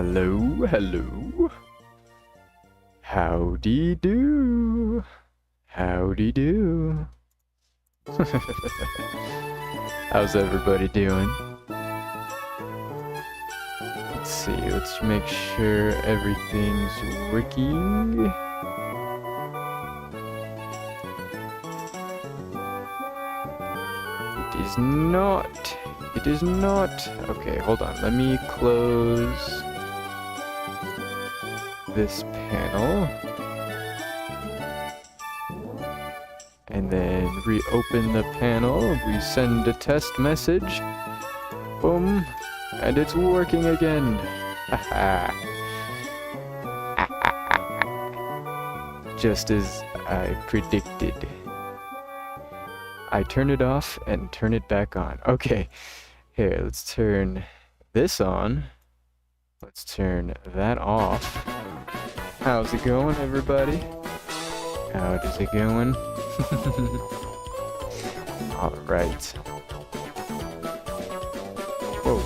Hello, hello. Howdy do. Howdy do. How's everybody doing? Let's see, let's make sure everything's working. It is not. It is not. Okay, hold on. Let me close this panel. And then reopen the panel. We send a test message. Boom. And it's working again. Haha. Just as I predicted. I turn it off and turn it back on. Okay. Here, let's turn this on. Let's turn that off. How's it going, everybody? How is it going? Alright. Whoa.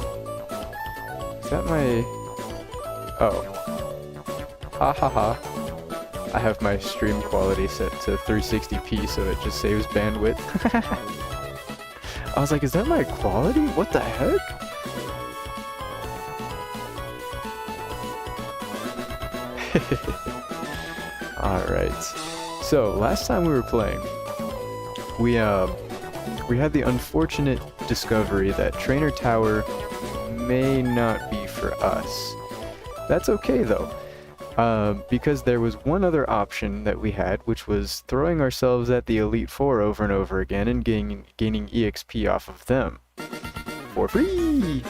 Is that my... Oh. Ha ha ha. I have my stream quality set to 360p, so it just saves bandwidth. I was like, is that my quality? What the heck? Alright. So, last time we were playing, we had the unfortunate discovery that Trainer Tower may not be for us. That's okay though. Because there was one other option that we had, which was throwing ourselves at the Elite Four over and over again and gaining EXP off of them. For free!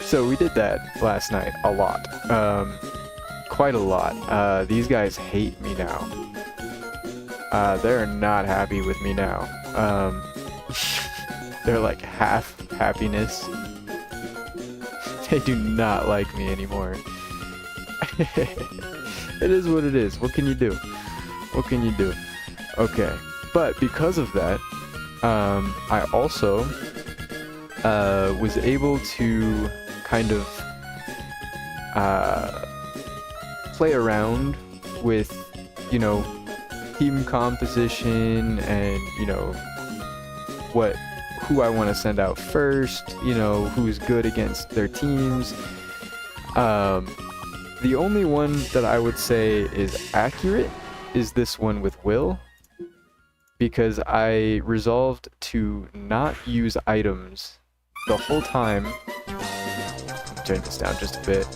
So we did that last night, a lot. Quite a lot. These guys hate me now. They're not happy with me now. They're like half happiness. They do not like me anymore. It is what it is. What can you do? What can you do? Okay. But because of that, I also was able to kind of play around with, you know, team composition and, you know, who I want to send out first, you know, who's good against their teams. The only one that I would say is accurate is this one with Will, because I resolved to not use items the whole time. Turn this down just a bit.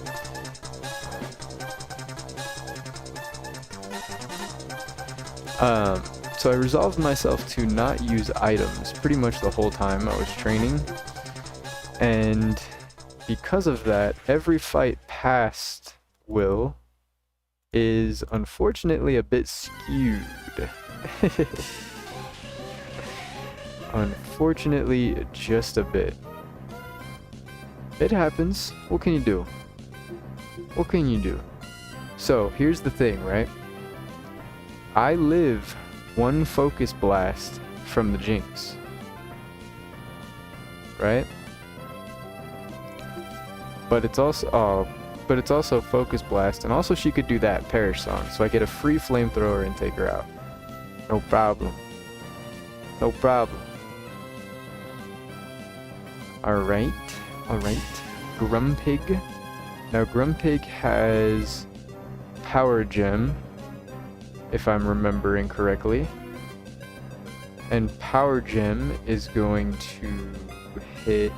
So I resolved myself to not use items pretty much the whole time I was training, and because of that, every fight past Will is unfortunately a bit skewed. Unfortunately, just a bit. It happens. What can you do? What can you do? So, here's the thing, right? I live one focus blast from the Jinx. Right? But it's also focus blast, and also she could do that Perish Song, so I get a free flamethrower and take her out. No problem. No problem. Alright. Alright. Grumpig. Now Grumpig has Power Gem, if I'm remembering correctly. And Power Gem is going to hit...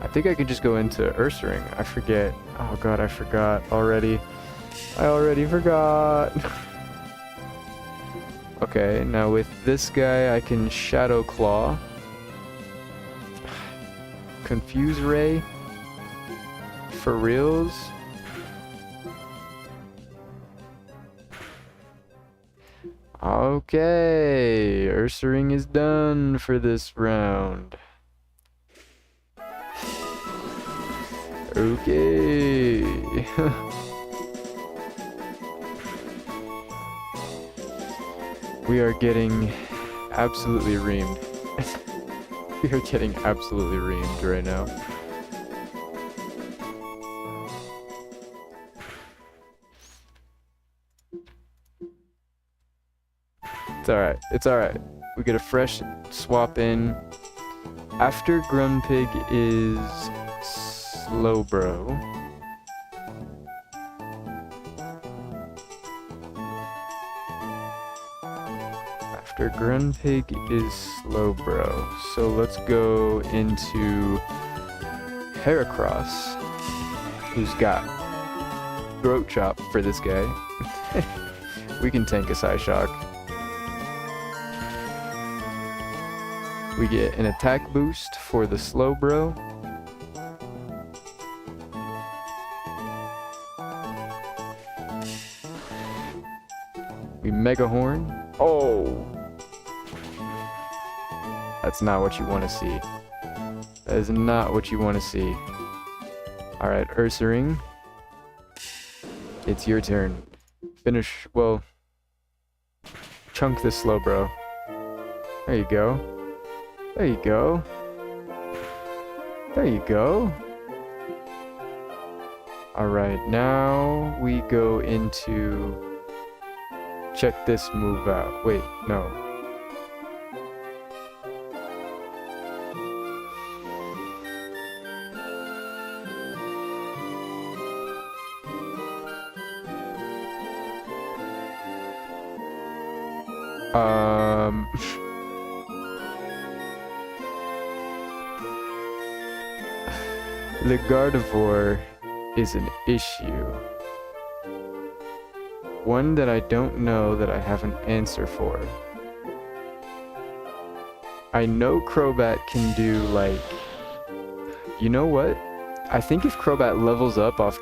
I think I could just go into Ursaring. I forget. Oh god, I forgot already. I already forgot. Okay, now with this guy I can Shadow Claw. Confuse Ray. For reals? Okay, Ursaring is done for this round. Okay. We are getting absolutely reamed. We are getting absolutely reamed right now. It's alright. It's alright. We get a fresh swap in. After Grunpig is Slowbro. After Grunpig is Slowbro. So let's go into Heracross, who's got Throat Chop for this guy. We can tank a Psyshock. We get an attack boost for the Slowbro. We Mega Horn. Oh! That's not what you want to see. That is not what you want to see. Alright, Ursaring. It's your turn. Finish, well... Chunk this Slowbro. There you go. There you go. There you go. Alright, now we go into... Check this move out. Wait, no. The Gardevoir is an issue. One that I don't know that I have an answer for. I know Crobat can do, like... You know what? I think if Crobat levels up off...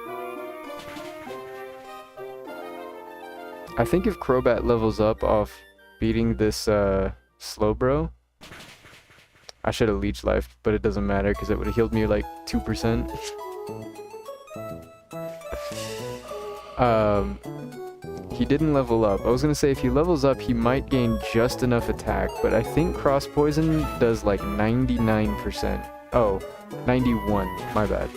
I think if Crobat levels up off beating this Slowbro... I should have Leech Life, but it doesn't matter because it would have healed me like 2%. He didn't level up. I was gonna say if he levels up, he might gain just enough attack, but I think Cross Poison does like 99%. Oh, 91. My bad.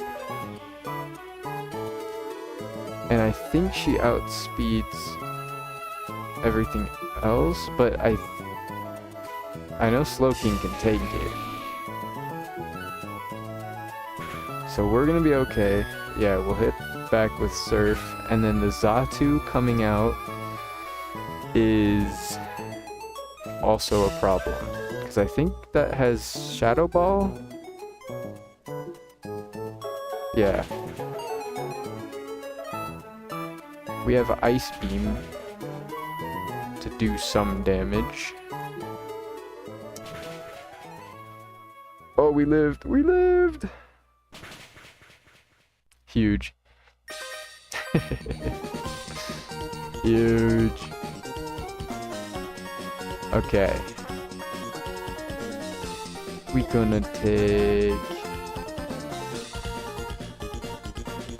And I think she outspeeds everything else, but I know Slowking can take it. So we're gonna be okay. Yeah, we'll hit back with Surf, and then the Xatu coming out is also a problem. Because I think that has Shadow Ball? Yeah. We have Ice Beam to do some damage. Oh, we lived! We lived! Huge. Huge. Okay. We gonna take...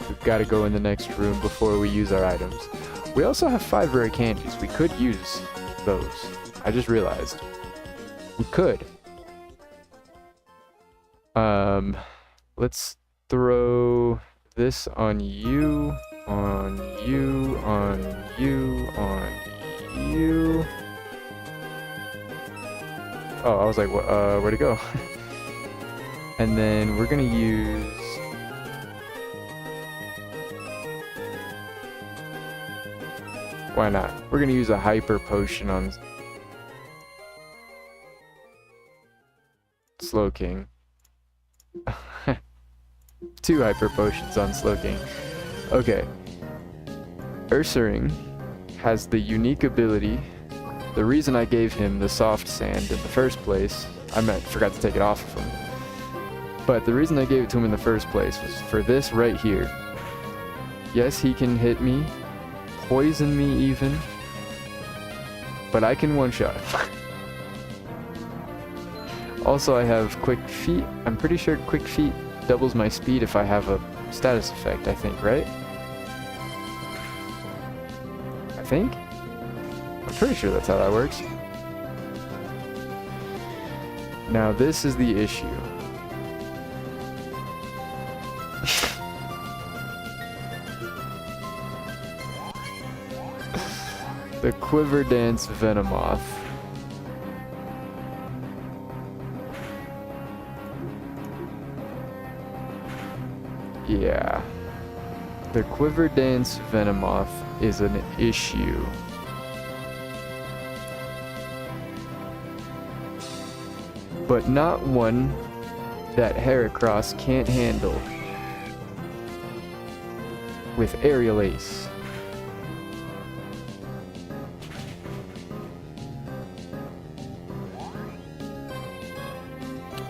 We've gotta go in the next room before we use our items. We also have 5 rare candies. We could use those. I just realized. We could. Let's throw this on you, on you, on you, on you. Oh, I was like, where'd it go? And then we're gonna use... Why not? We're gonna use a Hyper Potion on Slowking. 2 Hyper Potions on Slowking. Okay. Ursaring has the unique ability. The reason I gave him the Soft Sand in the first place, forgot to take it off of him. But the reason I gave it to him in the first place was for this right here. Yes, he can hit me, poison me even, but I can one-shot. Also, I have Quick Feet. I'm pretty sure Quick Feet doubles my speed if I have a status effect, I think, right? I think? I'm pretty sure that's how that works. Now this is the issue. The Quiver Dance Venomoth. Yeah. The Quiver Dance Venomoth is an issue. But not one that Heracross can't handle with Aerial Ace.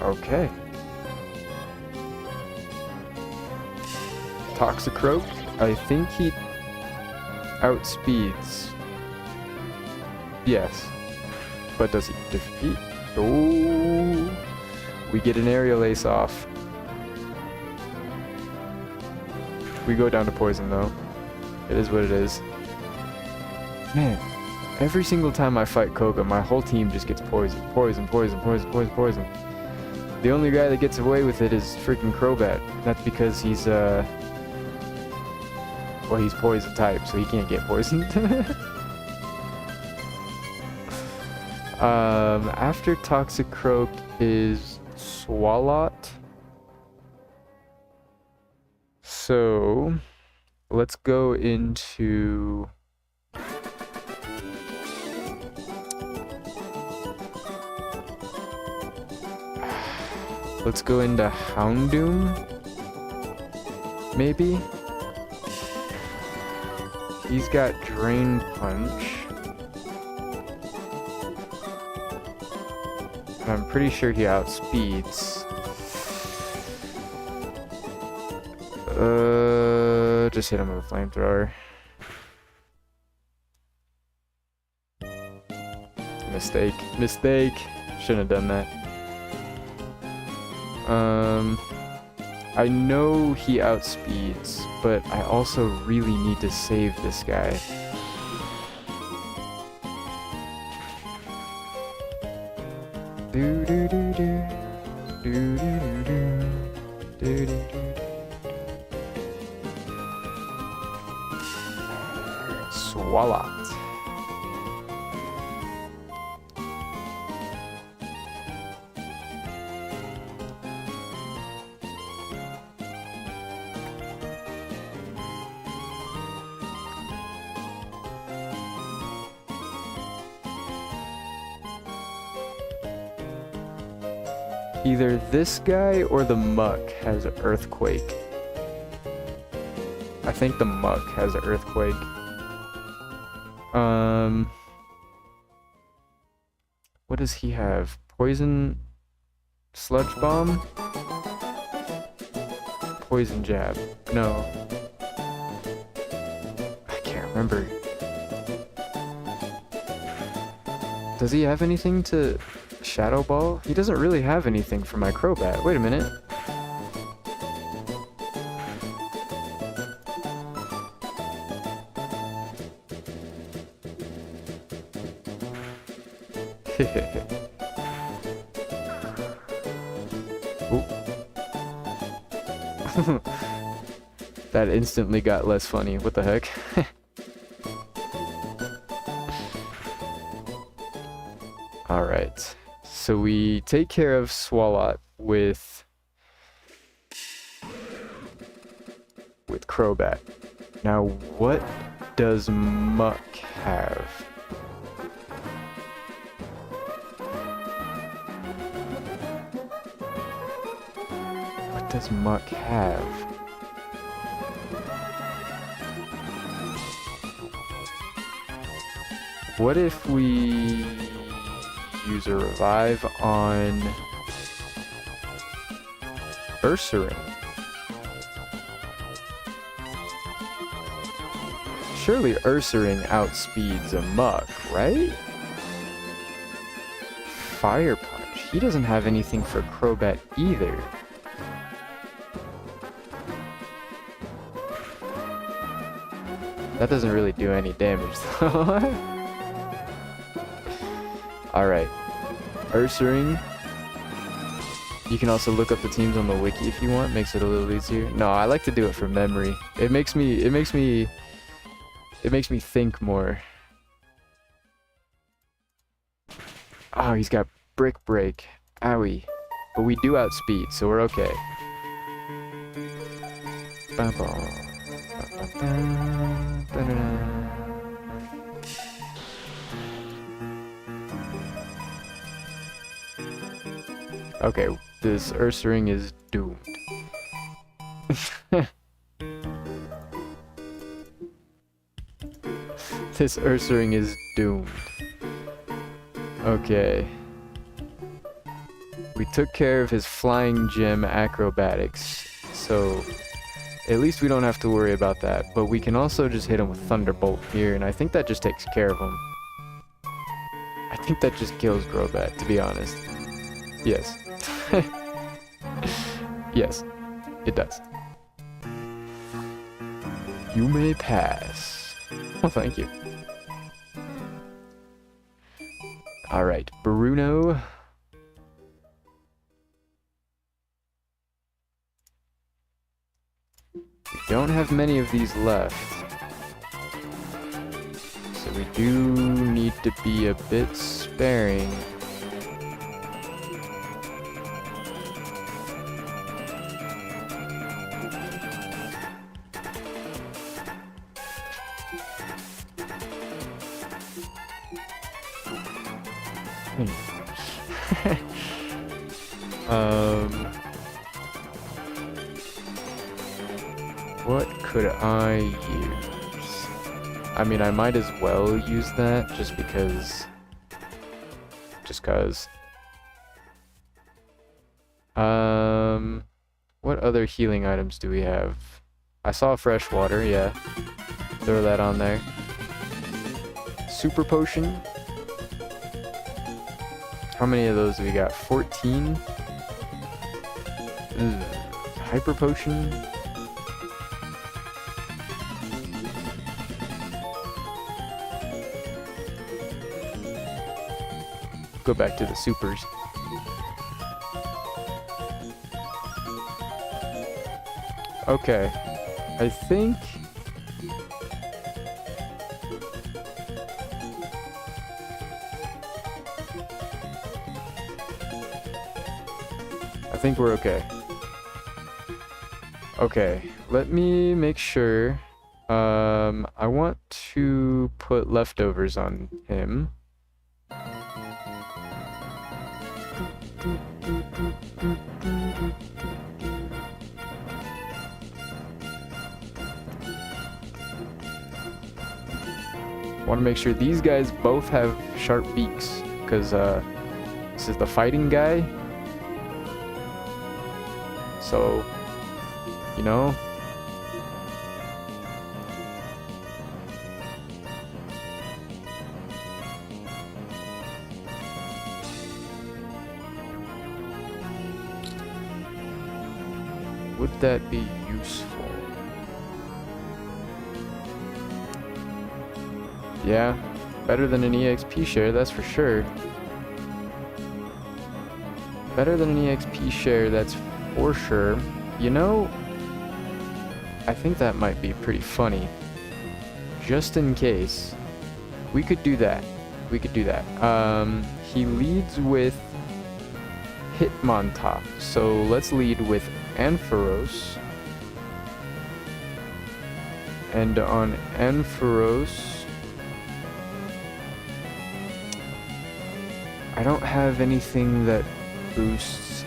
Okay. Toxicroak, I think he outspeeds. Yes. But does he defeat? Oh, we get an Aerial Ace off. We go down to poison though. It is what it is. Man, every single time I fight Koga, my whole team just gets poisoned. Poison, poison, poison, poison, poison. The only guy that gets away with it is freaking Crobat. That's because he's, well, he's poison type, so he can't get poisoned. After Toxicroak is Swalot. So, let's go into... Let's go into Houndoom, maybe? He's got Drain Punch. And I'm pretty sure he outspeeds. Just hit him with a flamethrower. Mistake. Mistake. Shouldn't have done that. I know he outspeeds, but I also really need to save this guy. Do do do do do do do do do do. Swalot. Either this guy or the Muck has Earthquake. I think the Muck has Earthquake. What does he have? Poison Sludge Bomb? Poison Jab. No. I can't remember. Does he have anything to Shadow Ball? He doesn't really have anything for my Crobat. Wait a minute. That instantly got less funny. What the heck? Alright. So we take care of Swalot with Crobat. Now what does Muck have? What does Muck have? What if we use a revive on Ursaring? Surely Ursaring outspeeds a Muck, right? Fire Punch. He doesn't have anything for Crobat either. That doesn't really do any damage though. Alright. Ursaring You can also look up the teams on the wiki if you want. Makes it a little easier. No, I like to do it from memory. It makes me think more. Oh, he's got brick break. Owie. But we do outspeed, so we're okay. Okay, this Ursaring is doomed. This Ursaring is doomed. Okay. We took care of his flying gym acrobatics, so at least we don't have to worry about that. But we can also just hit him with Thunderbolt here, and I think that just takes care of him. I think that just kills Grobat, to be honest. Yes. Yes, it does. You may pass. Oh, thank you. Alright, Bruno. We don't have many of these left. So we do need to be a bit sparing. What could I use? I mean, I might as well use that just because. What other healing items do we have? I saw fresh water, yeah. Throw that on there. Super potion. How many of those do we got? 14? Hyper potion? Go back to the supers. Okay. I think we're okay. Okay, let me make sure. I want to put leftovers on him. Want to make sure these guys both have sharp beaks, because this is the fighting guy. So, you know. Would that be useful? Yeah, better than an EXP share, that's for sure. Better than an EXP share, that's for sure. You know, I think that might be pretty funny. Just in case, we could do that. We could do that. He leads with Hitmontop, so let's lead with Ampharos. And on Ampharos, I don't have anything that boosts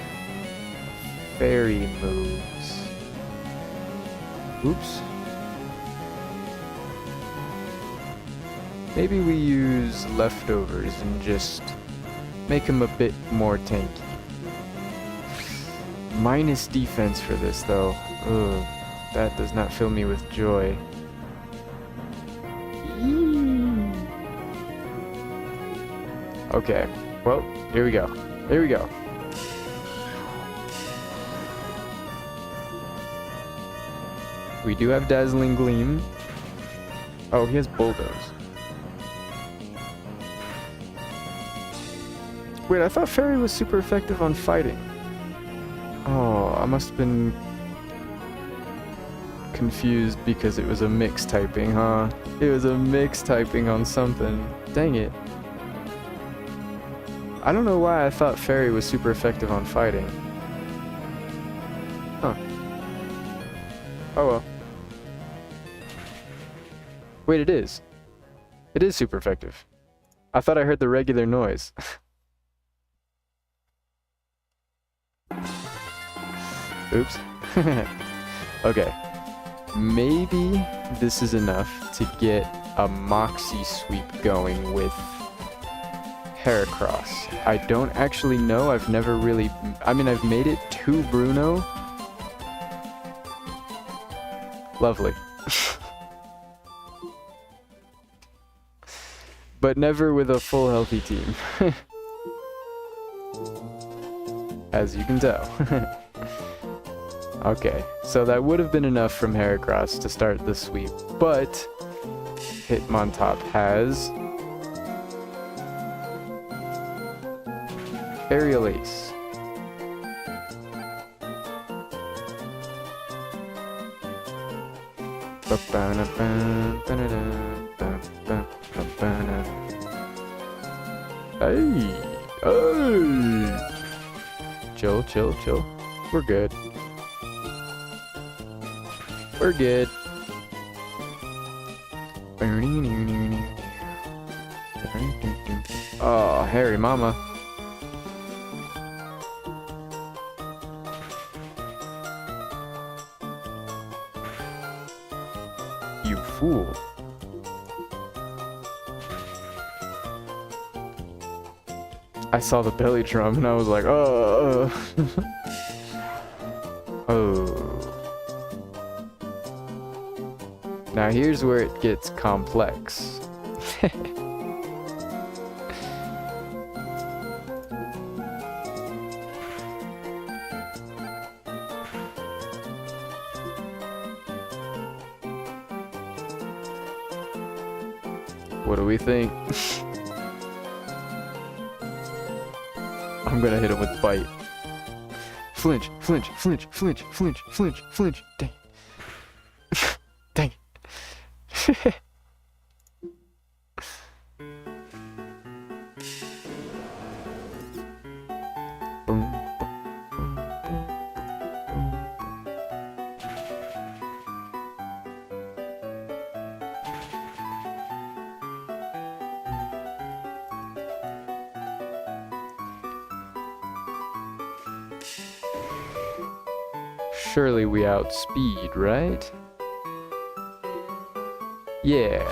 fairy moves. Oops. Maybe we use leftovers and just make him a bit more tanky. Minus defense for this though. Ugh, that does not fill me with joy. Okay, well, here we go. Here we go. We do have Dazzling Gleam. Oh, he has Bulldoze. Wait, I thought Fairy was super effective on fighting. must have been confused because it was a mix typing, huh? It was a mix typing on something. Dang it. I don't know why I thought Fairy was super effective on fighting. Huh. Oh well. Wait, it is. It is super effective. I thought I heard the regular noise. Oops. Okay. Maybe this is enough to get a Moxie sweep going with Heracross. I don't actually know. I've never really... I mean, I've made it to Bruno. Lovely. But never with a full healthy team. As you can tell. Okay, so that would have been enough from Heracross to start the sweep, but Hitmontop has Aerial Ace. Hey! Hey! Chill, chill, chill. We're good. We're good. Oh, Harry Mama. You fool. I saw the belly drum and I was like, oh. Oh. Now here's where it gets complex. What do we think? I'm gonna hit him with bite. Flinch, flinch, flinch, flinch, flinch, flinch, flinch. Dang. Dang. Surely we outspeed, right? Yeah.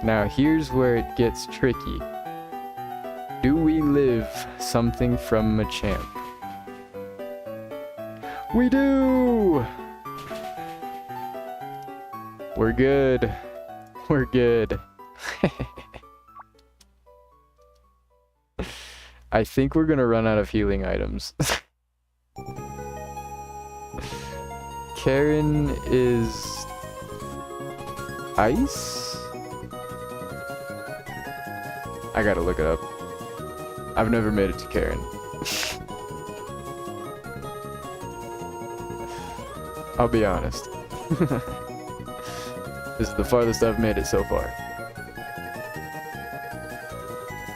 Now here's where it gets tricky. Do we live something from Machamp? We do! We're good. We're good. I think we're gonna run out of healing items. Karen is... ice? I gotta look it up. I've never made it to Karen. I'll be honest. This is the farthest I've made it so far.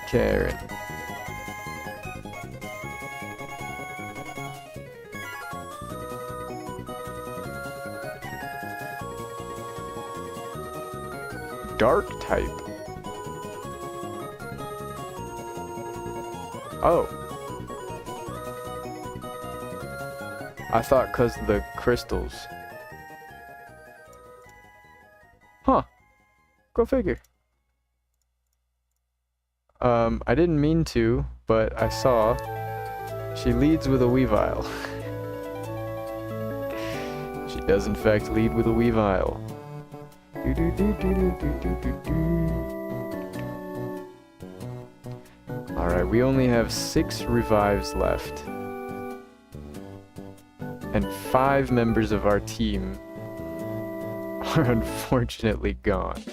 Karen. Dark type. Oh. I thought 'cause of the crystals. Huh. Go figure. I didn't mean to, but I saw. She leads with a Weavile. She does in fact lead with a Weavile. Alright, we only have 6 revives left. And 5 members of our team are unfortunately gone.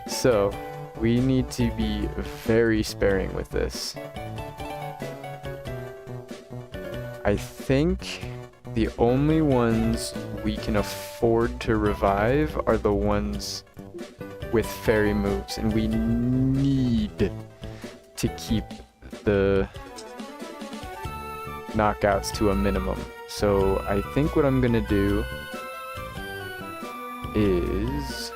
So, we need to be very sparing with this. I think the only ones we can afford to revive are the ones with fairy moves, and we need to keep the knockouts to a minimum. So I think what I'm gonna do is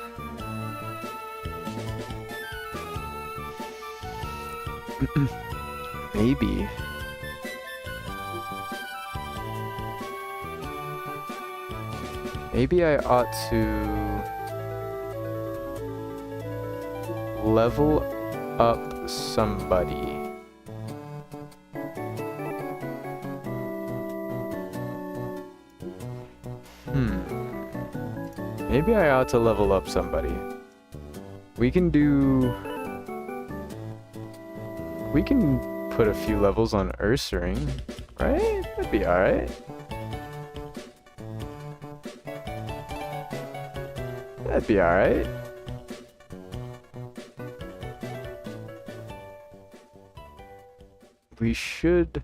maybe I ought to level up somebody. Maybe I ought to level up somebody. We can put a few levels on Ursaring, right? That'd be alright. That'd be alright. We should...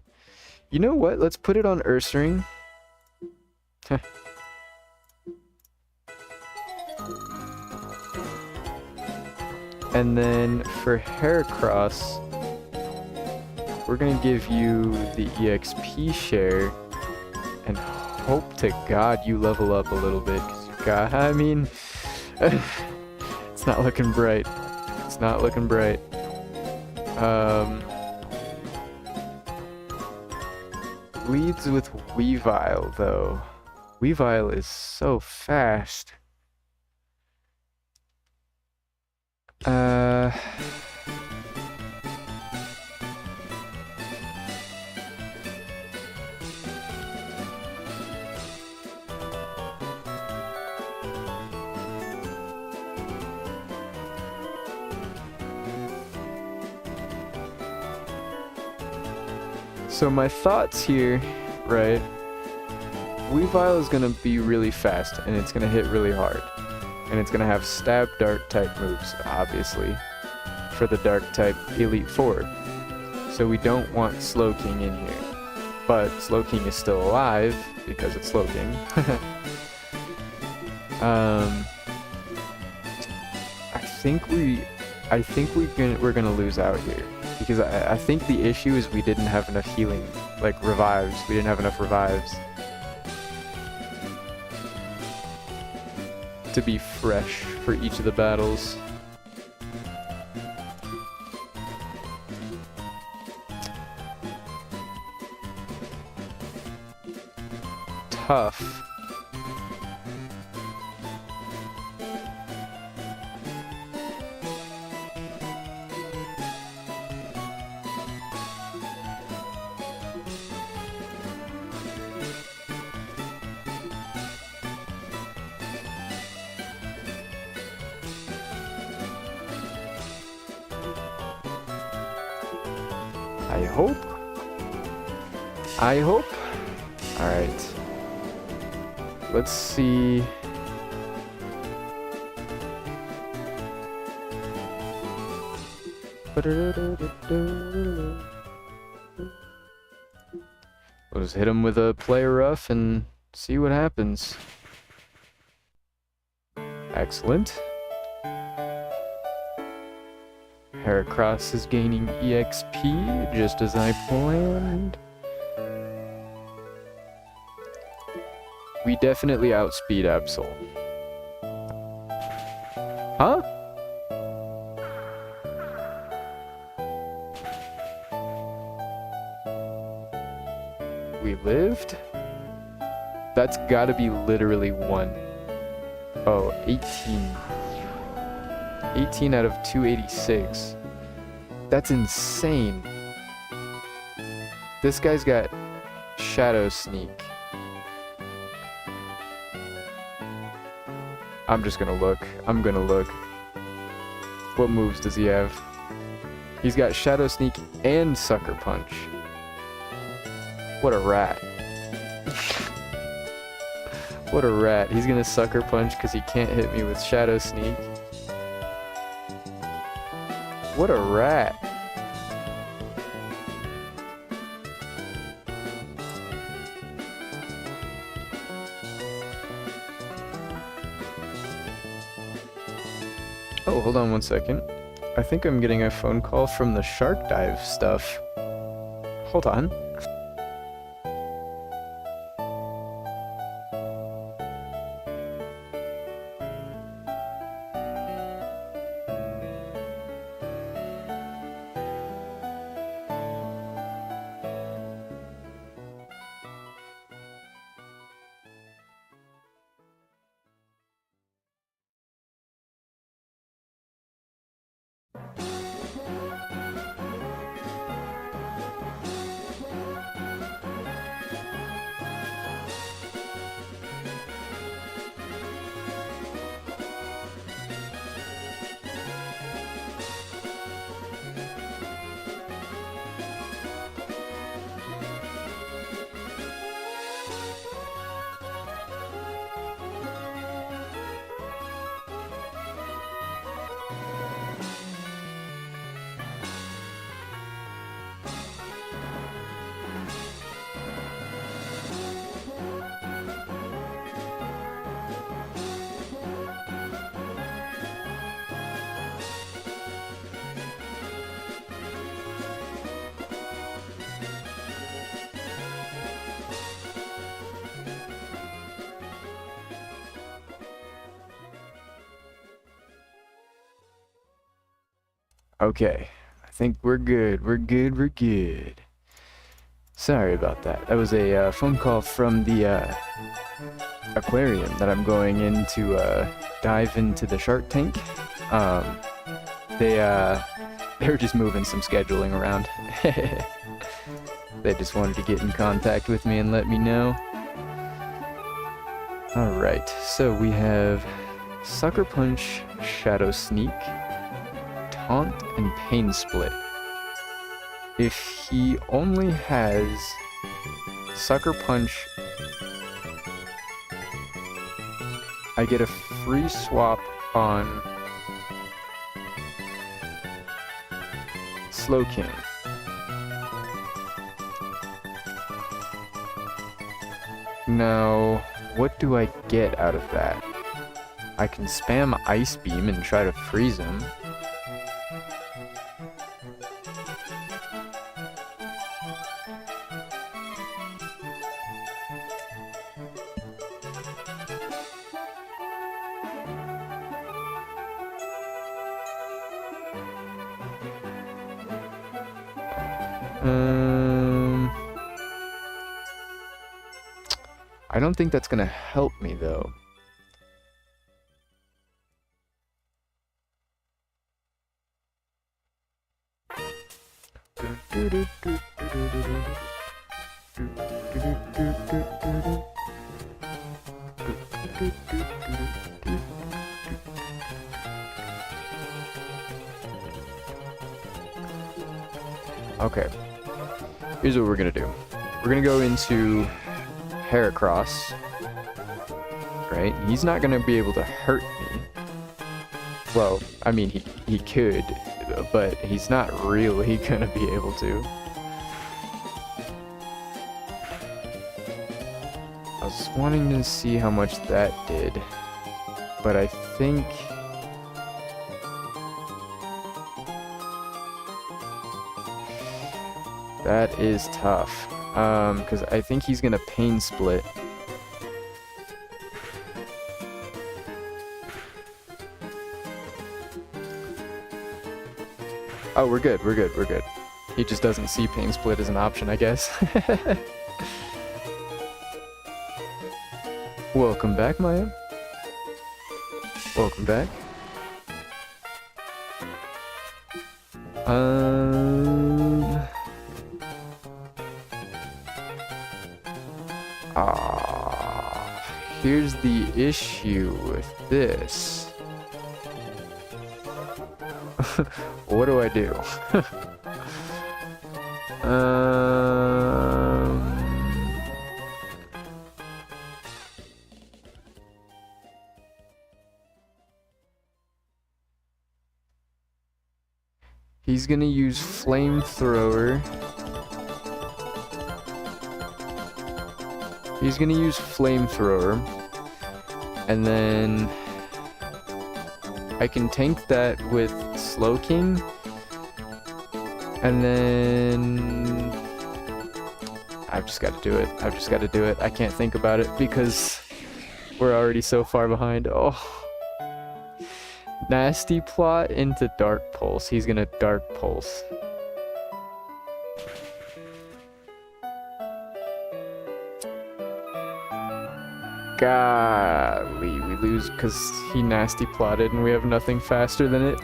You know what? Let's put it on Ursaring. And then for Heracross, we're gonna give you the EXP share and hope to God you level up a little bit. 'Cause God, I mean, it's not looking bright. It's not looking bright. Leads with Weavile though. Weavile is so fast. So my thoughts here, right? Weavile is gonna be really fast and it's gonna hit really hard. And it's gonna have stab dark type moves, obviously, for the dark type Elite Four. So we don't want Slowking in here. But Slowking is still alive because it's Slowking. I think we're gonna lose out here. Because I think the issue is we didn't have enough healing, like revives. We didn't have enough revives to be fresh for each of the battles. Tough. I hope. Alright. Let's see. We'll just hit him with a player rough and see what happens. Excellent. Heracross is gaining EXP, just as I planned. We definitely outspeed Absol. Huh? We lived? That's gotta be literally one. Oh, 18. 18 out of 286. That's insane. This guy's got Shadow Sneak. I'm just gonna look. I'm gonna look. What moves does he have? He's got Shadow Sneak and Sucker Punch. What a rat. What a rat. He's gonna sucker punch because he can't hit me with Shadow Sneak. What a rat. Oh, hold on one second. I think I'm getting a phone call from the Shark Dive stuff. Hold on. Okay, I think we're good. We're good. Sorry about that. That was a phone call from the aquarium that I'm going in to dive into the shark tank. They were just moving some scheduling around. They just wanted to get in contact with me and let me know. Alright, so we have Sucker Punch, Shadow Sneak, Taunt, and Pain Split. If he only has Sucker Punch, I get a free swap on Slow King. Now, what do I get out of that? I can spam Ice Beam and try to freeze him. I don't think that's gonna help me though. Okay, here's what we're gonna do. We're gonna go into Heracross, right? He's not gonna be able to hurt me. Well, I mean, he could, but he's not really gonna be able to. I was wanting to see how much that did, but I think that is tough. Because I think he's gonna Pain Split. Oh, we're good. He just doesn't see Pain Split as an option, I guess. Welcome back, Maya. Welcome back. Here's the issue with this. What do I do? He's gonna use flamethrower. He's gonna use flamethrower. And then I can tank that with Slow King. And then I've just got to do it. I've just got to do it. I can't think about it because we're already so far behind. Oh. Nasty plot into Dark Pulse. He's gonna Dark Pulse. Golly, we lose because he nasty plotted and we have nothing faster than it.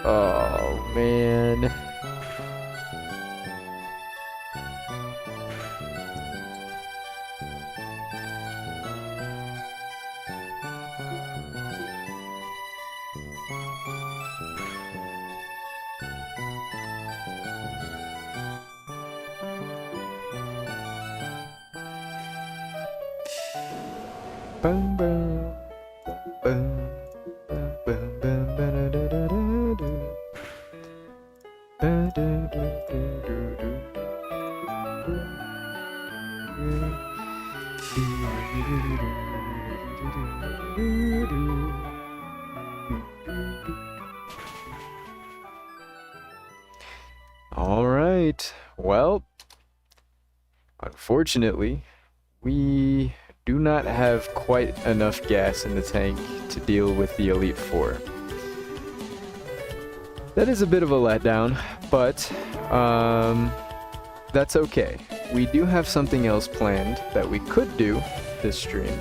Oh, man. Boom, boom, boom, boom, boom, boom, ba-da-da-da-da-da-da. Ba-da-da-da-da-da-da. All right. Well, unfortunately, we do not have quite enough gas in the tank to deal with the Elite Four. That is a bit of a letdown, but that's okay. We do have something else planned that we could do this stream,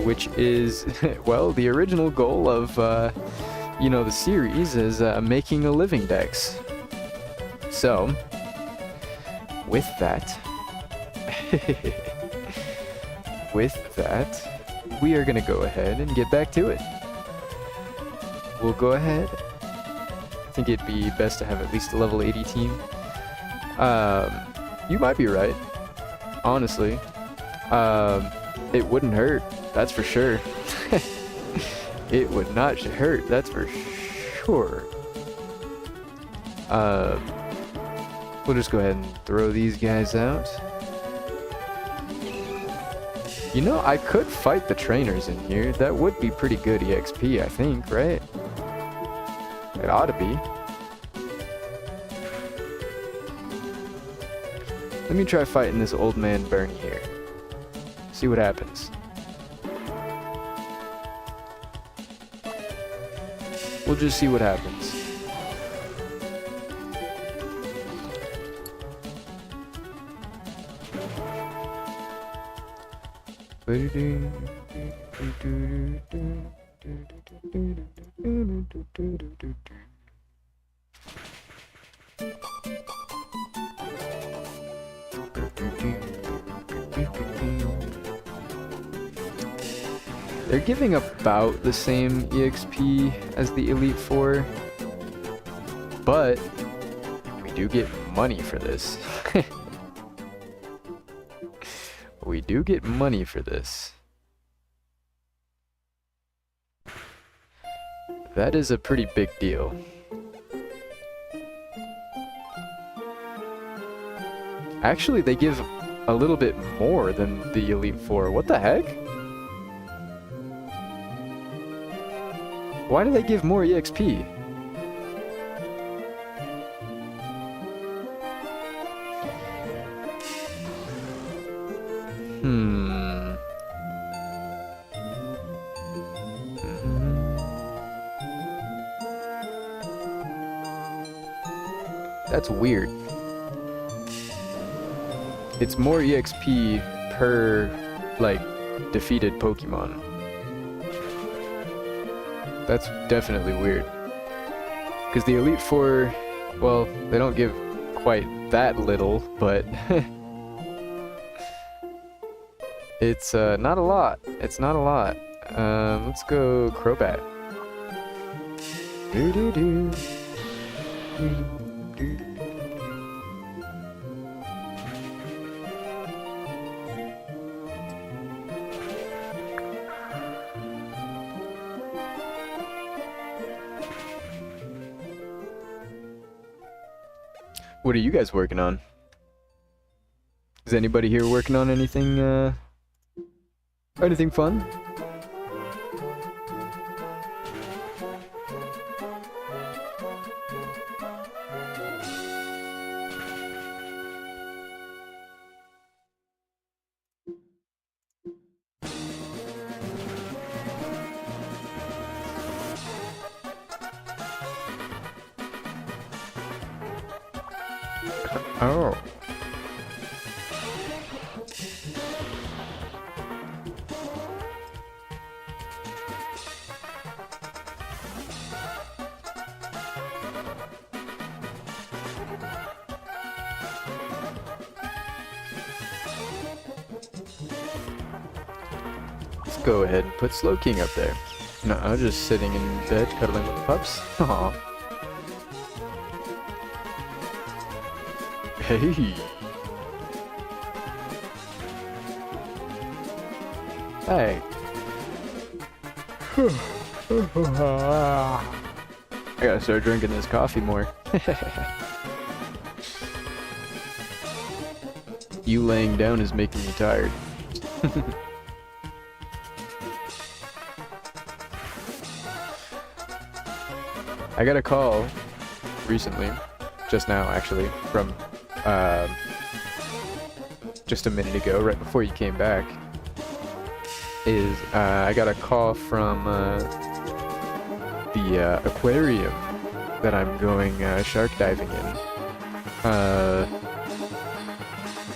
which is, well, the original goal of, the series is making a living dex. So, with that, we are going to go ahead and get back to it. We'll go ahead. I think it'd be best to have at least a level 80 team. You might be right, honestly. It wouldn't hurt, that's for sure. It would not hurt, that's for sure. We'll just go ahead and throw these guys out. You know, I could fight the trainers in here. That would be pretty good EXP, I think, right? It ought to be. Let me try fighting this old man Bernie here. See what happens. We'll just see what happens. They're giving about the same EXP as the Elite Four, but we do get money for this. We do get money for this. That is a pretty big deal. Actually, they give a little bit more than the Elite Four. What the heck? Why do they give more EXP? That's weird. It's more EXP per, like, defeated Pokemon. That's definitely weird. Because the Elite Four, well, they don't give quite that little, but it's not a lot. It's not a lot. Let's go Crobat. Doo-doo-doo. Doo-doo-doo. What are you guys working on? Is anybody here working on anything, anything fun? Oh. Let's go ahead and put Slow King up there. No, I'm just sitting in bed cuddling with the pups. Aww. Hey. Hey. I gotta start drinking this coffee more. You laying down is making me tired. I got a call recently, just now actually, from just a minute ago, right before you came back. I got a call from the aquarium that I'm going shark diving in.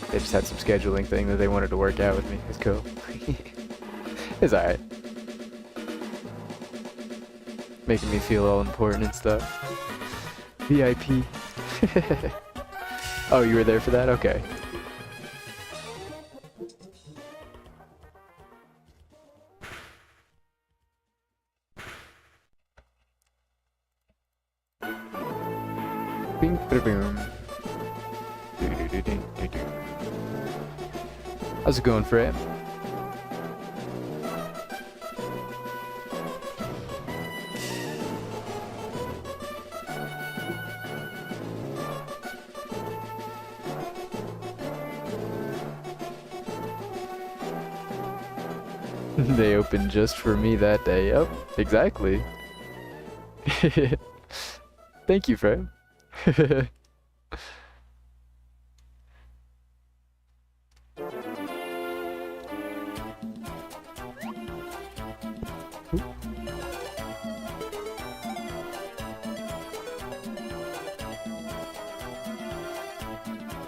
They just had some scheduling thing that they wanted to work out with me. It's cool. It's alright. Making me feel all important and stuff. VIP. Oh, you were there for that? Okay. Bing, ba-da-boom. Do-do-do-do-do-do. How's it going, Fred? They opened just for me that day. Yep, exactly. Thank you, Fred.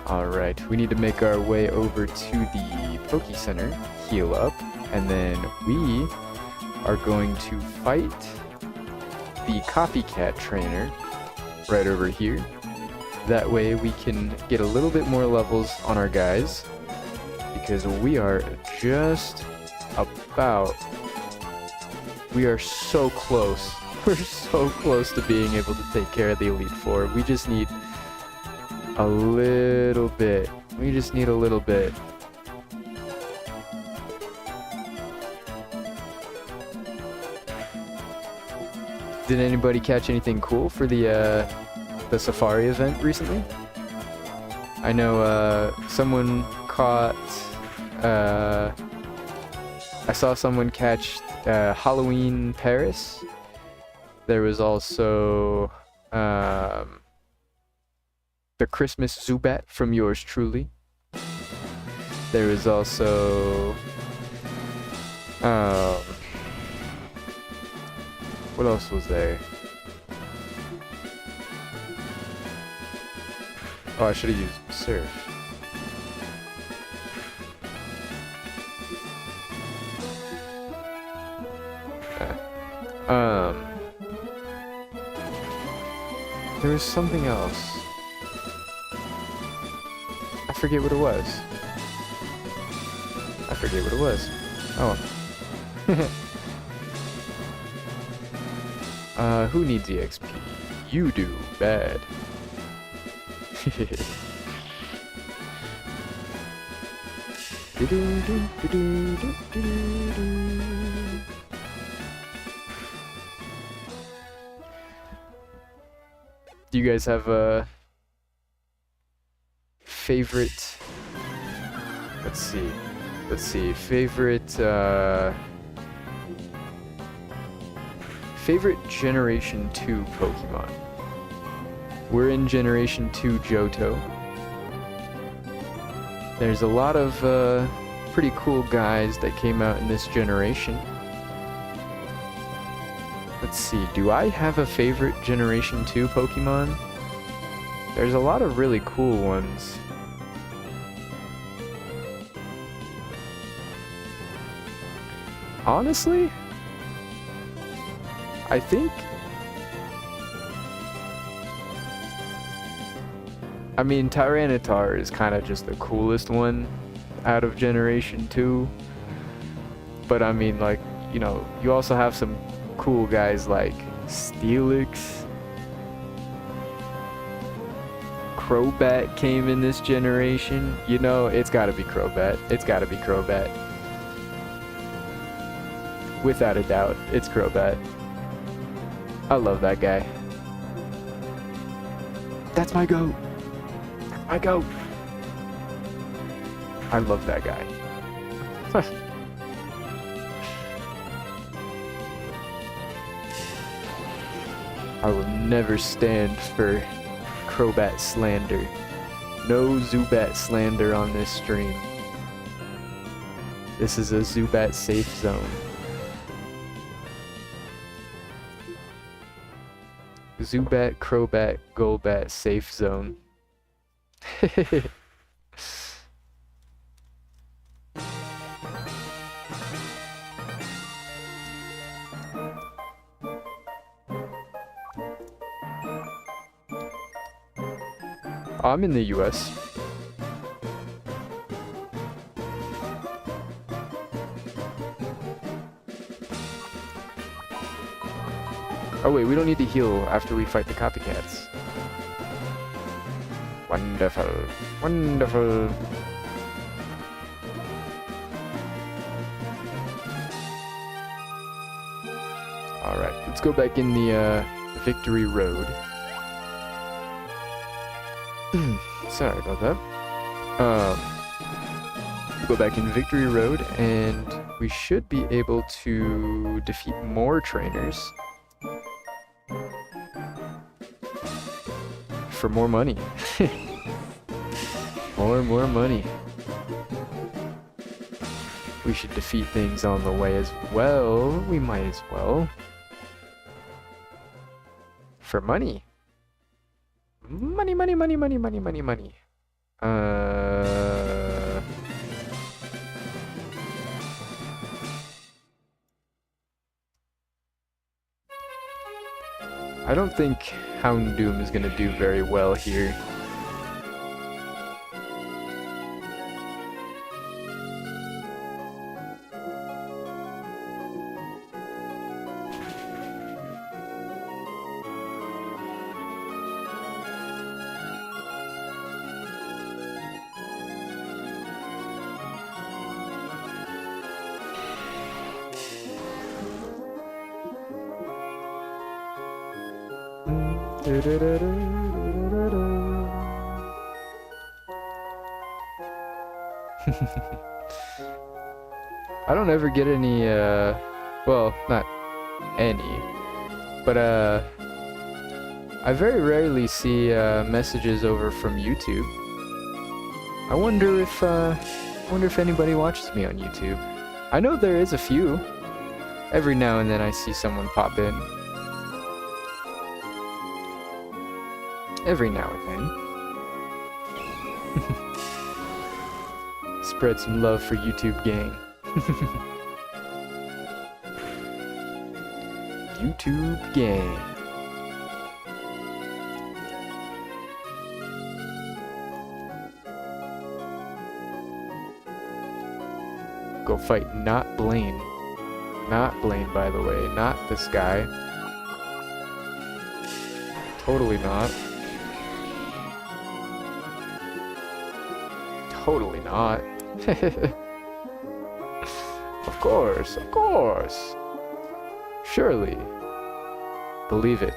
Alright, we need to make our way over to the Poke Center, heal up, and then we are going to fight the Copycat Trainer right over here. That way we can get a little bit more levels on our guys, because we are just about... We are so close. We're so close to being able to take care of the Elite Four. We just need a little bit. We just need a little bit. Did anybody catch anything cool for the Safari event recently? I know someone caught... I saw someone catch Halloween Paris. There was also the Christmas Zubat from yours truly. There was also what else was there? Oh, I should have used Surf. There was something else. I forget what it was. Oh well. Who needs EXP? You do. Bad. Do you guys have favorite... Let's see. Favorite Generation 2 Pokemon. We're in Generation 2 Johto. There's a lot of pretty cool guys that came out in this generation. Let's see, do I have a favorite Generation 2 Pokemon? There's a lot of really cool ones. Honestly, I think... I mean, Tyranitar is kind of just the coolest one out of Generation 2. But I mean, like, you know, you also have some cool guys like Steelix. Crobat came in this generation. You know, it's gotta be Crobat. It's gotta be Crobat. Without a doubt, it's Crobat. I love that guy. That's my goat. That's my goat. I love that guy. I will never stand for Crobat slander. No Zubat slander on this stream. This is a Zubat safe zone. Zubat, Crobat, Golbat safe zone. I'm in the US. Oh wait, we don't need to heal after we fight the copycats. Wonderful. Wonderful. Alright, let's go back in the Victory Road. Sorry about that. Go back in Victory Road and we should be able to defeat more trainers. For more money. More money. We should defeat things on the way as well. We might as well. For money. Money. I don't think Houndoom is gonna do very well here. I don't ever get any, well, not any, but, I very rarely see, messages over from YouTube. I wonder if anybody watches me on YouTube. I know there is a few. Every now and then I see someone pop in. Every now and then. Spread some love for YouTube gang. YouTube gang. Go fight not Blaine. Not Blaine, by the way. Not this guy. Totally not. Totally not. Of course, of course. Surely. Believe it.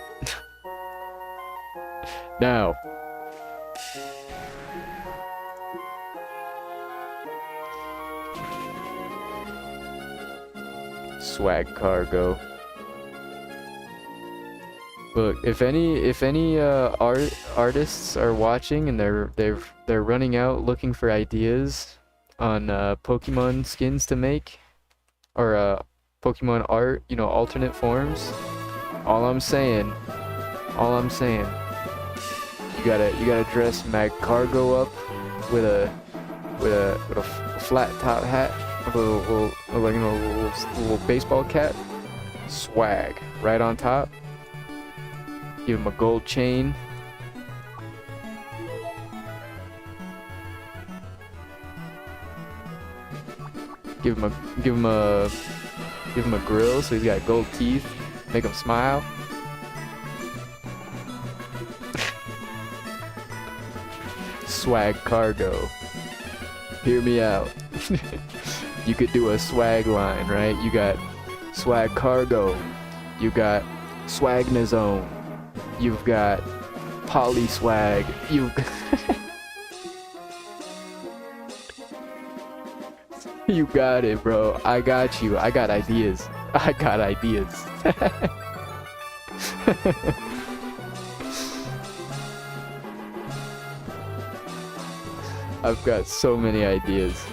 Swag cargo. Look, if any artists are watching and they're running out looking for ideas on Pokemon skins to make, or Pokemon art, you know, alternate forms, all I'm saying, you gotta dress Magcargo up with a flat top hat, with a little baseball cap, swag right on top. Give him a gold chain. Give him a grill so he's got gold teeth. Make him smile. Swag cargo. Hear me out. You could do a swag line, right? You got swag cargo. You got swagnazone. You've got poly swag. You got it, bro. I got you. I got ideas. I've got so many ideas.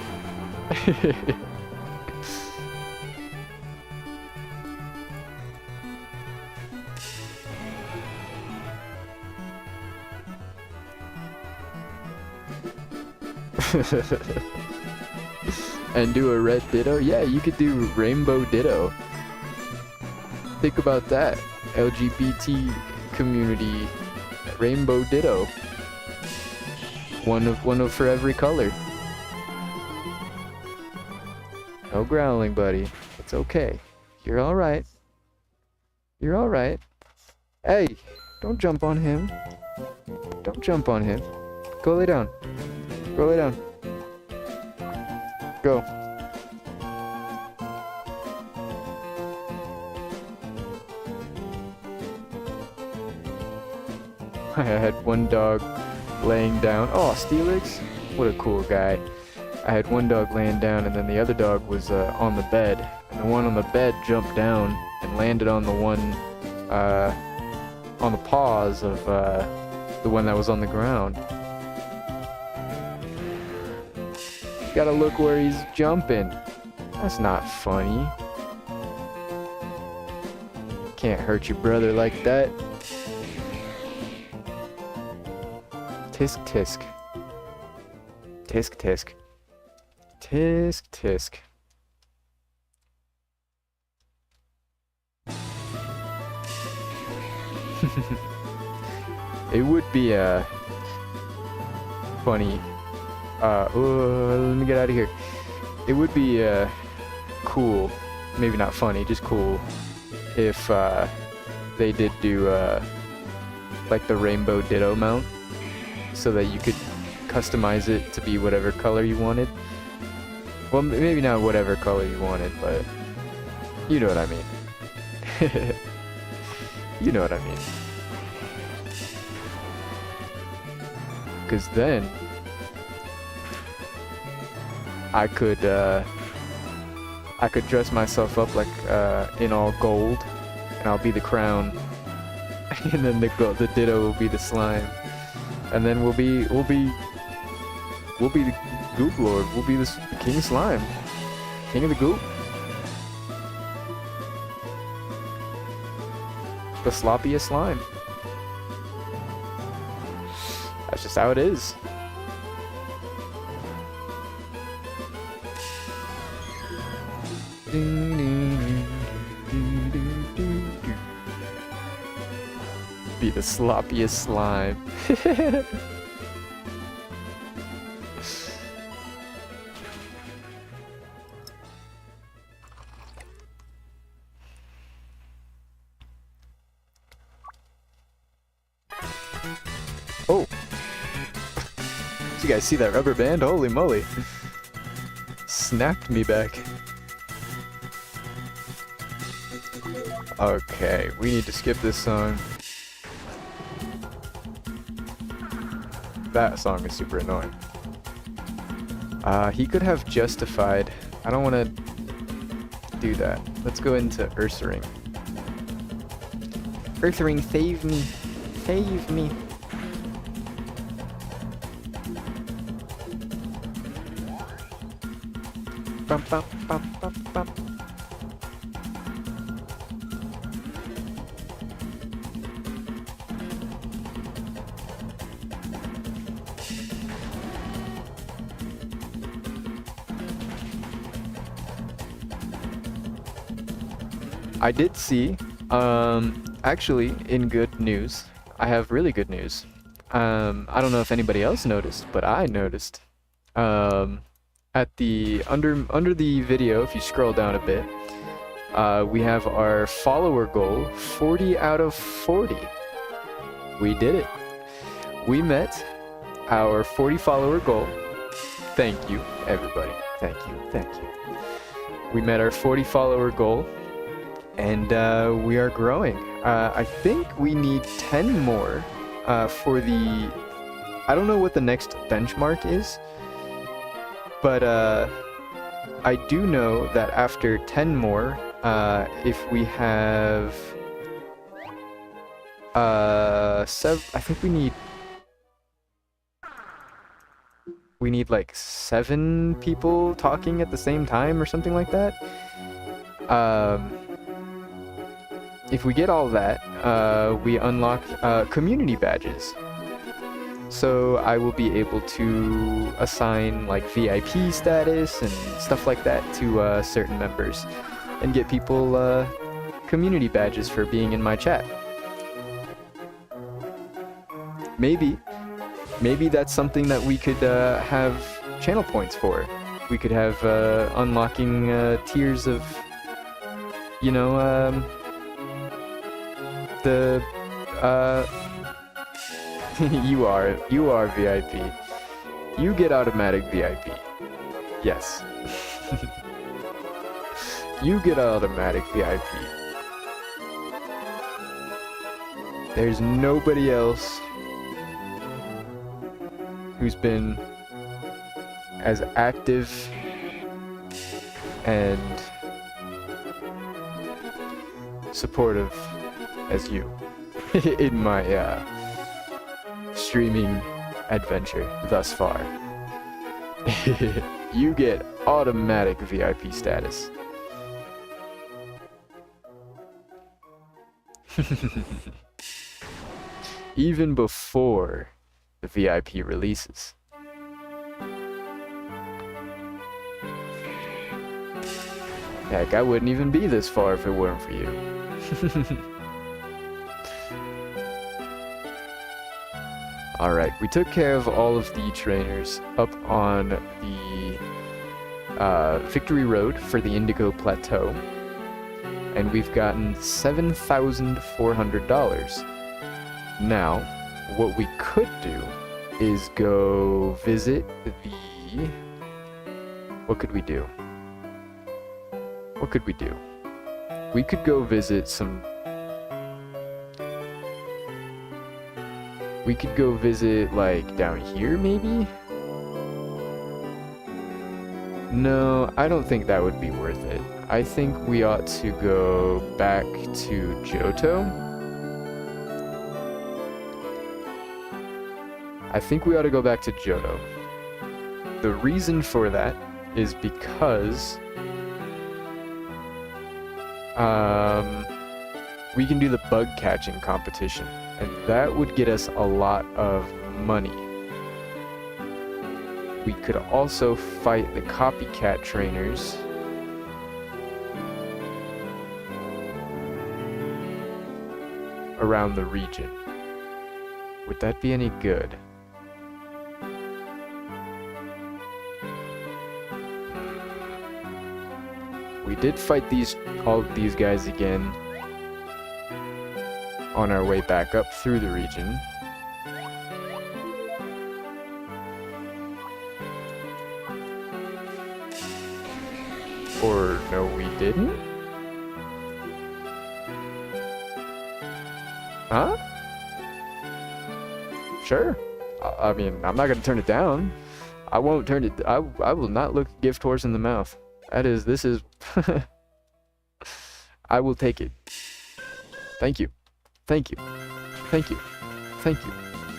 And do a red ditto? Yeah, you could do rainbow ditto. Think about that. LGBT community rainbow ditto. One of for every color. No growling, buddy. It's okay. You're alright. You're alright. Hey, don't jump on him. Don't jump on him. Go lay down. Go lay down. Go. I had one dog laying down. Oh, Steelix? What a cool guy. I had one dog laying down, and then the other dog was on the bed. And the one on the bed jumped down and landed on the one, on the paws of the one that was on the ground. Gotta look where he's jumping. That's not funny. Can't hurt your brother like that. Tisk tisk. Tisk tisk. Tisk tisk. It would be funny. Let me get out of here. It would be cool, maybe not funny, just cool, if they did do like the rainbow ditto mount, so that you could customize it to be whatever color you wanted. Well, maybe not whatever color you wanted, but you know what I mean. You know what I mean. Because then I could dress myself up like in all gold, and I'll be the crown, and then the ditto will be the slime, and then we'll be the Goop Lord. We'll be the King Slime, King of the Goop, the sloppiest slime. That's just how it is. Be the sloppiest slime. Oh! Did you guys see that rubber band? Holy moly! Snapped me back. Okay, we need to skip this song. That song is super annoying. He could have Justified. I don't want to do that. Let's go into Ursaring. Ursaring, save me. Save me. Bum, bum, bum, bum, bum. I did see, actually, in good news, I have really good news. I don't know if anybody else noticed, but I noticed. At the under the video, if you scroll down a bit, we have our follower goal, 40 out of 40. We did it. We met our 40 follower goal. Thank you, everybody. Thank you, thank you. We met our 40 follower goal, and we are growing. I think we need 10 more for the... I don't know what the next benchmark is, but I do know that after 10 more, if we have... I think we need like 7 people talking at the same time or something like that. If we get all that, we unlock community badges. So I will be able to assign like VIP status and stuff like that to certain members and get people community badges for being in my chat. Maybe that's something that we could have channel points for. We could have unlocking tiers of, you know, the you are VIP. You get automatic VIP. Yes. You get automatic VIP. There's nobody else who's been as active and supportive as you in my streaming adventure thus far. You get automatic VIP status. Even before the VIP releases. Heck, I wouldn't even be this far if it weren't for you. Alright, we took care of all of the trainers up on the Victory Road for the Indigo Plateau, and we've gotten $7,400. Now, what we could do is go visit the... What could we do? What could we do? We could go visit some... We could go visit, like, down here, maybe? No, I don't think that would be worth it. I think we ought to go back to Johto. I think we ought to go back to Johto. The reason for that is because... we can do the bug catching competition, and that would get us a lot of money. We could also fight the copycat trainers. Around the region. Would that be any good? We did fight all of these guys again on our way back up through the region. Or no, we didn't? Huh? Sure. I mean, I'm not gonna turn it down. I won't turn it. I will not look gift horse in the mouth. This is I will take it. Thank you. Thank you. Thank you. Thank you.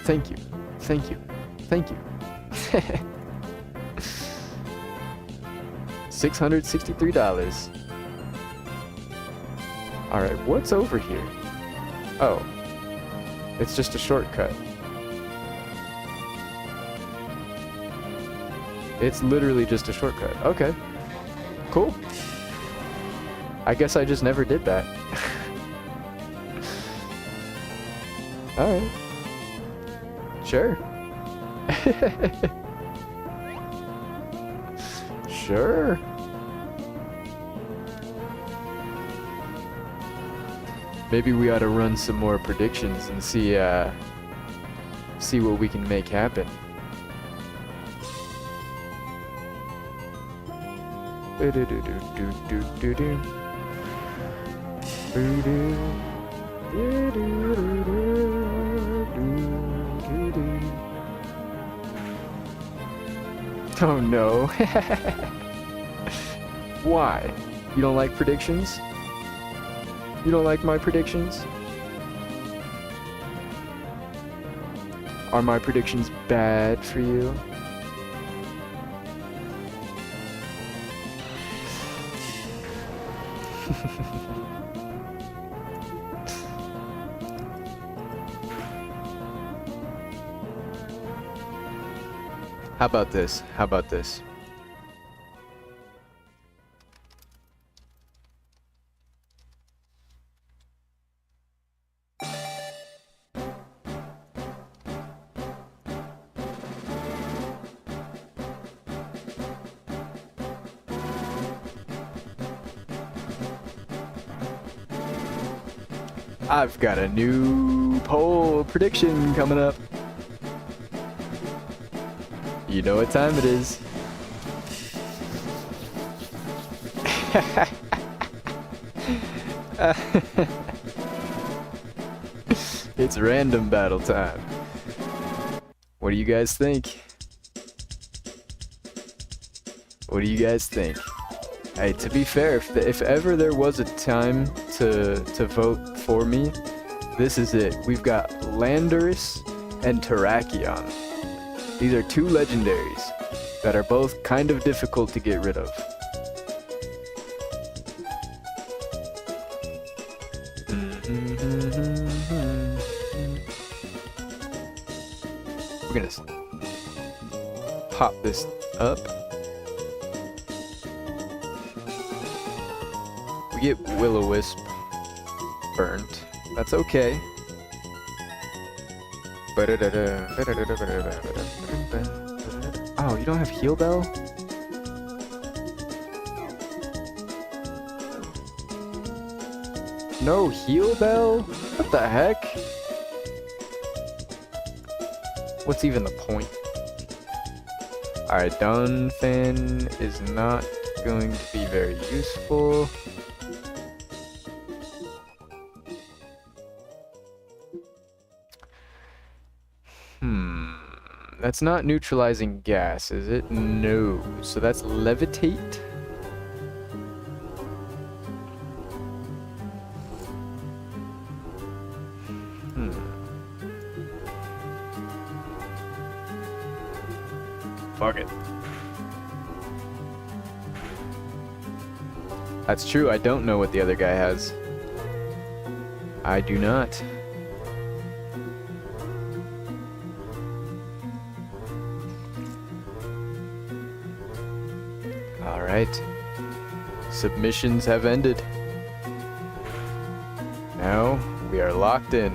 Thank you. Thank you. Thank you. $663. Alright, what's over here? Oh. It's just a shortcut. It's literally just a shortcut. Okay. Cool. I guess I just never did that. Alright. Sure. Sure. Maybe we ought to run some more predictions and see what we can make happen. Oh no. Why? You don't like predictions? You don't like my predictions? Are my predictions bad for you? How about this? How about this? I've got a new poll prediction coming up. You know what time it is. It's random battle time. What do you guys think? What do you guys think? Hey, to be fair, if ever there was a time to vote for me, this is it. We've got Landorus and Terrakion. These are two legendaries that are both kind of difficult to get rid of. We're gonna pop this up. We get Will-O-Wisp burnt. That's okay. Oh, you don't have Heal Bell? No Heal Bell? What the heck? What's even the point? Alright, Donphan is not going to be very useful. That's not neutralizing gas, is it? No. So that's levitate? Fuck it. That's true, I don't know what the other guy has. I do not. Alright. Submissions have ended. Now we are locked in.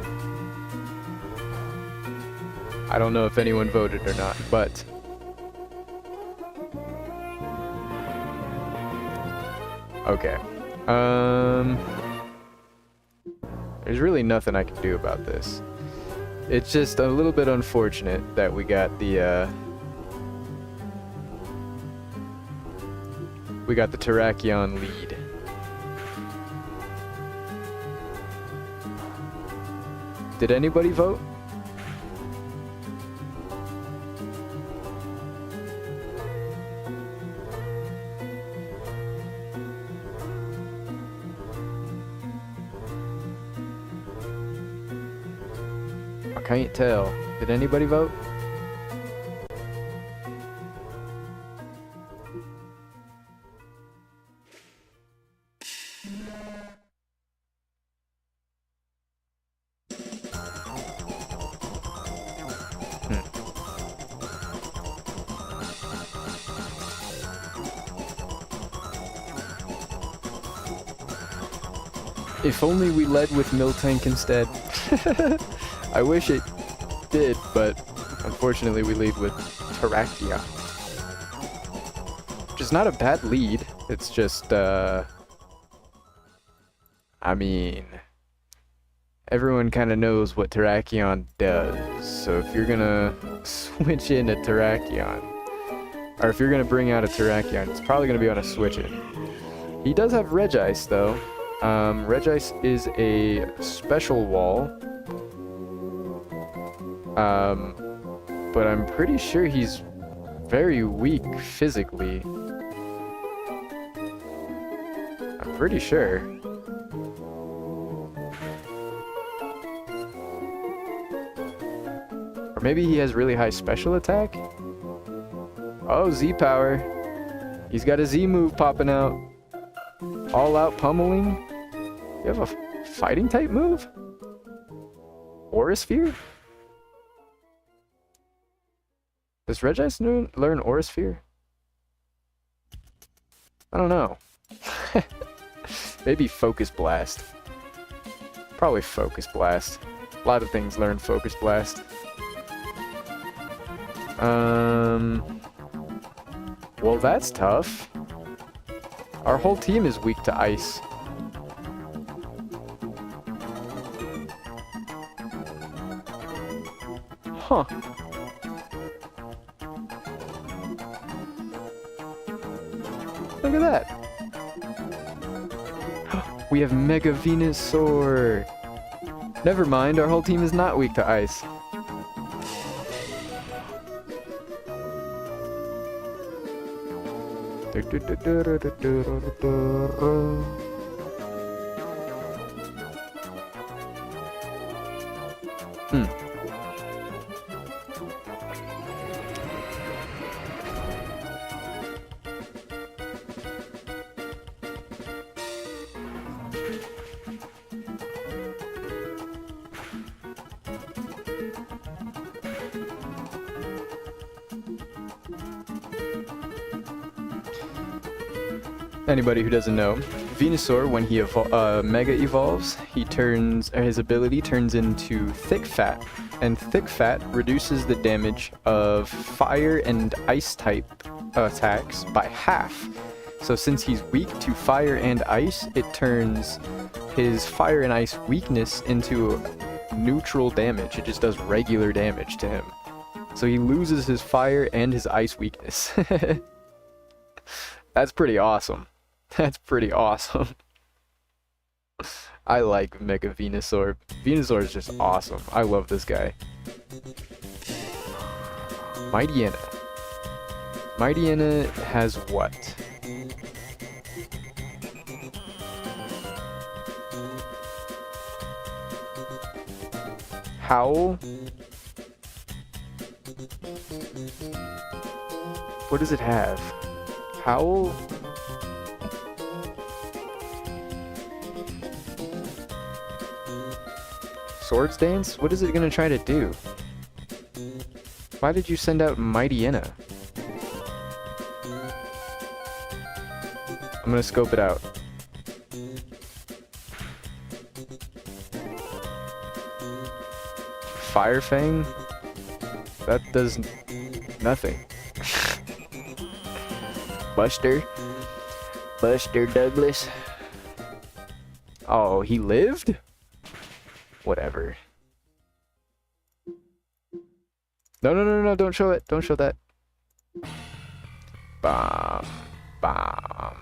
I don't know if anyone voted or not, but okay. There's really nothing I can do about this. It's just a little bit unfortunate that we got the Terrakion lead. Did anybody vote? I can't tell. Did anybody vote? If only we led with Miltank instead. I wish it did, but unfortunately we lead with Terrakia. Which is not a bad lead, it's just, I mean, everyone kind of knows what Terrakion does, so if you're gonna switch in a Terrakion, or if you're gonna bring out a Terrakion, it's probably gonna be on a switch-in. He does have Regice, though. Regice is a special wall. But I'm pretty sure he's very weak physically. I'm pretty sure. Or maybe he has really high special attack? Oh, Z power. He's got a Z move popping out. All out pummeling. You have a fighting type move? Aura Sphere? Does Regice learn Aura Sphere? I don't know. Maybe Focus Blast. Probably Focus Blast. A lot of things learn Focus Blast. Well, that's tough. Our whole team is weak to ice. Huh. Look at that. We have Mega Venusaur. Never mind, our whole team is not weak to ice. Anybody who doesn't know, Venusaur, when he Mega evolves, his ability turns into Thick Fat, and Thick Fat reduces the damage of fire and ice type attacks by half. So since he's weak to fire and ice, it turns his fire and ice weakness into neutral damage. It just does regular damage to him. So he loses his fire and his ice weakness. That's pretty awesome. That's pretty awesome. I like Mega Venusaur. Venusaur is just awesome. I love this guy. Mightyena. Mightyena has what? Howl? What does it have? Howl? Swords Dance? What is it gonna try to do? Why did you send out Mightyena? I'm gonna scope it out. Fire Fang? That does nothing. Buster? Buster Douglas? Oh, he lived? Whatever. No, don't show it. Don't show that. Bomb. Bomb.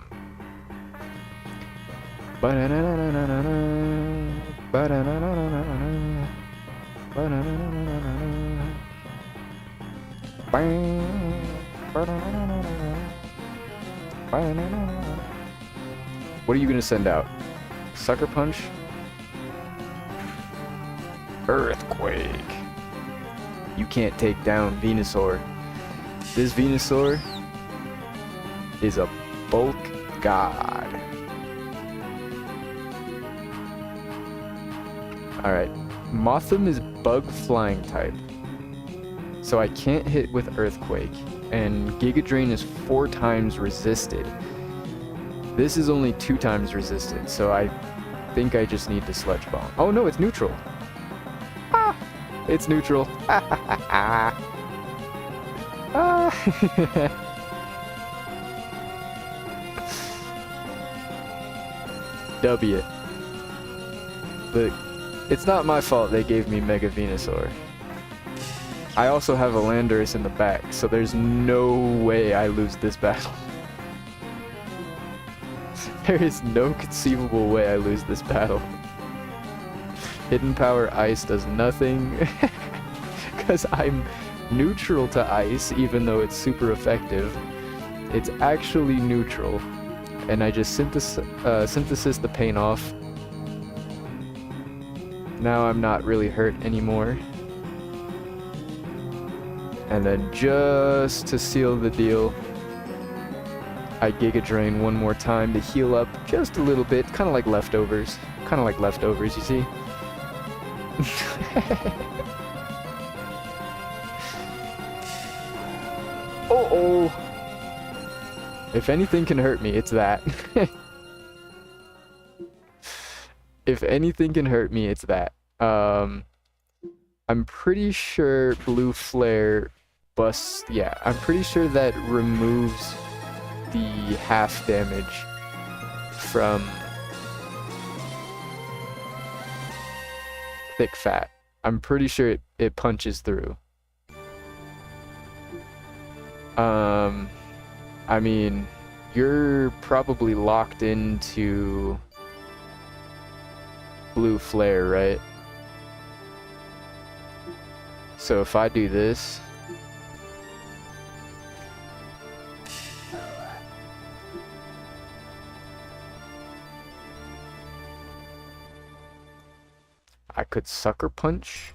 What are you gonna send out? Sucker Punch? Earthquake. You can't take down Venusaur. This Venusaur is a bulk god. Alright. Mothim is bug flying type. So I can't hit with Earthquake. And Giga Drain is 4 times resisted. This is only 2 times resisted, so I think I just need the Sludge Bomb. Oh no, it's neutral. Ah, it's neutral. Ah. W. Look, it's not my fault they gave me Mega Venusaur. I also have a Landorus in the back, so there's no way I lose this battle. There is no conceivable way I lose this battle. Hidden Power Ice does nothing, because I'm neutral to Ice, even though it's super effective. It's actually neutral, and I just synthesis the pain off. Now I'm not really hurt anymore. And then just to seal the deal, I Giga Drain one more time to heal up just a little bit, kind of like leftovers. Kind of like leftovers, you see? Oh! If anything can hurt me, it's that. If anything can hurt me, it's that. I'm pretty sure Blue Flare busts... Yeah, I'm pretty sure that removes the half damage from Thick Fat. I'm pretty sure it punches through. I mean, you're probably locked into Blue Flare, right? So if I do this, I could Sucker Punch.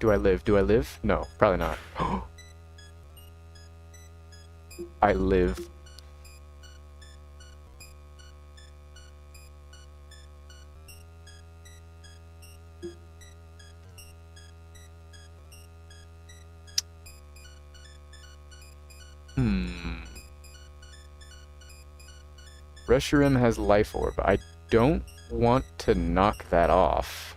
Do I live? Do I live? No, probably not. I live. Reshiram has Life Orb. I don't want to knock that off.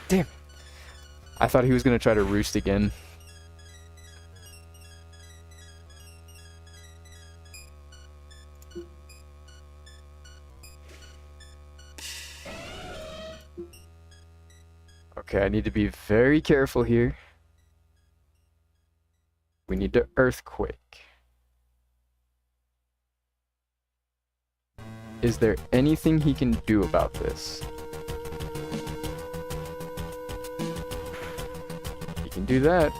Damn. I thought he was going to try to roost again. Okay, I need to be very careful here. We need to Earthquake. Is there anything he can do about this? He can do that.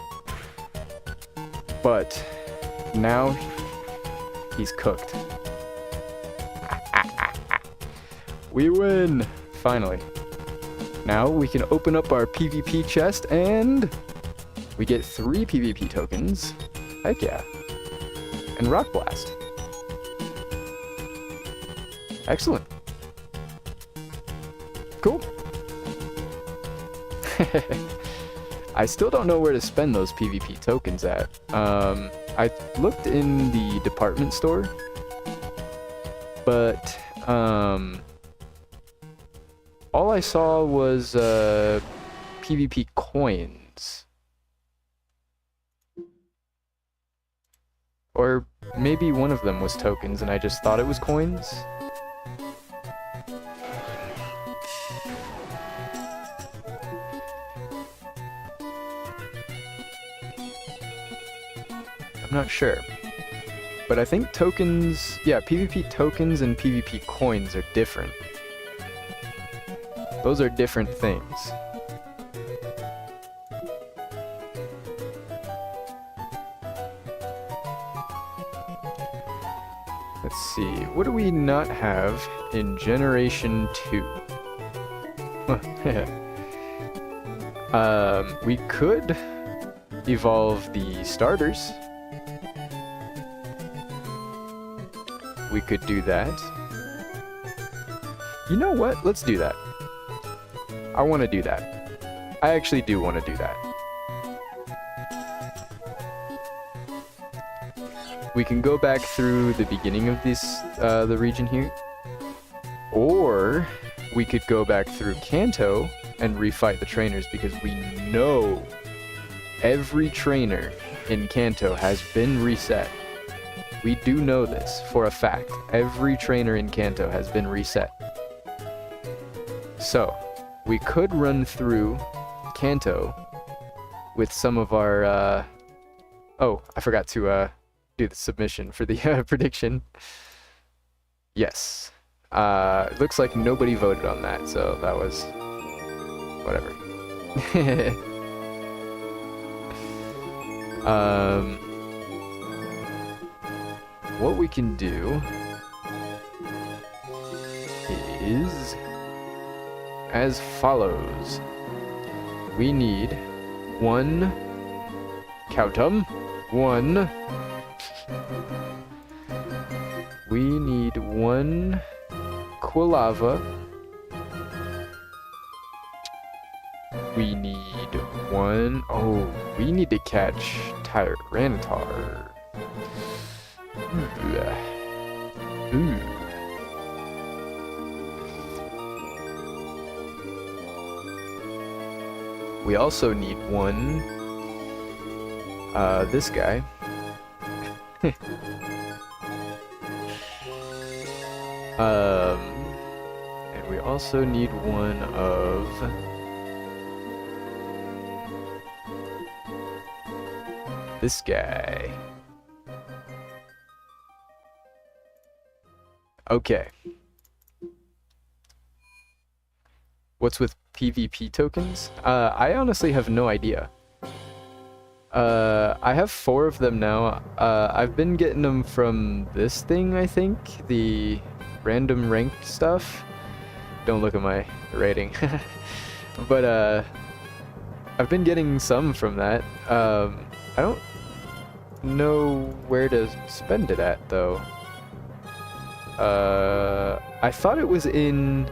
But now he's cooked. We win! Finally. Now we can open up our PvP chest and we get 3 PvP tokens. Heck yeah. And Rock Blast. Excellent. Cool. I still don't know where to spend those PvP tokens at. I looked in the department store, but all I saw was PvP coins. Or maybe one of them was tokens and I just thought it was coins. I'm not sure. But I think tokens, yeah, PvP tokens and PvP coins are different. Those are different things. let's see. What do we not have in Generation 2? We could evolve the starters. We could do that. You know what? Let's do that. I want to do that. I actually do want to do that. We can go back through the beginning of this, the region here. Or we could go back through Kanto and refight the trainers, because we know every trainer in Kanto has been reset. We do know this for a fact. Every trainer in Kanto has been reset. So, we could run through Kanto with some of our, oh, I forgot to, do the submission for the prediction. Yes. Looks like nobody voted on that, so that was... whatever. What we can do is as follows. We need one Kautum, one. We need one Quilava. We need one. Oh, we need to catch Tyranitar. Ooh. We also need one. This guy. And we also need one of this guy. Okay. What's with PvP tokens? I honestly have no idea. I have 4 of them now. I've been getting them from this thing, I think. The random ranked stuff. Don't look at my rating. But, I've been getting some from that. I don't know where to spend it at, though. I thought it was in...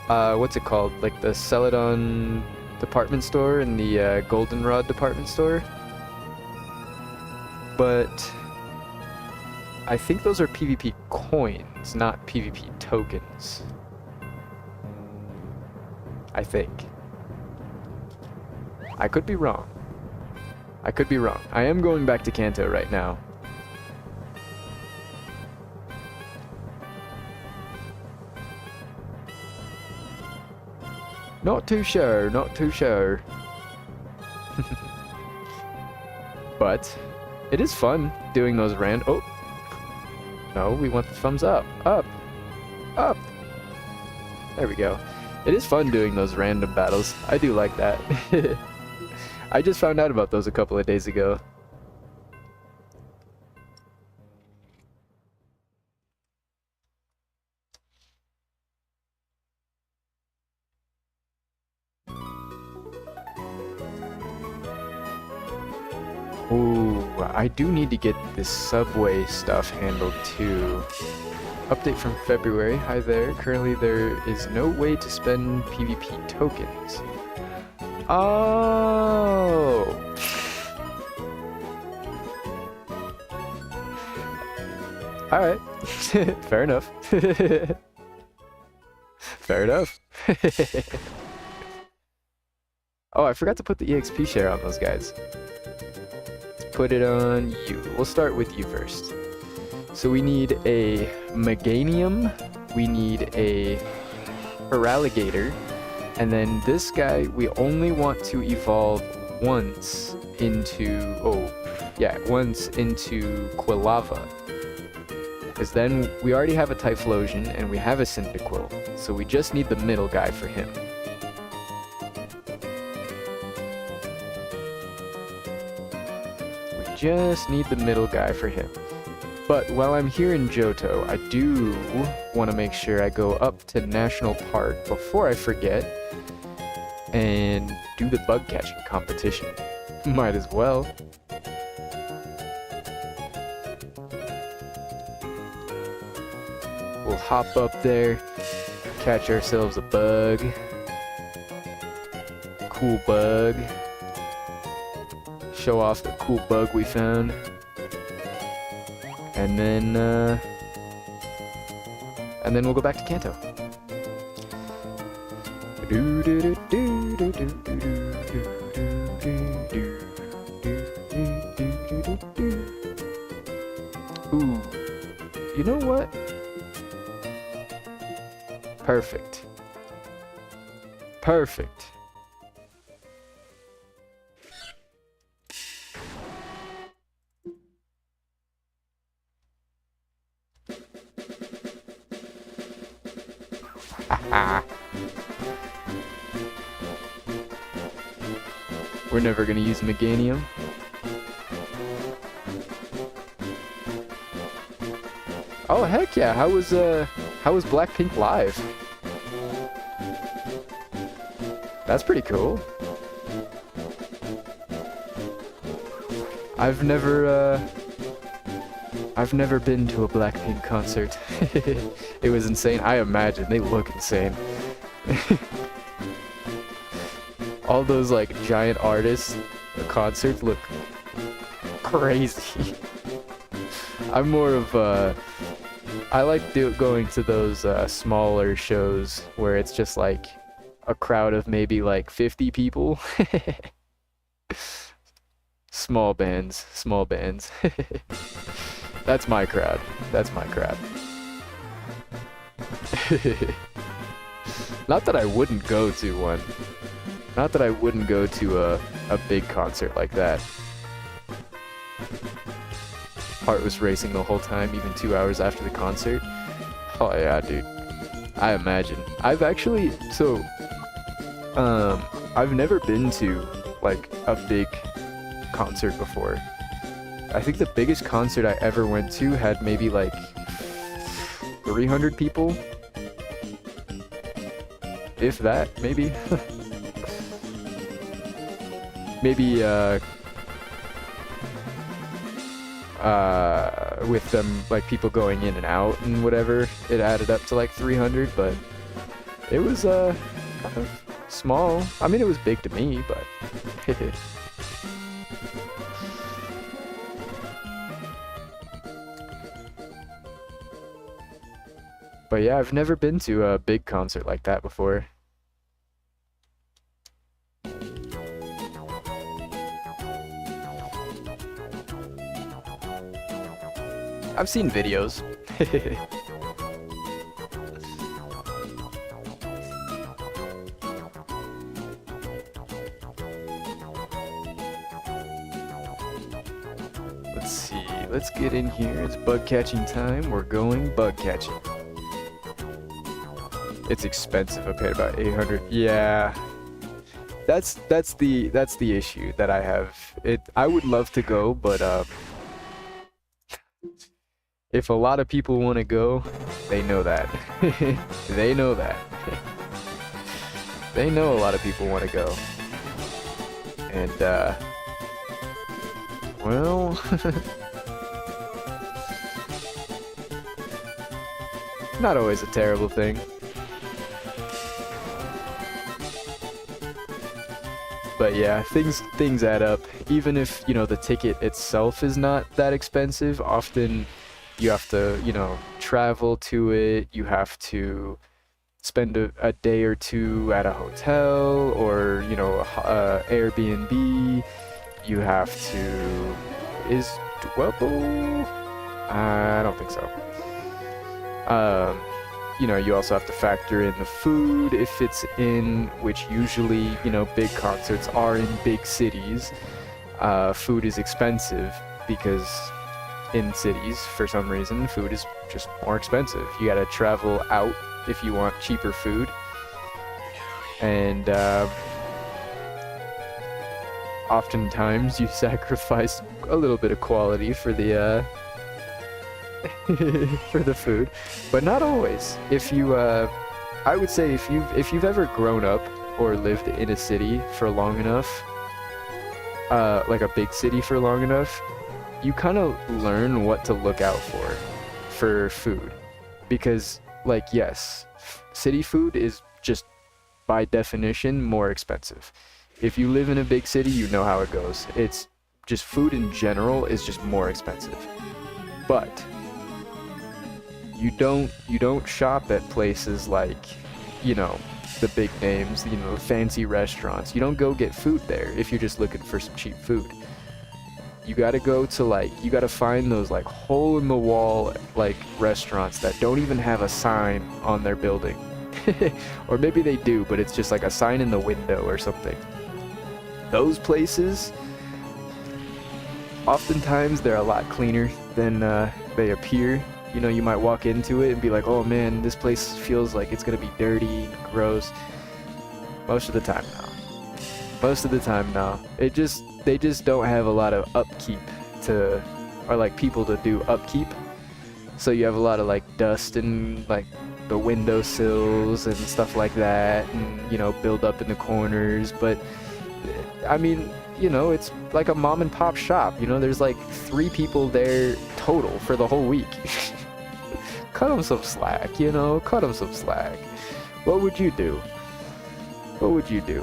what's it called? Like the Celadon department store and the Goldenrod department store. But I think those are PvP coins, not PvP tokens. I think. I could be wrong. I could be wrong. I am going back to Kanto right now. Not too sure, not too sure. But it is fun doing those oh. No, we want the thumbs up. Up. Up. There we go. It is fun doing those random battles. I do like that. I just found out about those a couple of days ago. Ooh, I do need to get this subway stuff handled too. Update from February. Hi there. Currently there is no way to spend PvP tokens. Oh! Alright. Fair enough. Fair enough. Oh, I forgot to put the EXP share on those guys. Put it on you. We'll start with you first. So we need a Meganium, we need a Feraligatr, and then this guy we only want to evolve once into, once into Quilava. Because then we already have a Typhlosion and we have a Cyndaquil, so we just need the middle guy for him. Just need the middle guy for him. But while I'm here in Johto, I do want to make sure I go up to National Park before I forget and do the bug catching competition. Might as well. We'll hop up there, catch ourselves a bug. Cool bug. Show off the cool bug we found. And then we'll go back to Kanto. Ooh, you know what? Perfect. Perfect. We're never gonna use Meganium. Oh heck yeah! How was Blackpink live? That's pretty cool. I've never been to a Blackpink concert. It was insane. I imagine they look insane. All those like giant artists, the concerts look crazy. I'm more of I like going to those smaller shows where it's just like a crowd of maybe like 50 people. Small bands. That's my crowd. Not that I wouldn't go to one. Not that I wouldn't go to a big concert like that. Heart was racing the whole time, even 2 hours after the concert. Oh yeah, dude. I imagine. I've never been to like a big concert before. I think the biggest concert I ever went to had maybe like 300 people. If that, maybe. Maybe with them like people going in and out and whatever, it added up to like 300, but it was kind of small. I mean, it was big to me, but but yeah, I've never been to a big concert like that before. I've seen videos. Let's see. Let's get in here. It's bug catching time. We're going bug catching. It's expensive. I paid about 800. Yeah. That's the issue that I have. I would love to go, but if a lot of people want to go, they know that. They know that. They know a lot of people want to go. And, well... not always a terrible thing. But yeah, things add up. Even if, you know, the ticket itself is not that expensive, often you have to, you know, travel to it. You have to spend a day or two at a hotel or, you know, Airbnb. You have to... Is Dwebble? I don't think so. You know, you also have to factor in the food if it's in, which usually, you know, big concerts are in big cities. Food is expensive because in cities, for some reason, food is just more expensive. You gotta travel out if you want cheaper food. And oftentimes you sacrifice a little bit of quality for the for the food, but not always. If you, I would say if you've ever grown up or lived in a city for long enough, like a big city for long enough, you kind of learn what to look out for food, because like yes, city food is just by definition more expensive. If you live in a big city, you know how it goes. It's just food in general is just more expensive. But you don't shop at places like, you know, the big names, you know, fancy restaurants. You don't go get food there if you're just looking for some cheap food. You gotta go to like, you gotta find those like hole in the wall like restaurants that don't even have a sign on their building. Or maybe they do, but it's just like a sign in the window or something. Those places, oftentimes they're a lot cleaner than they appear. You know, you might walk into it and be like, oh man, this place feels like it's gonna be dirty and gross. Most of the time, no. Most of the time, no. They just don't have a lot of upkeep or like people to do upkeep. So you have a lot of like dust and like the windowsills and stuff like that, and you know, build up in the corners. But I mean, you know, it's like a mom and pop shop. You know, there's like 3 people there total for the whole week. Cut them some slack, you know, cut them some slack. What would you do? What would you do?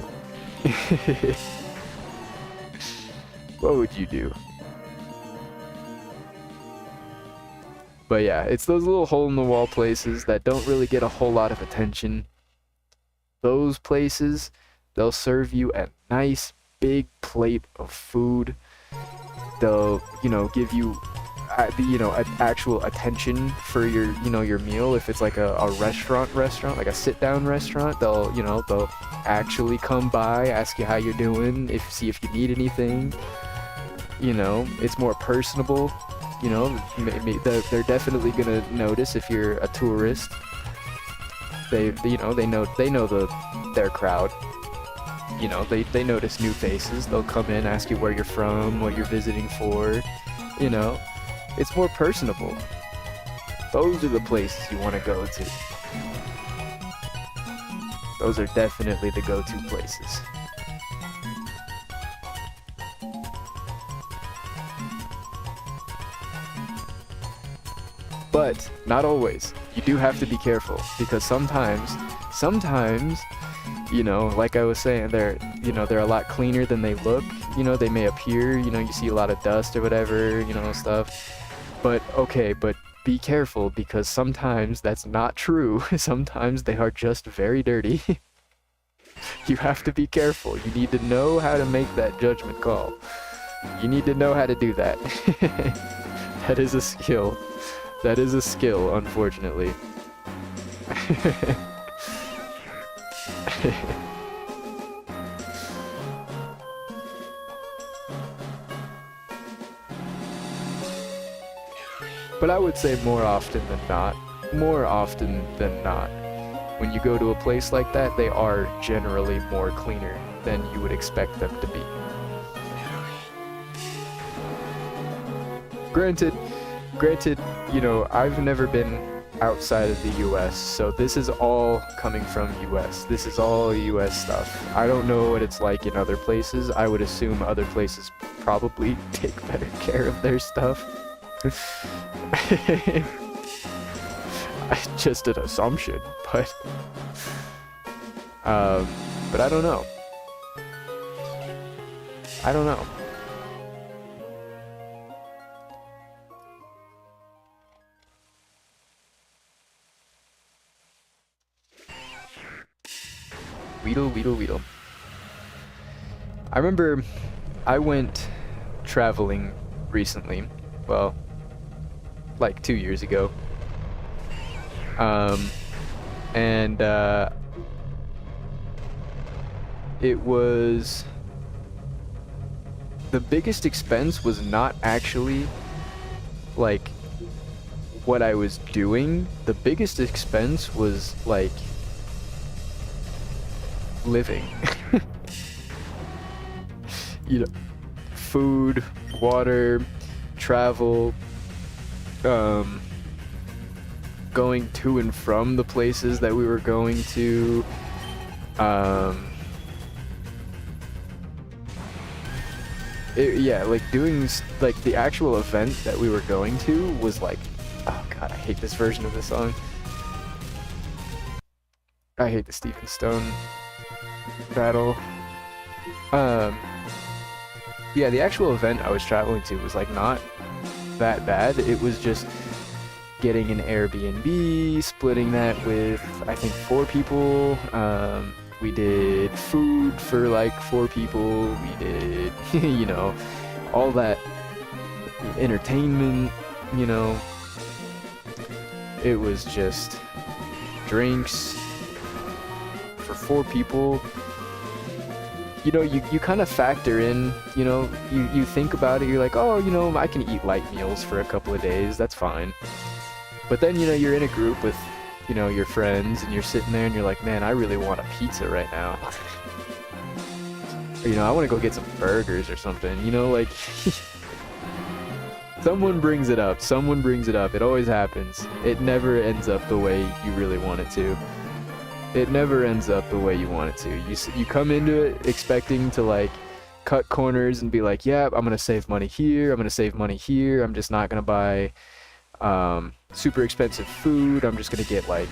What would you do? But yeah, it's those little hole-in-the-wall places that don't really get a whole lot of attention. Those places, they'll serve you a nice big plate of food. They'll, you know, give you, you know, actual attention for your, you know, your meal. If it's like a restaurant, like a sit-down restaurant, they'll, you know, they'll actually come by, ask you how you're doing, see if you need anything. You know, it's more personable. You know, they're definitely gonna notice if you're a tourist. You know, they know their crowd. You know, they notice new faces. They'll come in, ask you where you're from, what you're visiting for. You know, it's more personable. Those are the places you want to go to. Those are definitely the go-to places. But not always. You do have to be careful, because sometimes, you know, like I was saying, they're a lot cleaner than they look. You know, they may appear, you know, you see a lot of dust or whatever, you know, stuff. But okay, but be careful, because sometimes that's not true. Sometimes they are just very dirty. You have to be careful. You need to know how to make that judgment call. You need to know how to do that. That is a skill. That is a skill, unfortunately. But I would say more often than not, when you go to a place like that, they are generally more cleaner than you would expect them to be. Granted, you know, I've never been outside of the US, so this is all coming from US. This is all US stuff. I don't know what it's like in other places. I would assume other places probably take better care of their stuff. Just an assumption, but I don't know. I don't know. Weedle. I remember I went traveling recently. Well, like 2 years ago. And it was... The biggest expense was not actually, like, what I was doing. The biggest expense was, like, living. You know, food, water, travel, going to and from the places that we were going to. Yeah, like doing like the actual event that we were going to was like, oh god, I hate this version of the song. I hate the Stephen Stone battle. Yeah, the actual event I was traveling to was like not that bad. It was just getting an Airbnb, splitting that with I think 4 people. We did food for like 4 people. We did, you know, all that entertainment, you know. It was just drinks for 4 people. You know, you kind of factor in, you know, you think about it, you're like, oh, you know, I can eat light meals for a couple of days, that's fine. But then, you know, you're in a group with, you know, your friends, and you're sitting there and you're like, man, I really want a pizza right now. Or, you know, I want to go get some burgers or something, you know, like, someone brings it up, it always happens. It never ends up the way you really want it to. It never ends up the way you want it to. You come into it expecting to like cut corners and be like, yeah, I'm gonna save money here, I'm gonna save money here, I'm just not gonna buy super expensive food, I'm just gonna get like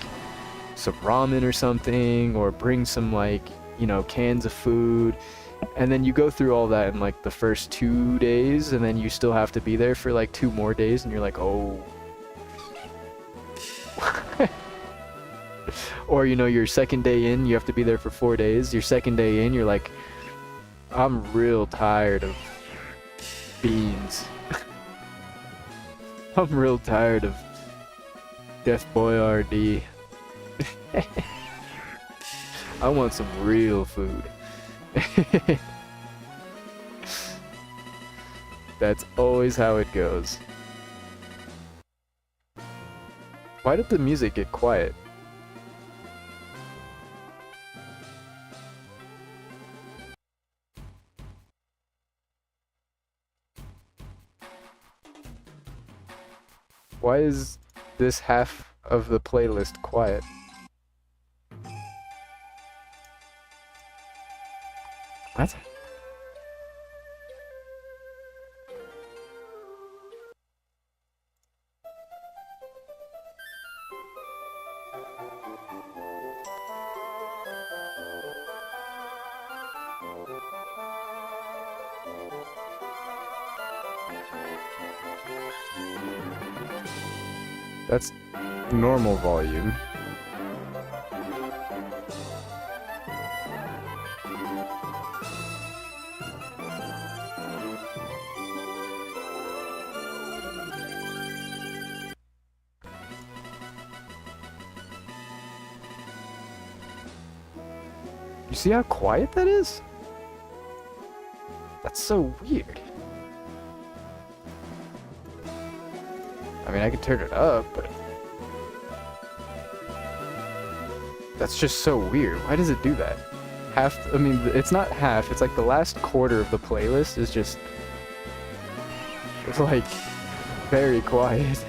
some ramen or something, or bring some like, you know, cans of food. And then you go through all that in like the first 2 days, and then you still have to be there for like 2 more days, and you're like, oh. Or, you know, your second day in, you have to be there for 4 days. Your second day in, you're like, I'm real tired of beans. I'm real tired of Def Boyardee. I want some real food. That's always how it goes. Why did the music get quiet? Why is this half of the playlist quiet? What? That's normal volume. You see how quiet that is? That's so weird. I mean, I could turn it up, but that's just so weird. Why does it do that? I mean, it's not half, it's like the last quarter of the playlist is just, it's like, very quiet.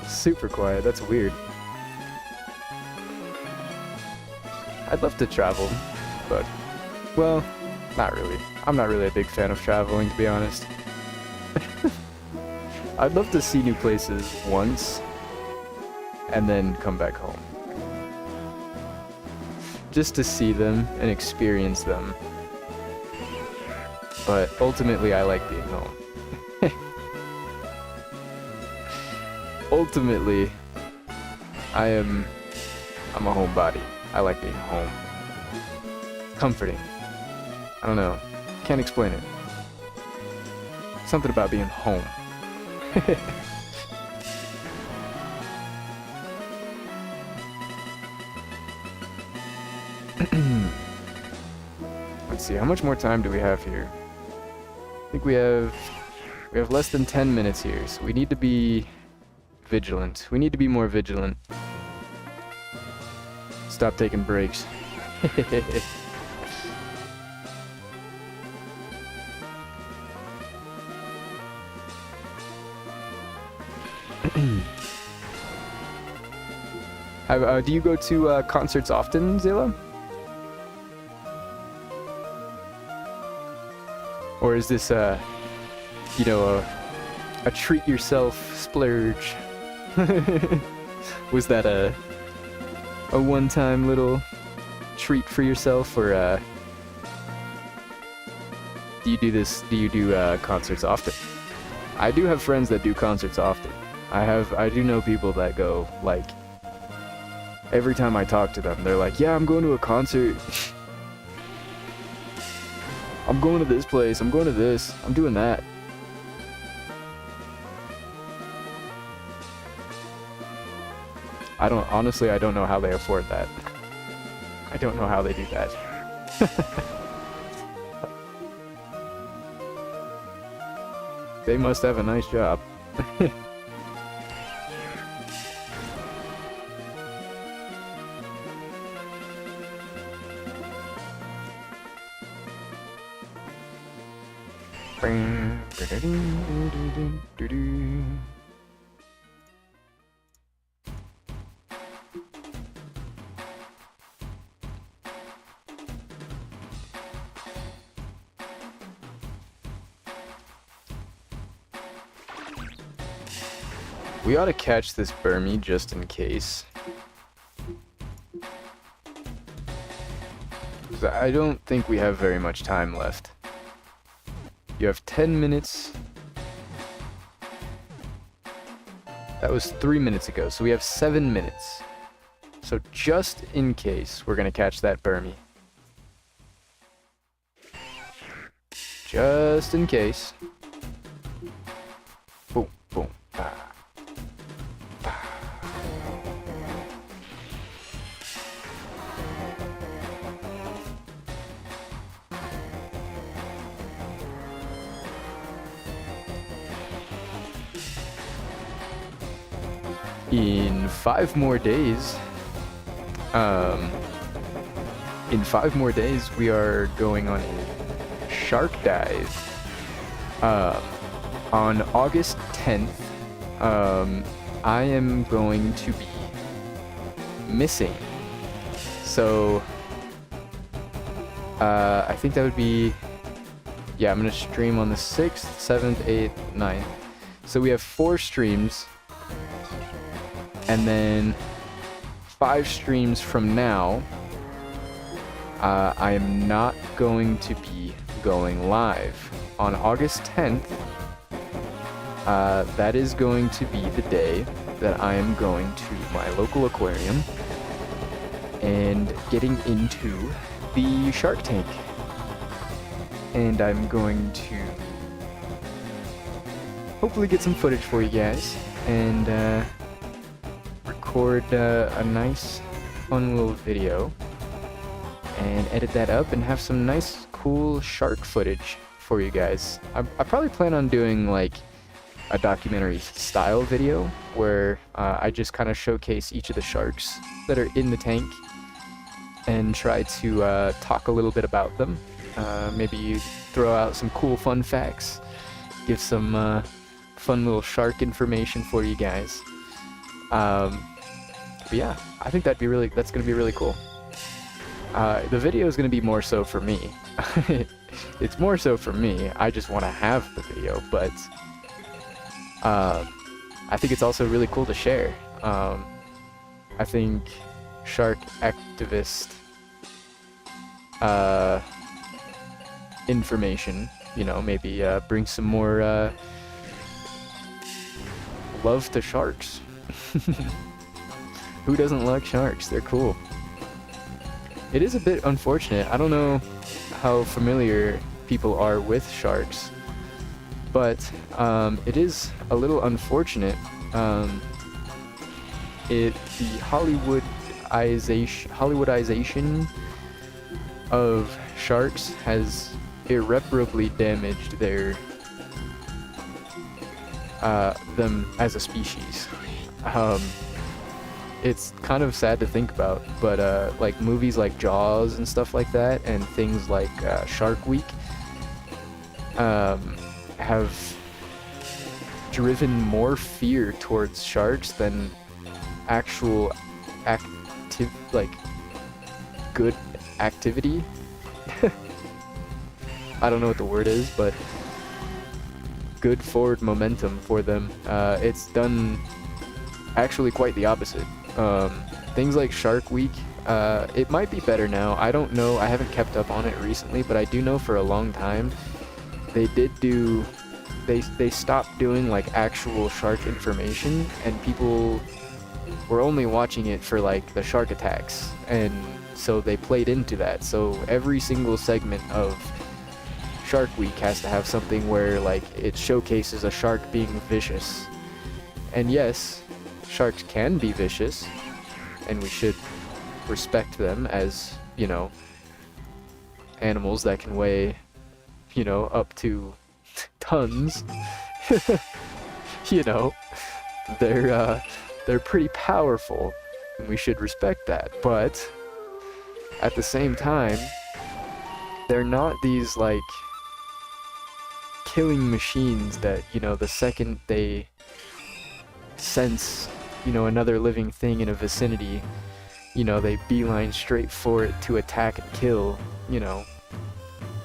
Super quiet, that's weird. I'd love to travel, but, well, not really. I'm not really a big fan of traveling, to be honest. I'd love to see new places once, and then come back home. Just to see them and experience them. But ultimately, I like being home. Ultimately, I'm a homebody. I like being home. Comforting. I don't know. Can't explain it. Something about being home. Let's see, how much more time do we have here? I think we have less than 10 minutes here, so we need to be vigilant. We need to be more vigilant. Stop taking breaks. Do you go to concerts often, Zilla? Or is this you know, a treat yourself splurge? Was that a one-time little treat for yourself, or do you do this? Do you do concerts often? I do have friends that do concerts often. I do know people that go, like, every time I talk to them, they're like, yeah, I'm going to a concert. I'm going to this place. I'm going to this. I'm doing that. Honestly, I don't know how they afford that. I don't know how they do that. They must have a nice job. We ought to catch this Burmy just in case. I don't think we have very much time left. You have 10 minutes. That was 3 minutes ago, so we have 7 minutes. So just in case, we're gonna catch that Burmy. Just in case. Boom, boom, bah. In 5 more days, we are going on a shark dive. On August 10th, I am going to be missing. So, I think that would be, yeah, I'm gonna stream on the 6th, 7th, 8th, 9th. So we have 4 streams. And then 5 streams from now, I am not going to be going live. On August 10th, that is going to be the day that I am going to my local aquarium and getting into the shark tank. And I'm going to hopefully get some footage for you guys and record a nice fun little video and edit that up and have some nice cool shark footage for you guys. I probably plan on doing like a documentary style video where I just kind of showcase each of the sharks that are in the tank and try to talk a little bit about them. Maybe throw out some cool fun facts, give some fun little shark information for you guys. But yeah, I think that's gonna be really cool. The video is gonna be more so for me. It's more so for me. I just want to have the video, but I think it's also really cool to share. I think shark activist information, maybe bring some more love to sharks. Who doesn't like sharks? They're cool. It is a bit unfortunate. I don't know how familiar people are with sharks, but it is a little unfortunate. The Hollywoodization of sharks has irreparably damaged them as a species. It's kind of sad to think about, but like movies like Jaws and stuff like that, and things like Shark Week, have driven more fear towards sharks than actual active, like, good activity. I don't know what the word is, but good forward momentum for them. It's done actually quite the opposite. Things like Shark Week, it might be better now. I don't know. I haven't kept up on it recently, but I do know for a long time they stopped doing like actual shark information, and people were only watching it for like the shark attacks, and so they played into that. So every single segment of Shark Week has to have something where like it showcases a shark being vicious. And yes, sharks can be vicious, and we should respect them as, you know, animals that can weigh, you know, up to tons. You know, they're pretty powerful, and we should respect that. But at the same time, they're not these like killing machines that, you know, the second they sense, you know, another living thing in a vicinity, you know, they beeline straight for it to attack and kill. You know,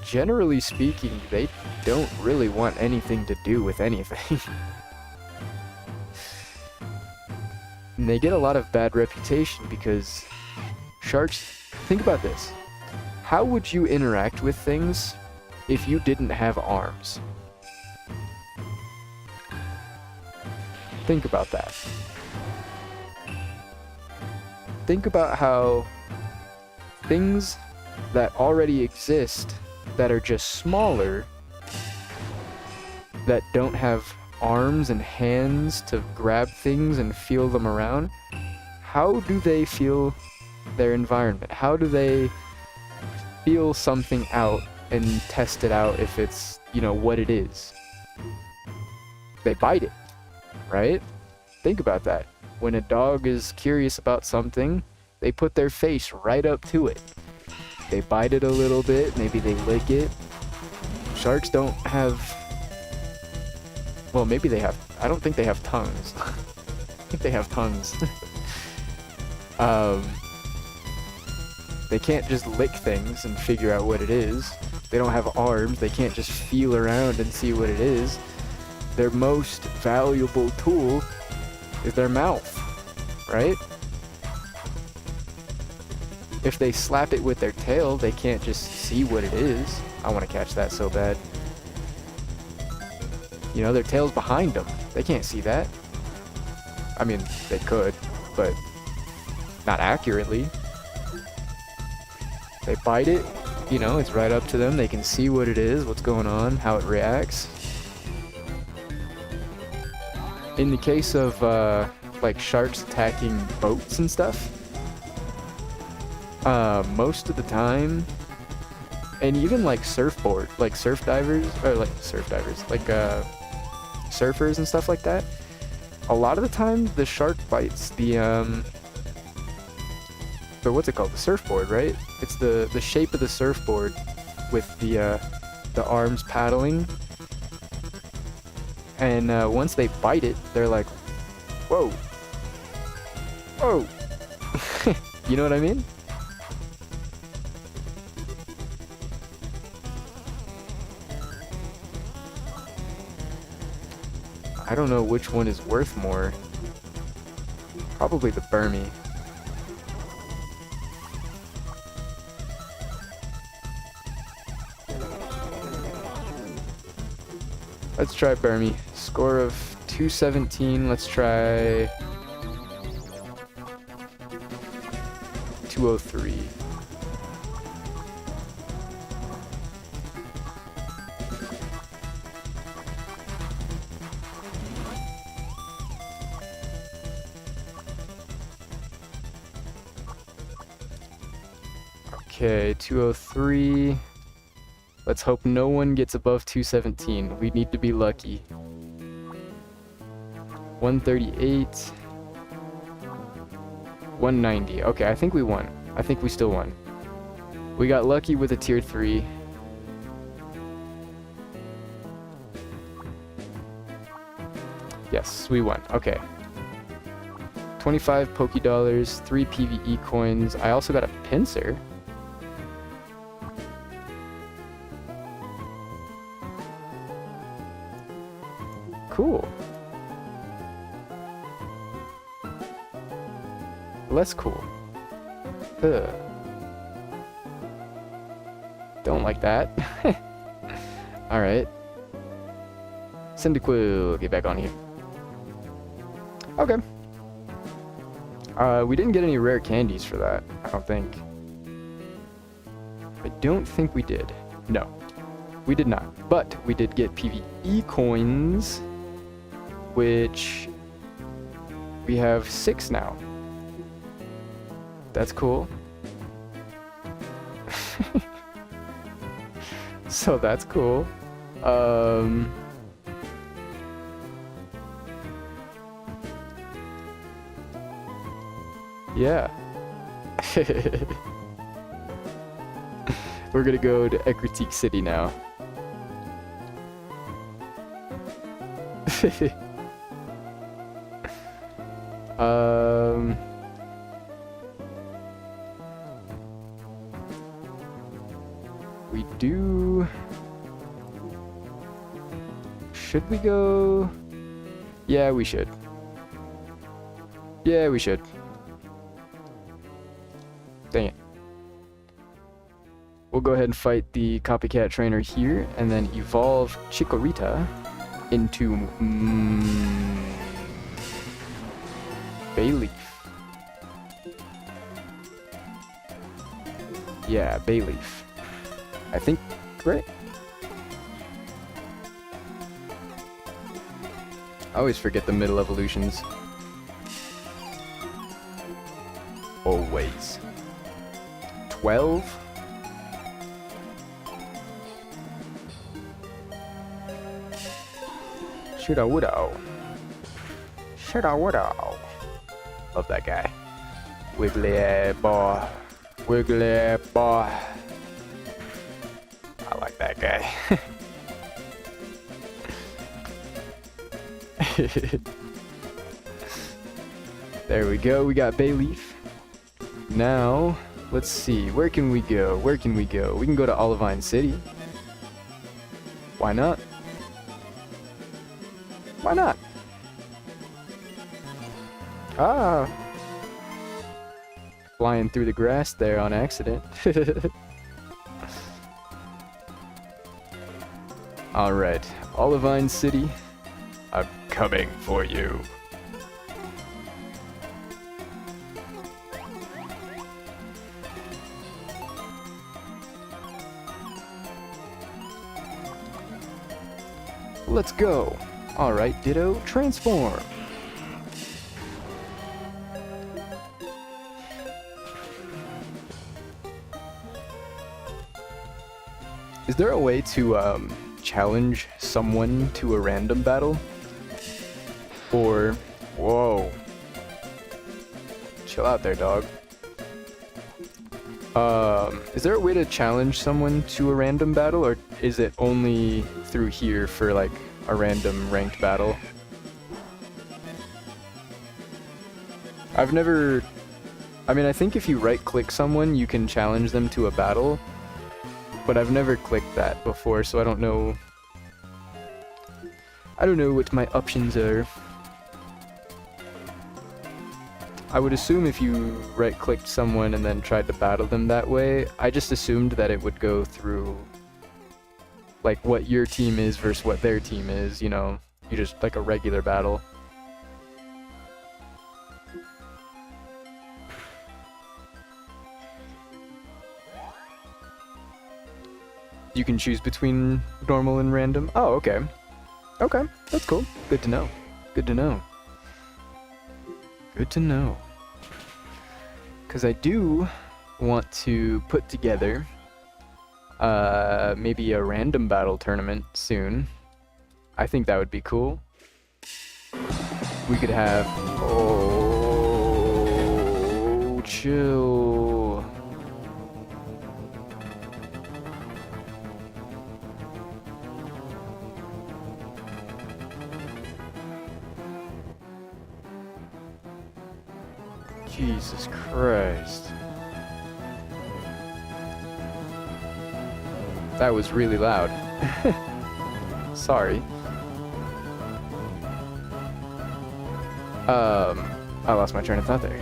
generally speaking, they don't really want anything to do with anything. And they get a lot of bad reputation because sharks, think about this. How would you interact with things if you didn't have arms? Think about that. Think about how things that already exist that are just smaller, that don't have arms and hands to grab things and feel them around, how do they feel their environment? How do they feel something out and test it out if it's, you know, what it is? They bite it, right? Think about that. When a dog is curious about something, they put their face right up to it. They bite it a little bit, maybe they lick it. Sharks don't have... Well, maybe they have... I don't think they have tongues. I think they have tongues. They can't just lick things and figure out what it is. They don't have arms. They can't just feel around and see what it is. Their most valuable tool is their mouth, right? If they slap it with their tail, they can't just see what it is. I want to catch that so bad. You know, their tail's behind them. They can't see that. I mean, they could, but not accurately. They bite it, you know, it's right up to them. They can see what it is, what's going on, how it reacts. In the case of, like, sharks attacking boats and stuff, most of the time, and even, like, surfers, like, surfers and stuff like that, a lot of the time, the shark bites the what's it called? The surfboard, right? It's the shape of the surfboard with the arms paddling. And once they bite it, they're like, whoa. Whoa. You know what I mean? I don't know which one is worth more. Probably the Burmy. Let's try Burmy. Score of 217. Let's try 203. Okay, 203. Let's hope no one gets above 217. We need to be lucky. 138. 190. Okay, I think we won. I think we still won. We got lucky with a tier 3. Yes, we won. Okay. 25 Poké Dollars, 3 PvE coins. I also got a pincer. Cool. Less cool. Ugh. Don't like that. Alright. Cyndaquil, get back on here. Okay. We didn't get any rare candies for that, I don't think. I don't think we did. No. We did not. But we did get PvE coins, which we have 6 now. That's cool. So that's cool. Yeah. We're gonna go to Ekritique City now. We do... Should we go? Yeah, we should. Yeah, we should. Dang it. We'll go ahead and fight the copycat trainer here, and then evolve Chikorita into Bayleaf. Yeah, Bayleaf. I think, right? I always forget the middle evolutions. Always. 12? Shoulda woulda. Shoulda woulda. Love that guy. Wiggly boy. Wiggly boy. I like that guy. There we go, we got Bayleaf. Now, let's see, where can we go? Where can we go? We can go to Olivine City. Why not? Why not? Ah! Flying through the grass there on accident. Alright, Olivine City. I'm coming for you. Let's go. Alright, Ditto, transform. Is there a way to challenge someone to a random battle? Or, whoa. Chill out there, dog. Is there a way to challenge someone to a random battle, or is it only through here for like a random ranked battle? I've never... I mean, I think if you right-click someone, you can challenge them to a battle, but I've never clicked that before, so I don't know... I don't know what my options are. I would assume if you right-clicked someone and then tried to battle them that way, I just assumed that it would go through like what your team is versus what their team is, you know, you just like a regular battle. You can choose between normal and random. Oh, okay. Okay, that's cool. Good to know. Good to know. Good to know. Because I do want to put together maybe a random battle tournament soon. I think that would be cool. We could have... Oh, chill. Jesus Christ. That was really loud. Sorry. I lost my train of thought there.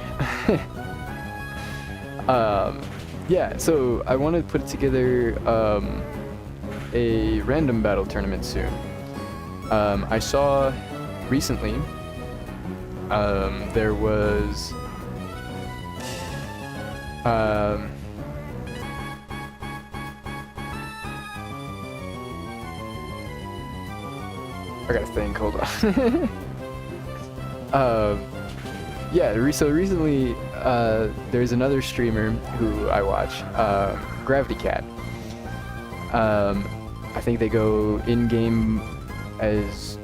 Yeah, so I want to put together a random battle tournament soon. I saw recently there was I gotta think, hold on. Yeah, so recently there's another streamer who I watch, Gravity Cat. I think they go in-game as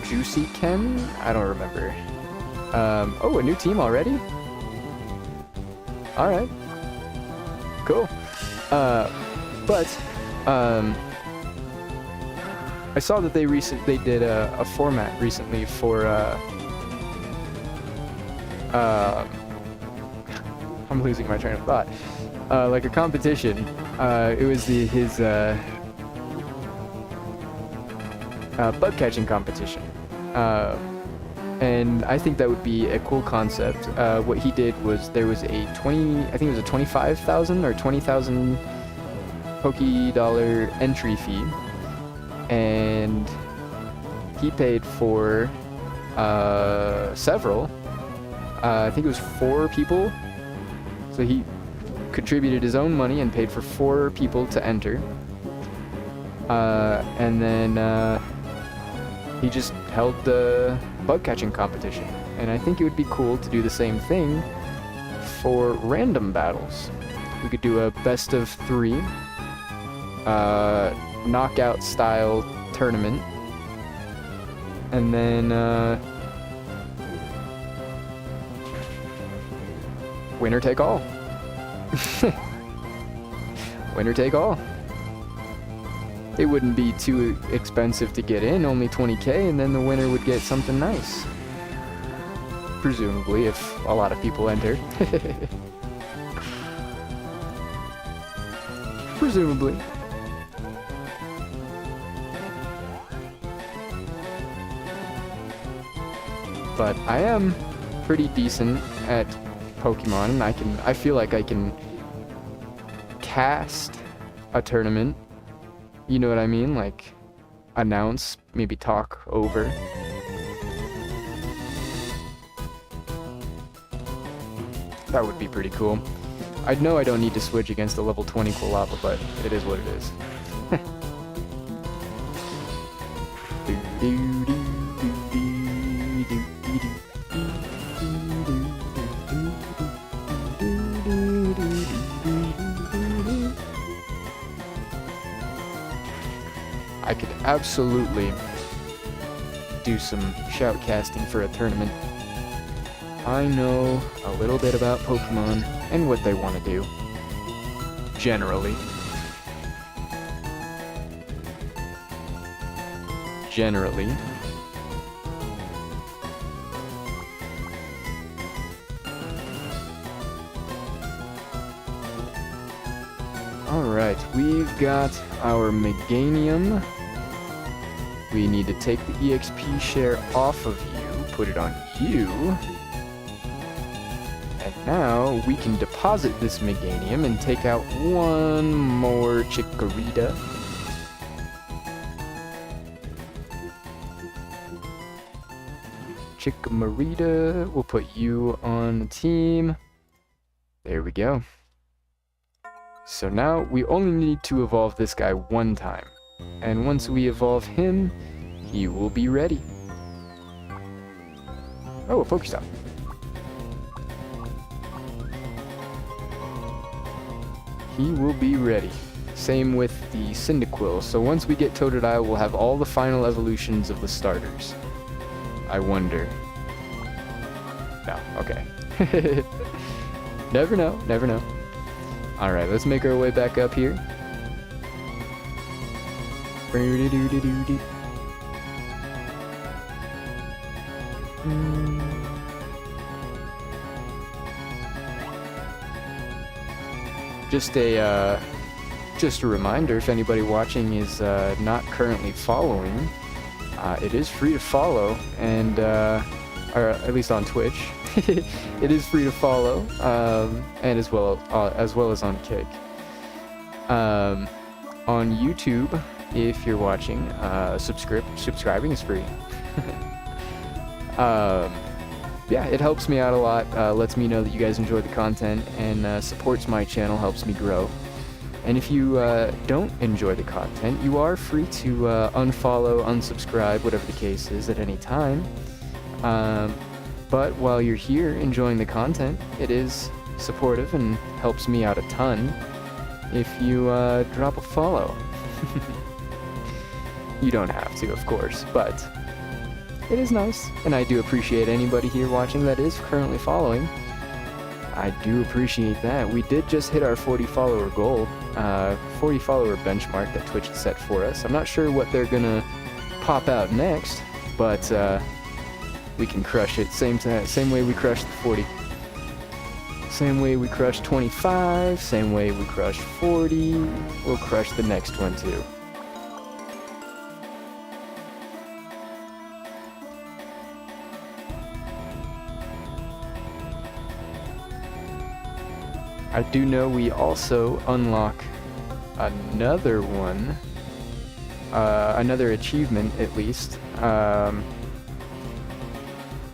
Juicy Ken? I don't remember. Oh, a new team already? Alright. Cool. I saw that they did a format recently for I'm losing my train of thought. Like a competition. It was his bug catching competition. And I think that would be a cool concept. What he did was there was a 25,000 or 20,000 Poké-dollar entry fee, and he paid for several. I think it was 4 people. So he contributed his own money and paid for 4 people to enter. And then he just held the bug catching competition. And I think it would be cool to do the same thing for random battles. We could do a best of 3 knockout style tournament. And then winner take all. Winner take all. It wouldn't be too expensive to get in, only 20k, and then the winner would get something nice. Presumably, if a lot of people enter. Presumably. But I am pretty decent at Pokemon, and I feel like I can cast a tournament. You know what I mean? Like, announce, maybe talk over. That would be pretty cool. I know I don't need to switch against a level 20 Quilava, but it is what it is. I could absolutely do some shoutcasting for a tournament. I know a little bit about Pokemon and what they want to do. Generally. Generally. Alright, we've got our Meganium. We need to take the EXP share off of you, put it on you. And now we can deposit this Meganium and take out one more Chikorita. Chikorita, we'll put you on the team. There we go. So now we only need to evolve this guy one time. And once we evolve him, he will be ready. Oh, a Pokestop. He will be ready. Same with the Cyndaquil. So once we get Totodile, we'll have all the final evolutions of the starters. I wonder. No, okay. Never know, never know. Alright, let's make our way back up here. just a reminder, if anybody watching is not currently following, it is free to follow, and or at least on Twitch, it is free to follow, and as well as on Kick. On YouTube, if you're watching, subscribing is free. Yeah, it helps me out a lot, lets me know that you guys enjoy the content, and supports my channel, helps me grow. And if you don't enjoy the content, you are free to unfollow, unsubscribe, whatever the case is, at any time. But while you're here enjoying the content, it is supportive and helps me out a ton if you drop a follow. You don't have to, of course, but it is nice, and I do appreciate anybody here watching that is currently following. I do appreciate that. We did just hit our 40 follower goal, 40 follower benchmark that Twitch has set for us. I'm not sure what they're gonna pop out next, but we can crush it. Same way we crushed the 40. Same way we crushed 25, same way we crushed 40, we'll crush the next one too. I do know we also unlock another one, another achievement at least.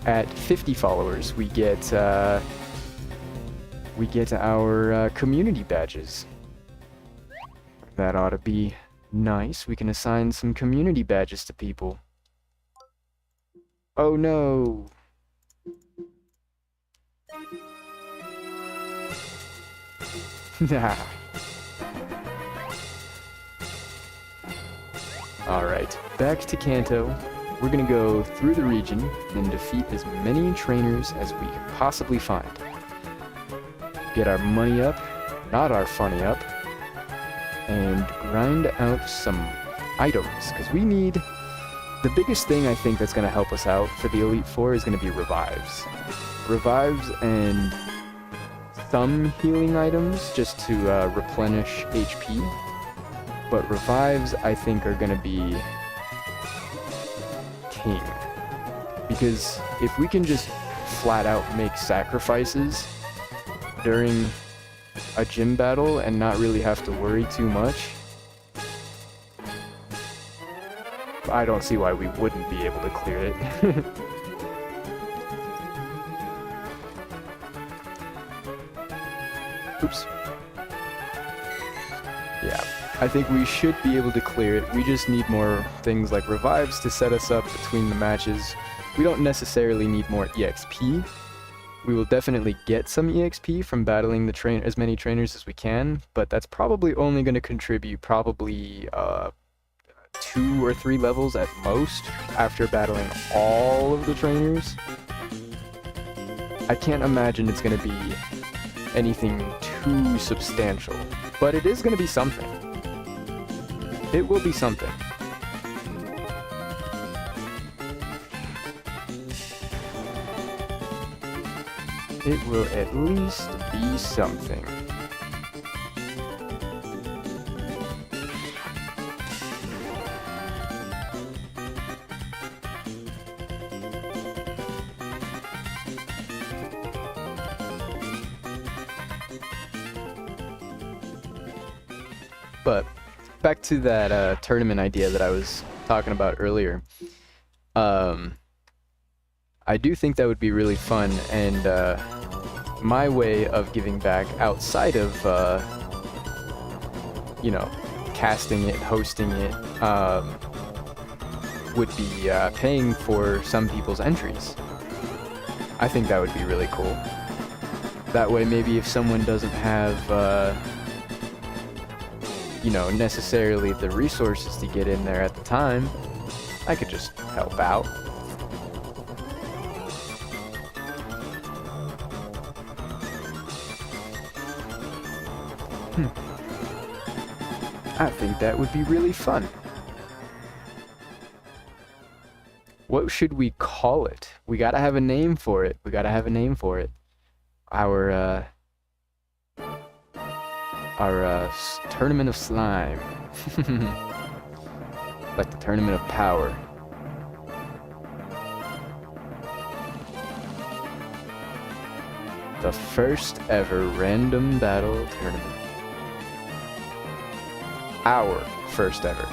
At 50 followers, we get our community badges. That ought to be nice. We can assign some community badges to people. Oh no! Nah. Alright, back to Kanto. We're gonna go through the region and defeat as many trainers as we can possibly find. Get our money up, not our funny up, and grind out some items, because we need... The biggest thing I think that's gonna help us out for the Elite Four is gonna be revives. Revives and some healing items just to replenish HP, but revives I think are gonna be king, because if we can just flat out make sacrifices during a gym battle and not really have to worry too much, I don't see why we wouldn't be able to clear it. Oops. Yeah, I think we should be able to clear it. We just need more things like revives to set us up between the matches. We don't necessarily need more EXP. We will definitely get some EXP from battling as many trainers as we can, but that's probably only going to contribute probably 2 or 3 levels at most after battling all of the trainers. I can't imagine it's going to be anything too substantial, but it is going to be something. It will be something. It will at least be something. But back to that tournament idea that I was talking about earlier. I do think that would be really fun, and my way of giving back outside of, you know, casting it, hosting it, would be paying for some people's entries. I think that would be really cool. That way, maybe if someone doesn't have, you know, necessarily the resources to get in there at the time, I could just help out. I think that would be really fun. What should we call it? We gotta have a name for it. We gotta have a name for it. Our, our tournament of slime. Like the tournament of power. The first ever random battle tournament. Our first ever.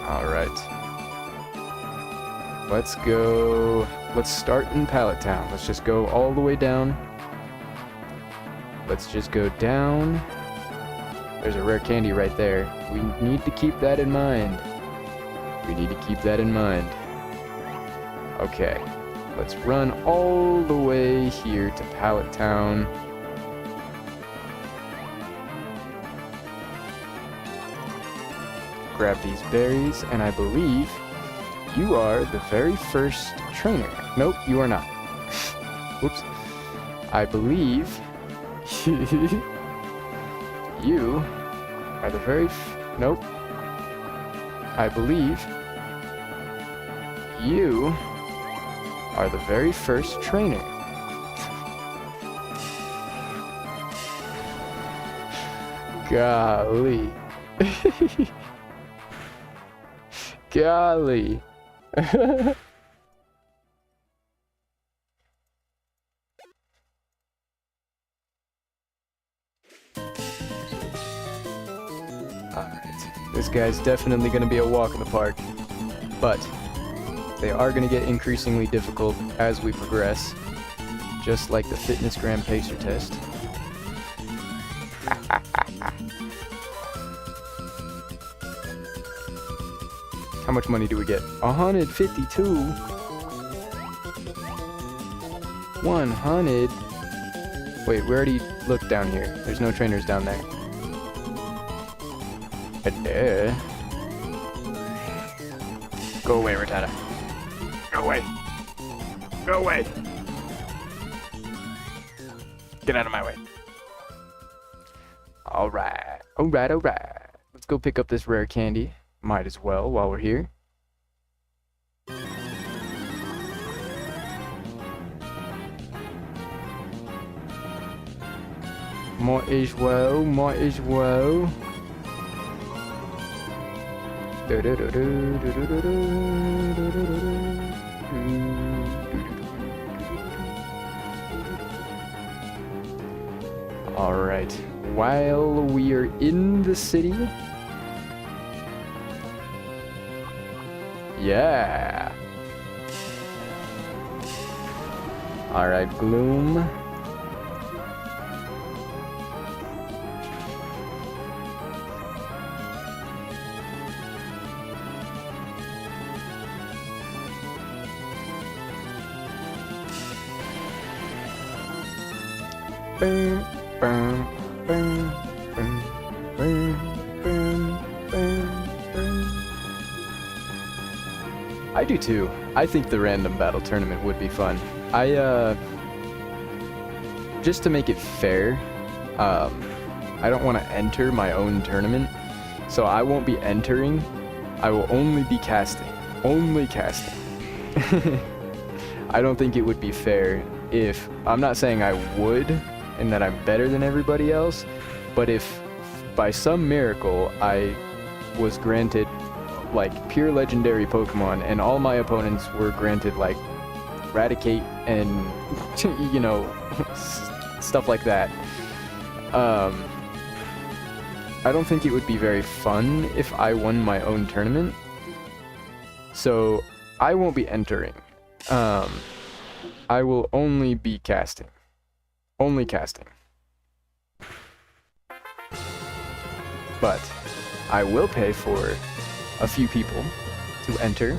Alright. Let's go. Let's start in Pallet Town. Let's just go all the way down. Let's just go down. There's a rare candy right there. We need to keep that in mind. We need to keep that in mind. Okay. Let's run all the way here to Pallet Town. Grab these berries, and I believe you are the very first trainer. Nope, you are not. Whoops. I believe you are the very nope. I believe you are the very first trainer. Golly. Golly. Alright. This guy's definitely going to be a walk in the park. But they are going to get increasingly difficult as we progress. Just like the Fitness Gram Pacer test. How much money do we get? 152. 100. Wait, we already looked down here. There's no trainers down there. Go away, Rattata. Go away. Go away. Get out of my way. Alright. Alright, alright. Let's go pick up this rare candy. Might as well while we're here. Might as well, might as well. Alright, while we are in the city... Yeah! Alright, Gloom. Bam, bam, bam, bam, bam, bam, bam, bam. I do too. I think the random battle tournament would be fun. Just to make it fair, I don't want to enter my own tournament, so I won't be entering. I will only be casting. Only casting. I don't think it would be fair if... I'm not saying I would, and that I'm better than everybody else, but if by some miracle I was granted like pure legendary Pokemon and all my opponents were granted like Raticate and you know, stuff like that, I don't think it would be very fun if I won my own tournament. So I won't be entering. I will only be casting. Only casting. But I will pay for a few people to enter.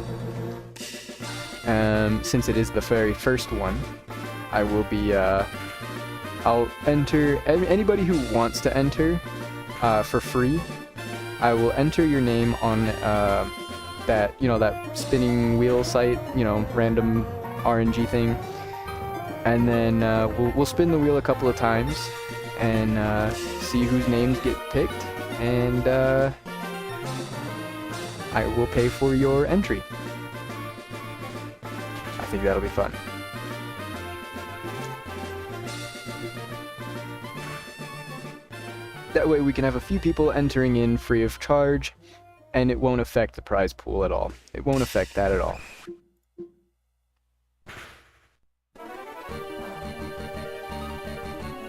Since it is the very first one, I will be, I'll enter, anybody who wants to enter, for free, I will enter your name on, that, you know, that spinning wheel site, you know, random RNG thing. and then we'll spin the wheel a couple of times and see whose names get picked, and I will pay for your entry. I think that'll be fun. That way we can have a few people entering in free of charge, and it won't affect the prize pool at all. It won't affect that at all.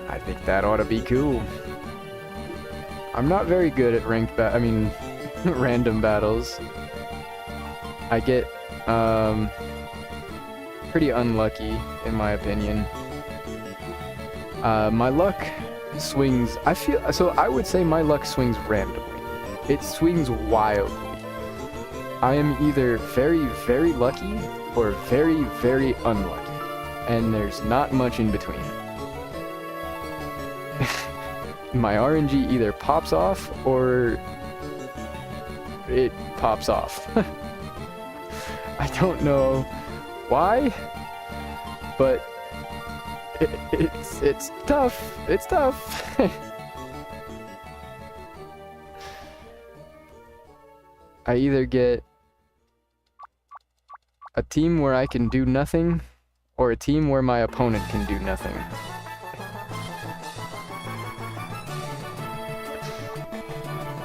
I think that ought to be cool. I'm not very good at random battles. I get, pretty unlucky, in my opinion. My luck swings, I would say my luck swings randomly. It swings wildly. I am either very, very lucky or very, very unlucky. And there's not much in between. My RNG either pops off or it pops off. I don't know why, but it's tough. It's tough. I either get a team where I can do nothing, or a team where my opponent can do nothing.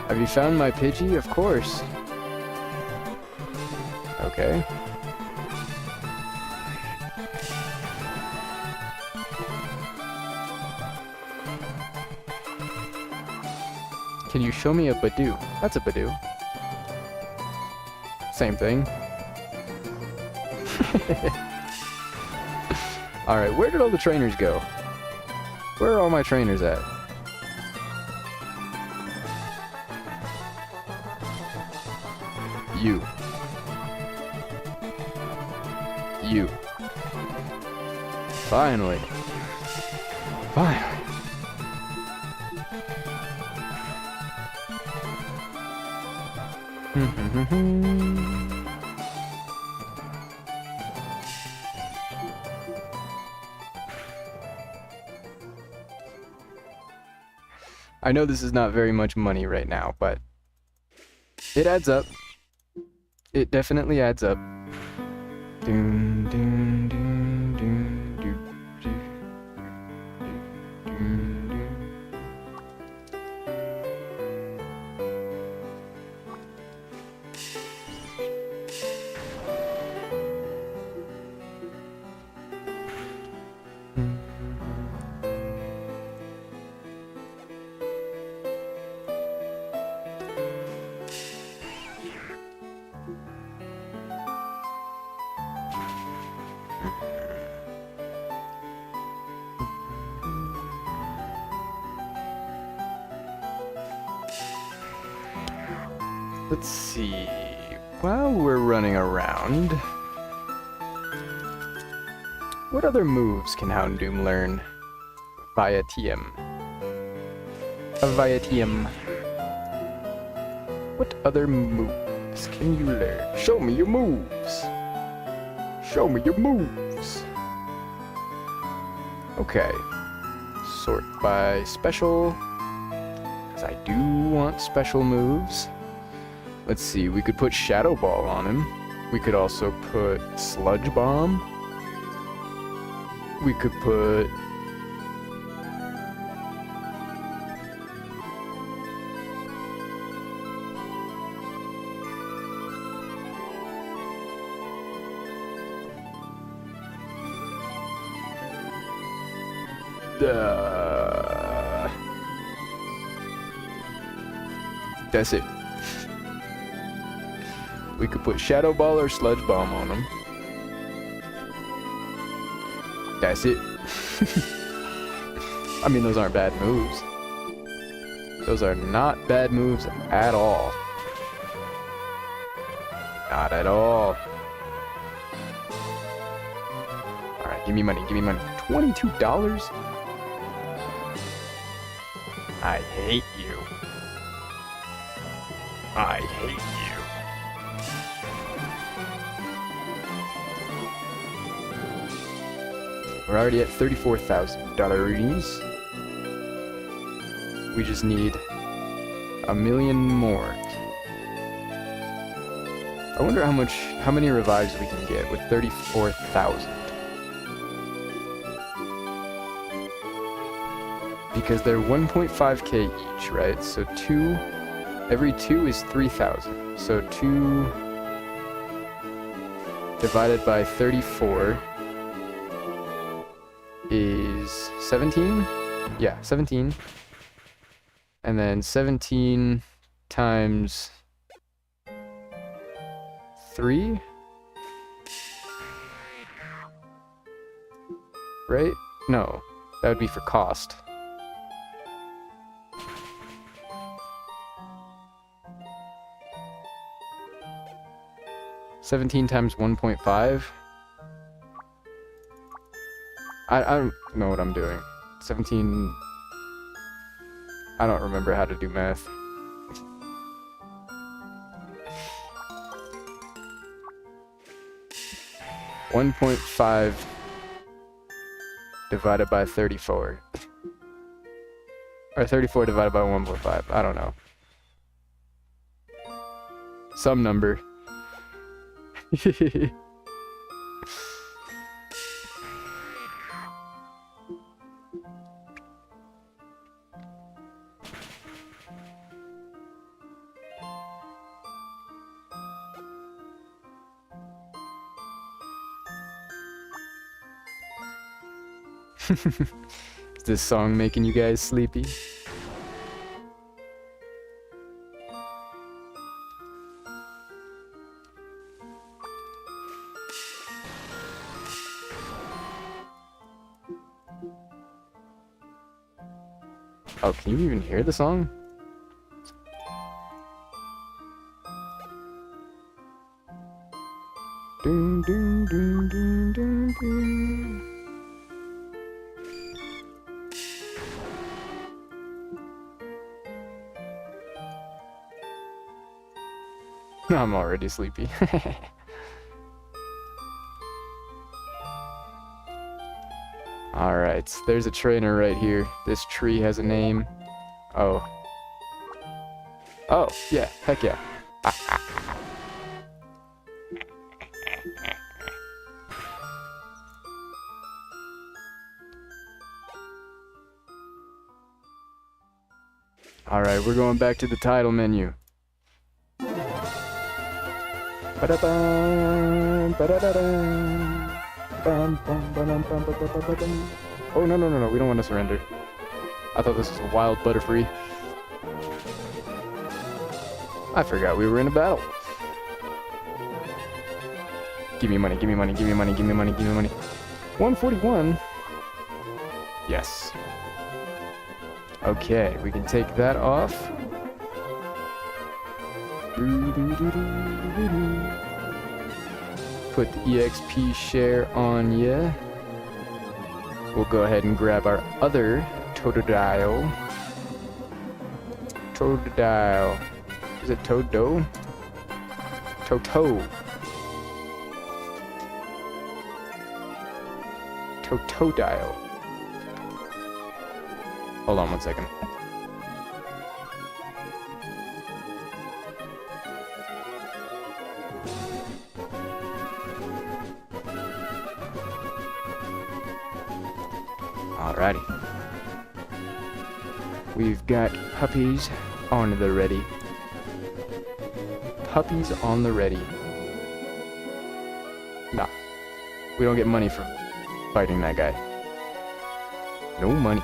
Have you found my Pidgey? Of course. Okay. Can you show me a Badoo? That's a Badoo. Same thing. Alright, where did all the trainers go? Where are all my trainers at? You. You. Finally. Finally. I know this is not very much money right now, but it adds up. It definitely adds up. Doom, doom, doom, doom, doom, doom, doom, doom. Let's see. While we're running around, what other moves can Houndoom learn via TM? Via TM. What other moves can you learn? Show me your moves. Show me your moves. Okay. Sort by special, because I do want special moves. Let's see, we could put Shadow Ball on him. We could also put Sludge Bomb. We could put... That's it. We could put Shadow Ball or Sludge Bomb on him. That's it. I mean, those aren't bad moves. Those are not bad moves at all. Not at all. Alright, give me money, give me money. $22? I hate you. I hate you. We're already at $34,000. We just need a million more. I wonder how many revives we can get with 34,000. Because they're 1.5k each, right? So every 2 is 3,000. So 2 divided by 34 is 17? Yeah, 17. And then 17 times 3? Right? No, that would be for cost. $17 times 1.5. I don't know what I'm doing. 17. I don't remember how to do math. $1.5 divided by 34. Or 34 divided by 1.5. I don't know. Some number. Is this song making you guys sleepy? Oh, can you even hear the song? Dun, dun, dun, dun, dun, dun. I'm already sleepy. Alright, there's a trainer right here. This tree has a name. Oh. Oh, yeah, heck yeah. Alright, we're going back to the title menu. Ba-da-bum, ba-da-da-dum. Oh, no, we don't want to surrender. I thought this was a wild Butterfree. I forgot we were in a battle. Give me money, give me money, give me money, give me money, give me money. 141. Yes. Okay, we can take that off. Put the EXP share on ya. We'll go ahead and grab our other Totodile. Totodile. Is it Todo? Toto. Totodile. Hold on one second. Alrighty. We've got puppies on the ready. Puppies on the ready. Nah. We don't get money for fighting that guy. No money.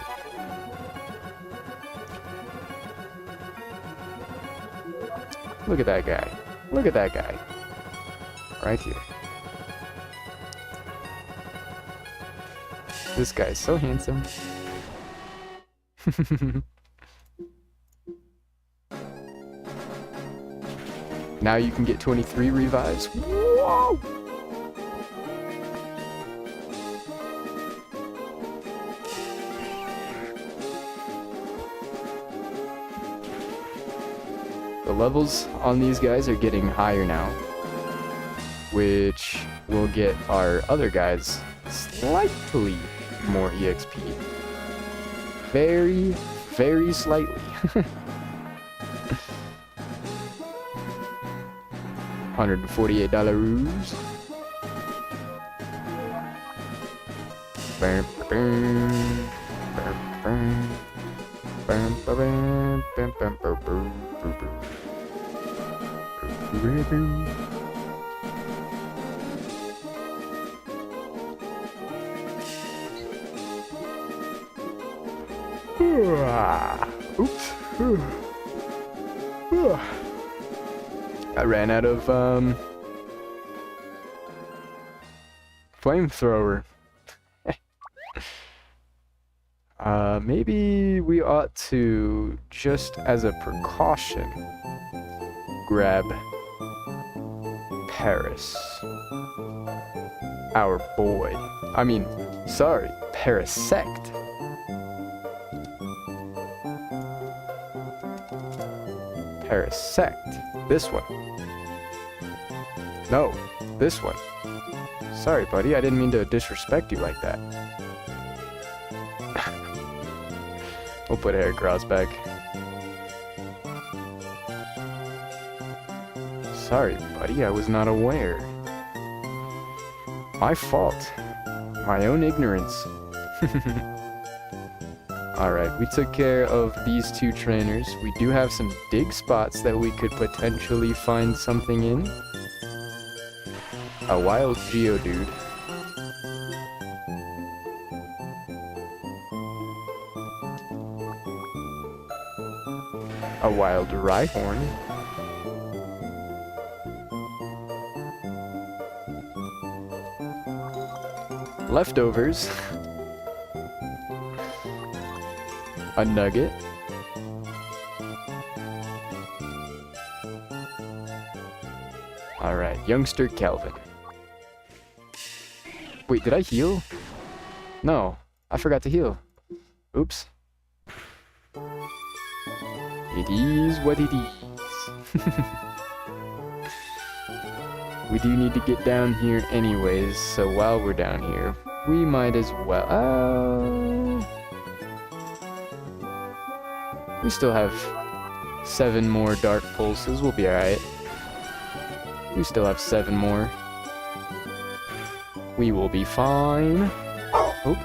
Look at that guy. Look at that guy. Right here. This guy's so handsome. Now you can get 23 revives. Whoa! The levels on these guys are getting higher now, which will get our other guys slightly more EXP. Very, very slightly. $148. Oops. I ran out of flamethrower. Maybe we ought to, just as a precaution, grab Paris. Our boy. I mean, sorry, Parasect. Parasect. This one. No, this one. Sorry, buddy, I didn't mean to disrespect you like that. We'll put Heracross back. Sorry, buddy, I was not aware. My fault. My own ignorance. Alright, we took care of these two trainers. We do have some dig spots that we could potentially find something in. A wild Geodude. A wild Rhyhorn. Leftovers. A Nugget. Alright, youngster Kelvin. Wait, did I heal? No, I forgot to heal. Oops. It is what it is. We do need to get down here anyways, so while we're down here, we might as well... we still have 7 more Dark Pulses, we'll be alright. We still have 7 more. We will be fine. Oh.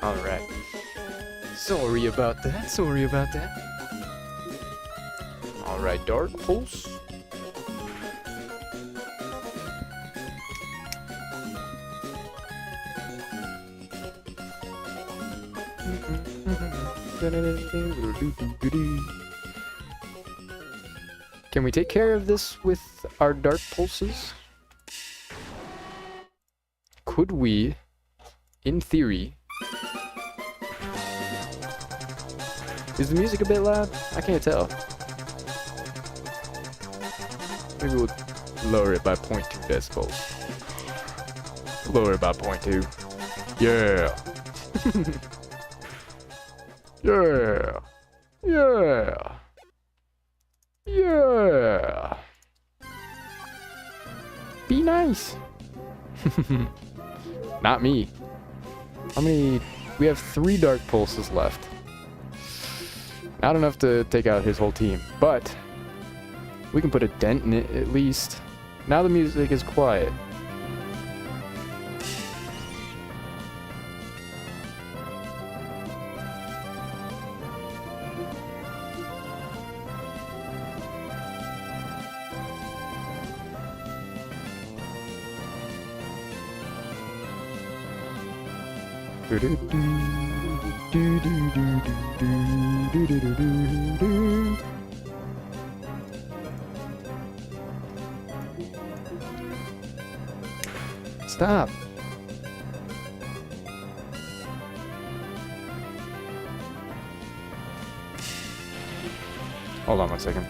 Alright. Sorry about that, sorry about that. Alright, Dark Pulse. Can we take care of this with our dark pulses? Could we, in theory... Is the music a bit loud? I can't tell. Maybe we'll lower it by 0.2 decibels. Lower it by 0.2. Yeah! Yeah! Yeah! Yeah! Be nice! Not me. How many... We have 3 dark pulses left. Not enough to take out his whole team, but we can put a dent in it at least. Now the music is quiet. Stop. Hold on 1 second.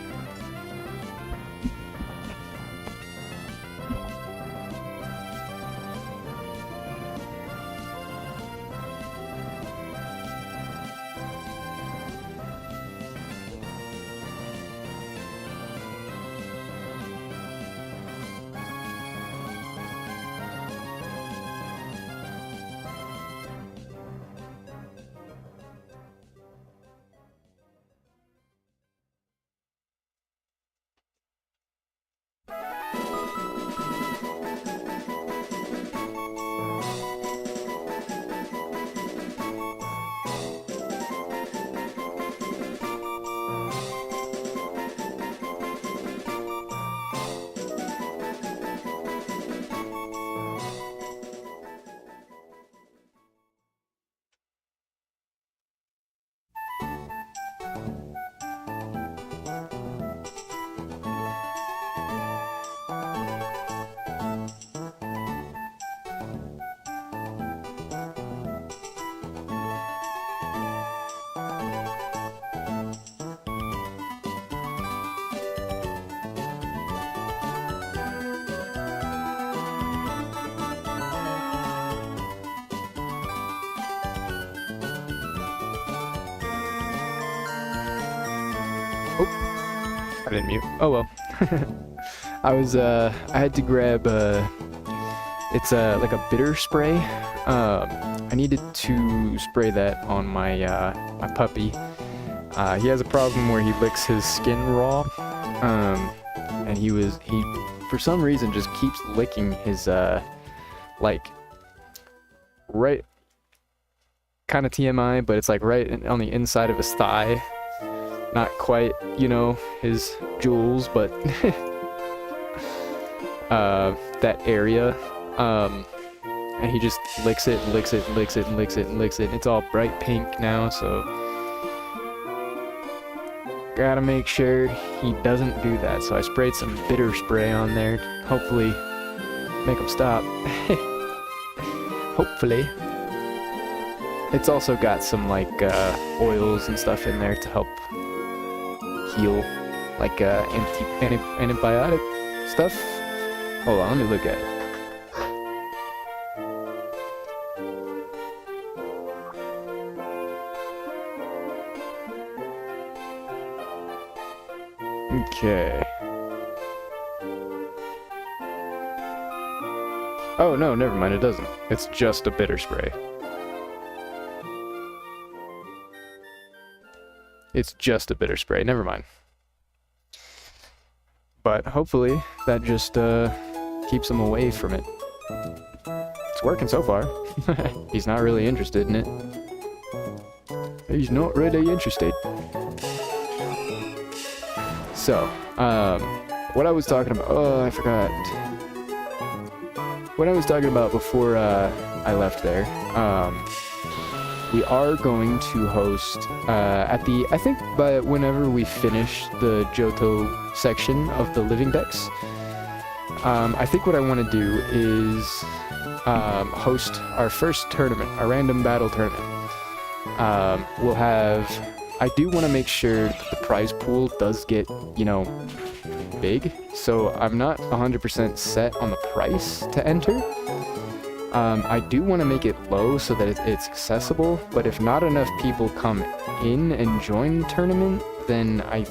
I didn't mute. Oh well. I had to grab, it's like a bitter spray. I needed to spray that on my, my puppy. He has a problem where he licks his skin raw. And he for some reason just keeps licking his, like, right, kind of TMI, but it's like right on the inside of his thigh. Not quite, you know, his jewels, but that area. And he just licks it, licks it, licks it, licks it, licks it. It's all bright pink now, so gotta make sure he doesn't do that. So I sprayed some bitter spray on there, hopefully make him stop. Hopefully. It's also got some like oils and stuff in there to help heal, like antibiotic stuff. Hold on, let me look at it. Okay. Oh no, never mind, it doesn't. It's just a bitter spray. It's just a bitter spray, never mind. But hopefully that just keeps him away from it. It's working so far. He's not really interested in it. He's not really interested. So, what I was talking about, oh, I forgot. What I was talking about before I left there, we are going to host I think by whenever we finish the Johto section of the living decks, I think what I want to do is host our first tournament, a random battle tournament. We'll have... I do want to make sure that the prize pool does get, you know, big, so I'm not 100% set on the price to enter. I do want to make it low so that it's accessible, but if not enough people come in and join the tournament, then I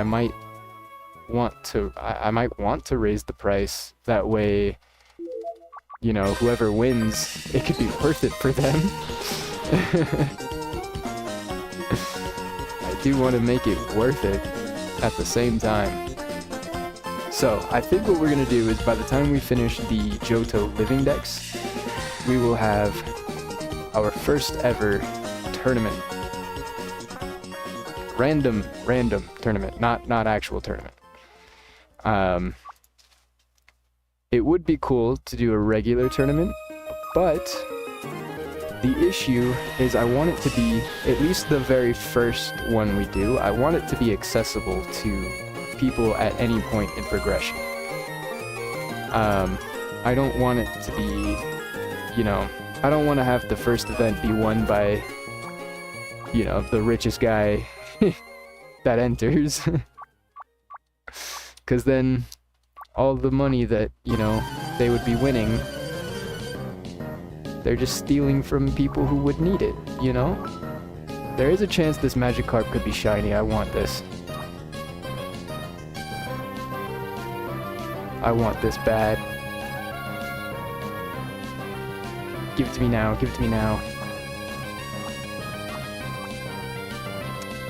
might want to raise the price. That way, you know, whoever wins, it could be worth it for them. I do want to make it worth it at the same time. So, I think what we're going to do is by the time we finish the Johto living decks, we will have our first ever tournament. Random tournament, not actual tournament. It would be cool to do a regular tournament, but the issue is I want it to be, at least the very first one we do, I want it to be accessible to people at any point in progression. I don't want it to be, you know, I don't want to have the first event be won by, you know, the richest guy that enters. Because then all the money that, you know, they would be winning, they're just stealing from people who would need it, you know? There is a chance this Magikarp could be shiny. I want this. I want this bad. Give it to me now. Give it to me now.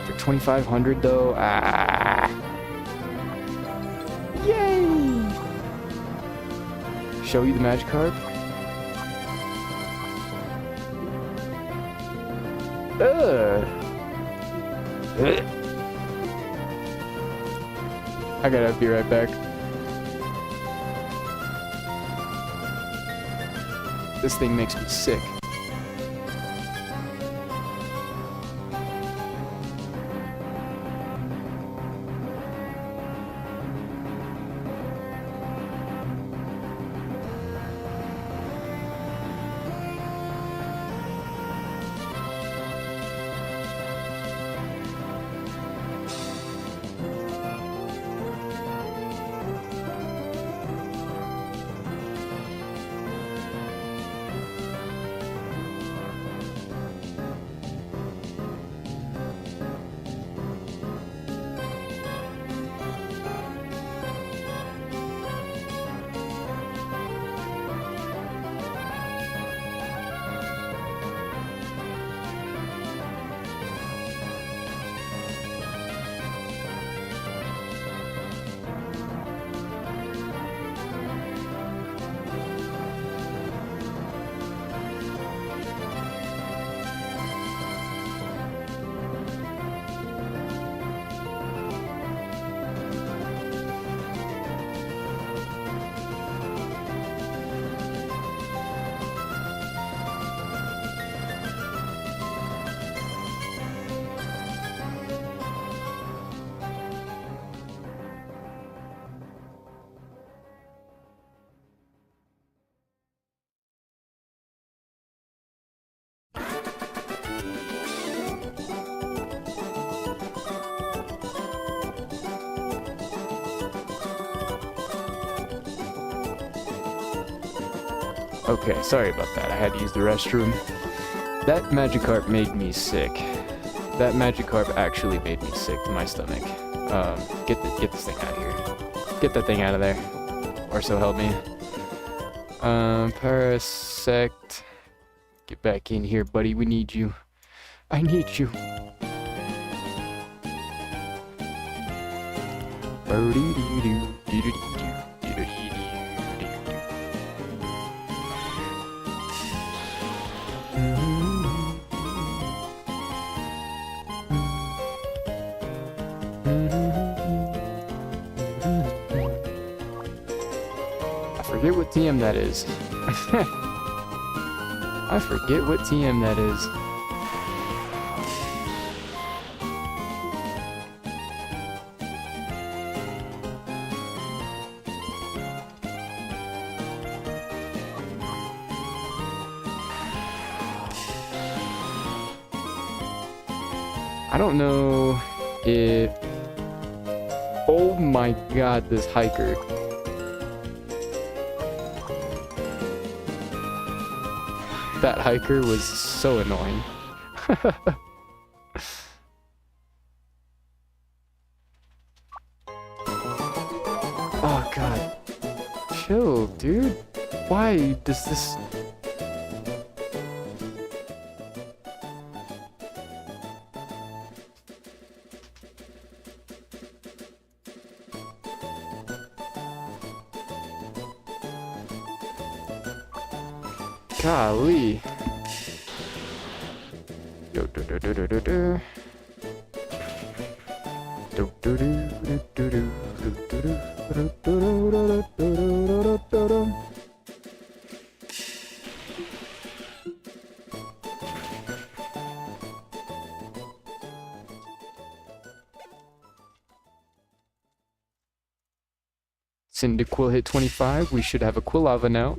For 2,500 though? Ah. Yay! Show you the Magikarp? I gotta be right back. This thing makes me sick. Okay, sorry about that. I had to use the restroom. That Magikarp made me sick. That Magikarp actually made me sick to my stomach. Get this thing out of here. Get that thing out of there. Or so help me. Parasect. Get back in here, buddy. We need you. I need you. I forget what TM that is. I forget what TM that is. I don't know if... Oh my god, this hiker. That hiker was so annoying. Oh god. Chill, dude. Why does this... Golly. Do do do do do do do. Do do do do do do do do do do do do. Cyndaquil hit 25. We should have a Quilava now.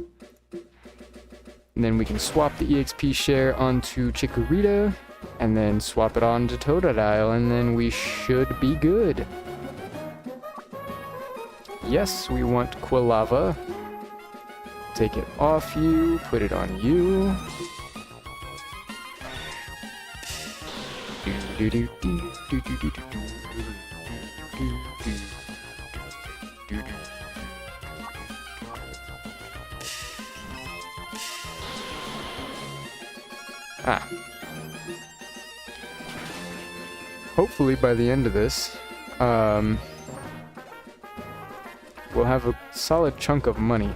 And then we can swap the EXP share onto Chikorita, and then swap it on to Totodile, and then we should be good. Yes, we want Quilava. Take it off you, put it on you. Ah. Hopefully by the end of this, we'll have a solid chunk of money.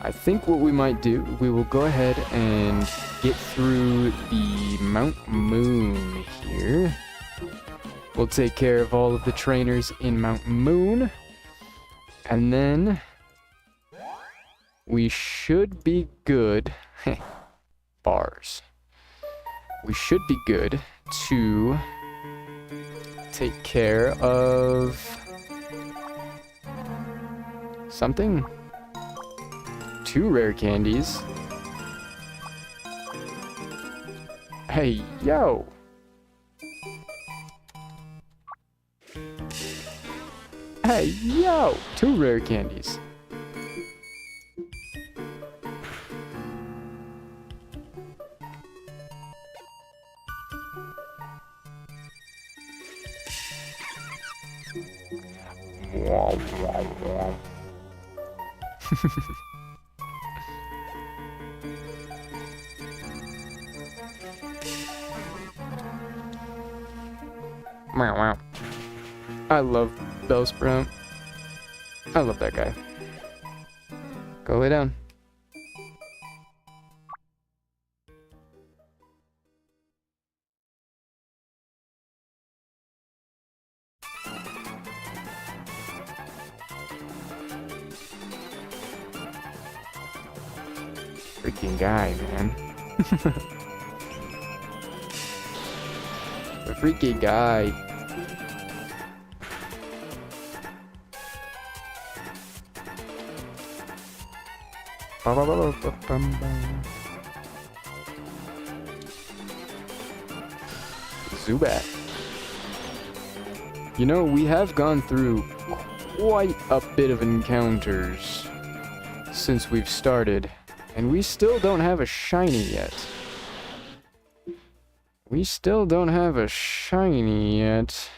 I think what we might do, we will go ahead and get through the Mount Moon here. We'll take care of all of the trainers in Mount Moon. And then we should be good. Bars. We should be good to take care of something. 2 rare candies. Hey, yo! Hey, yo! 2 rare candies. Wow. I love Bellsprout. I love that guy. Go lay down. Freaking guy, man. The freaking guy. Zubat. You know, we have gone through quite a bit of encounters since we've started, and we still don't have a shiny yet. We still don't have a shiny yet.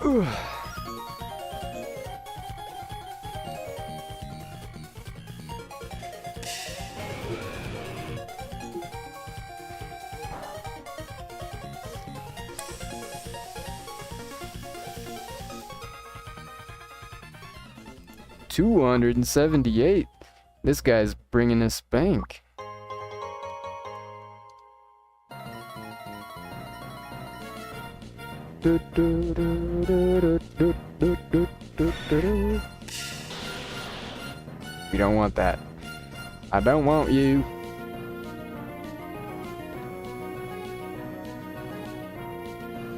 Ugh. $278. This guy's bringing us bank. We don't want that. I don't want you.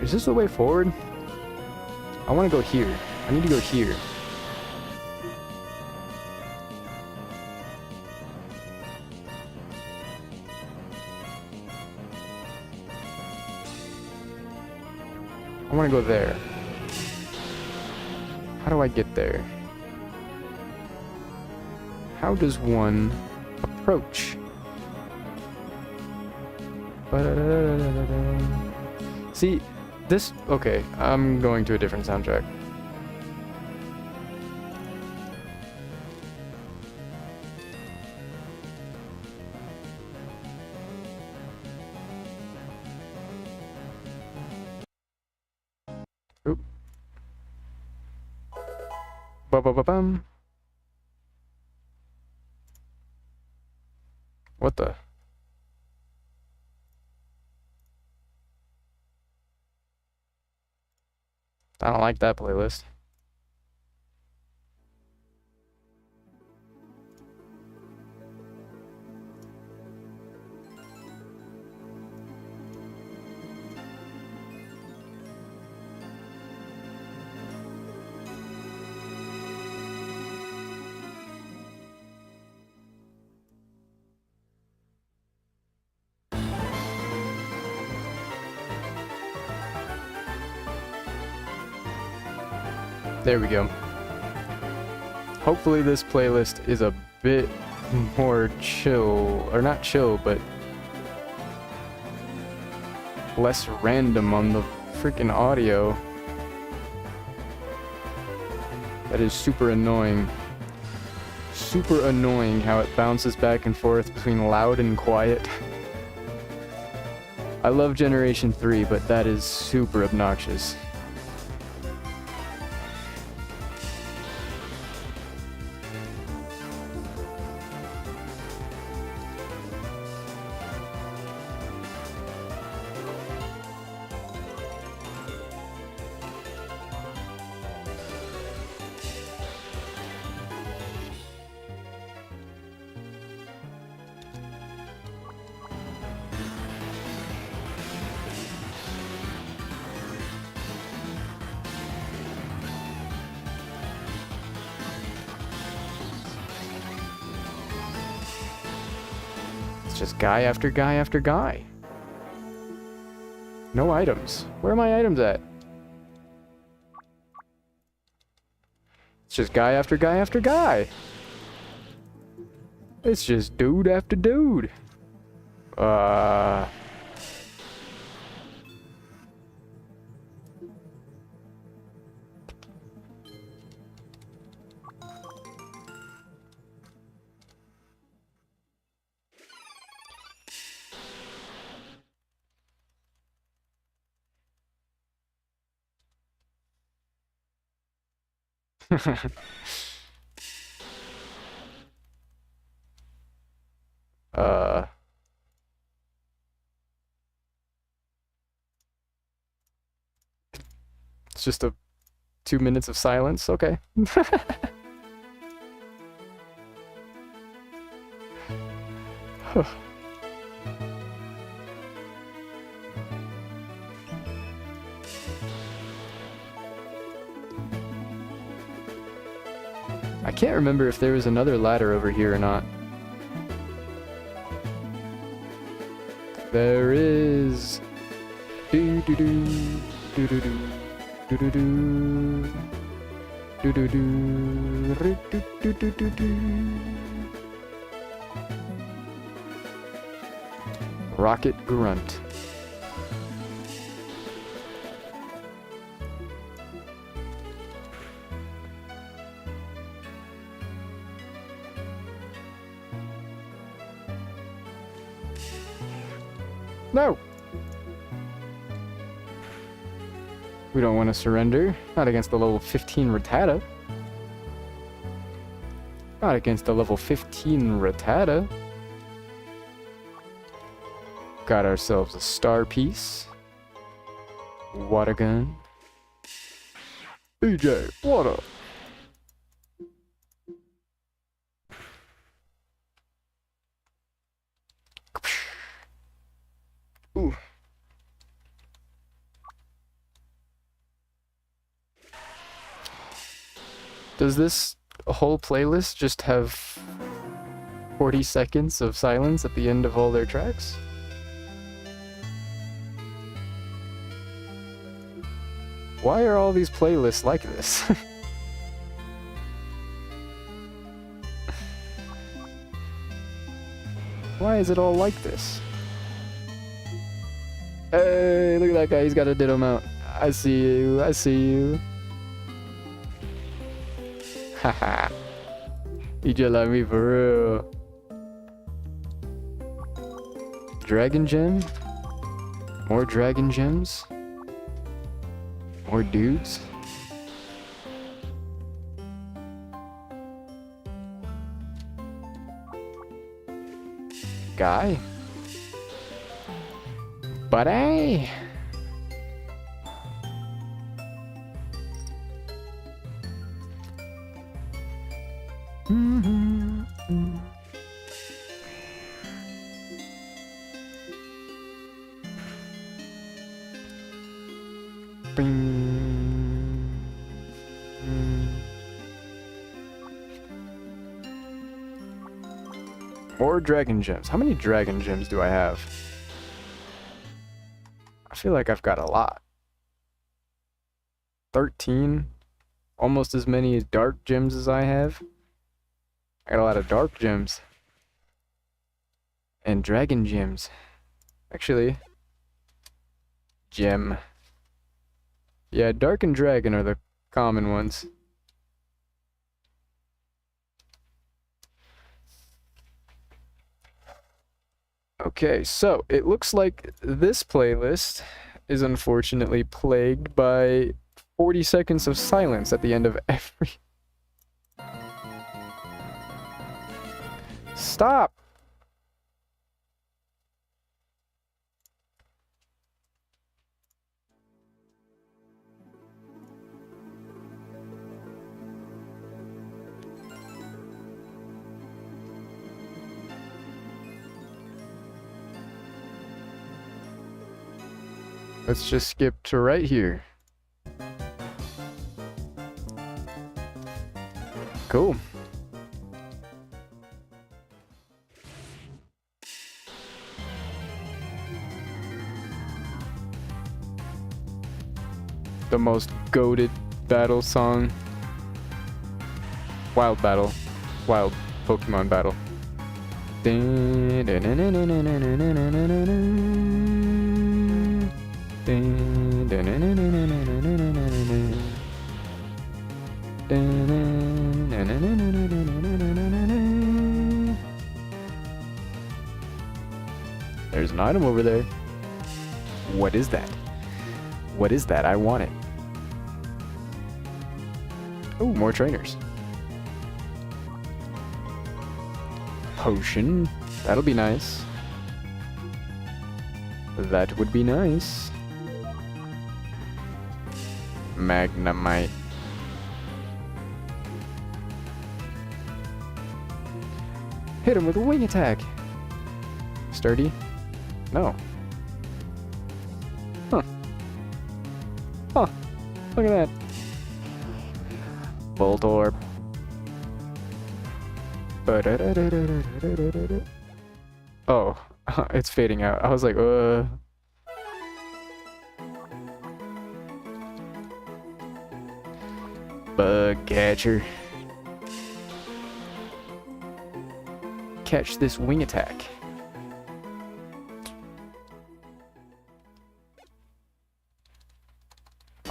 Is this the way forward? I want to go here. I need to go here. I want to go there. How do I get there? How does one approach? See, this... Okay, I'm going to a different soundtrack. Oop. Ba-ba-ba-bum. What the? I don't like that playlist. There we go. Hopefully this playlist is a bit more chill, or not chill, but less random on the freaking audio. That is super annoying. Super annoying how it bounces back and forth between loud and quiet. I love Generation 3, but that is super obnoxious. Just guy after guy after guy. No items. Where are my items at? It's just guy after guy after guy. It's just dude after dude. It's just 2 minutes of silence. Okay. I can't remember if there was another ladder over here or not. There is. Do do do do do do do do do do do do do do do. Rocket grunt. No! We don't want to surrender. Not against the level 15 Rattata. Not against the level 15 Rattata. Got ourselves a star piece. Water gun. BJ, water. Ooh. Does this whole playlist just have 40 seconds of silence at the end of all their tracks? Why are all these playlists like this? Why is it all like this? Hey, look at that guy, he's got a ditto mount. I see you, I see you. Haha. You just like me for real. Dragon gem? More dragon gems? More dudes? Guy? Buddy? More dragon gems. How many dragon gems do I have? I feel like I've got a lot. 13? Almost as many dark gems as I have. I got a lot of dark gems. And dragon gems. Actually, gem. Yeah, dark and dragon are the common ones. Okay, so it looks like this playlist is unfortunately plagued by 40 seconds of silence at the end of every... Stop! Let's just skip to right here. Cool. The most goated battle song. Wild battle. Wild Pokemon battle. There's an item over there. What is that? What is that? I want it. Oh, more trainers. Potion. That'll be nice. That would be nice. Magnemite. Hit him with a wing attack. Sturdy? No. Huh. Huh. Look at that. Voltorb. Oh, it's fading out. I was like, Bug catcher. Catch this wing attack.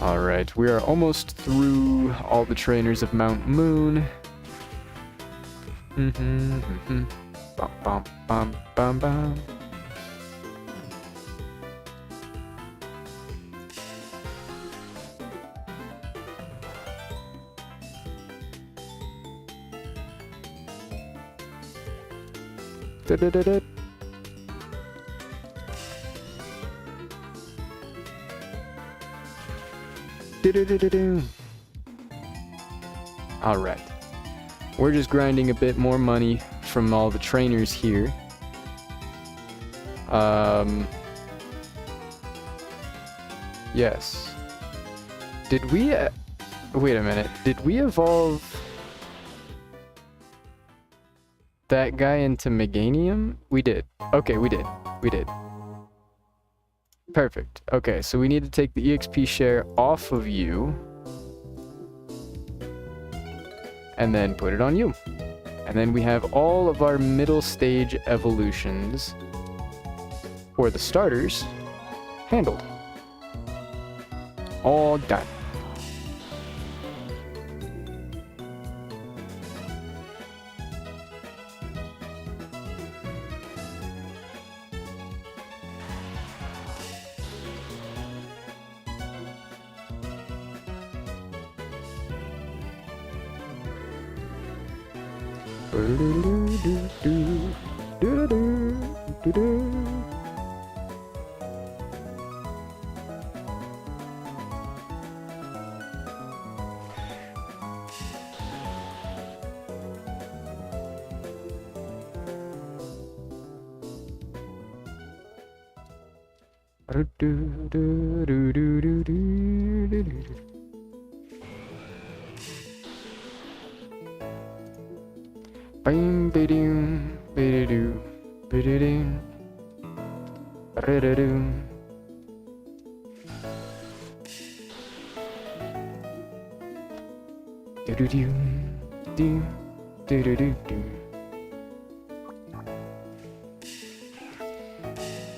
Alright, we are almost through all the trainers of Mount Moon. Bum, bum, bum, bum, bum. Da-da-da-da. Do-do-do-do-do. All right. We're just grinding a bit more money from all the trainers here. Yes. Did we... wait a minute. Did we evolve that guy into Meganium? We did. Okay, we did. We did. Perfect. Okay, so we need to take the EXP share off of you. And then put it on you. And then we have all of our middle stage evolutions, or the starters, handled. All done.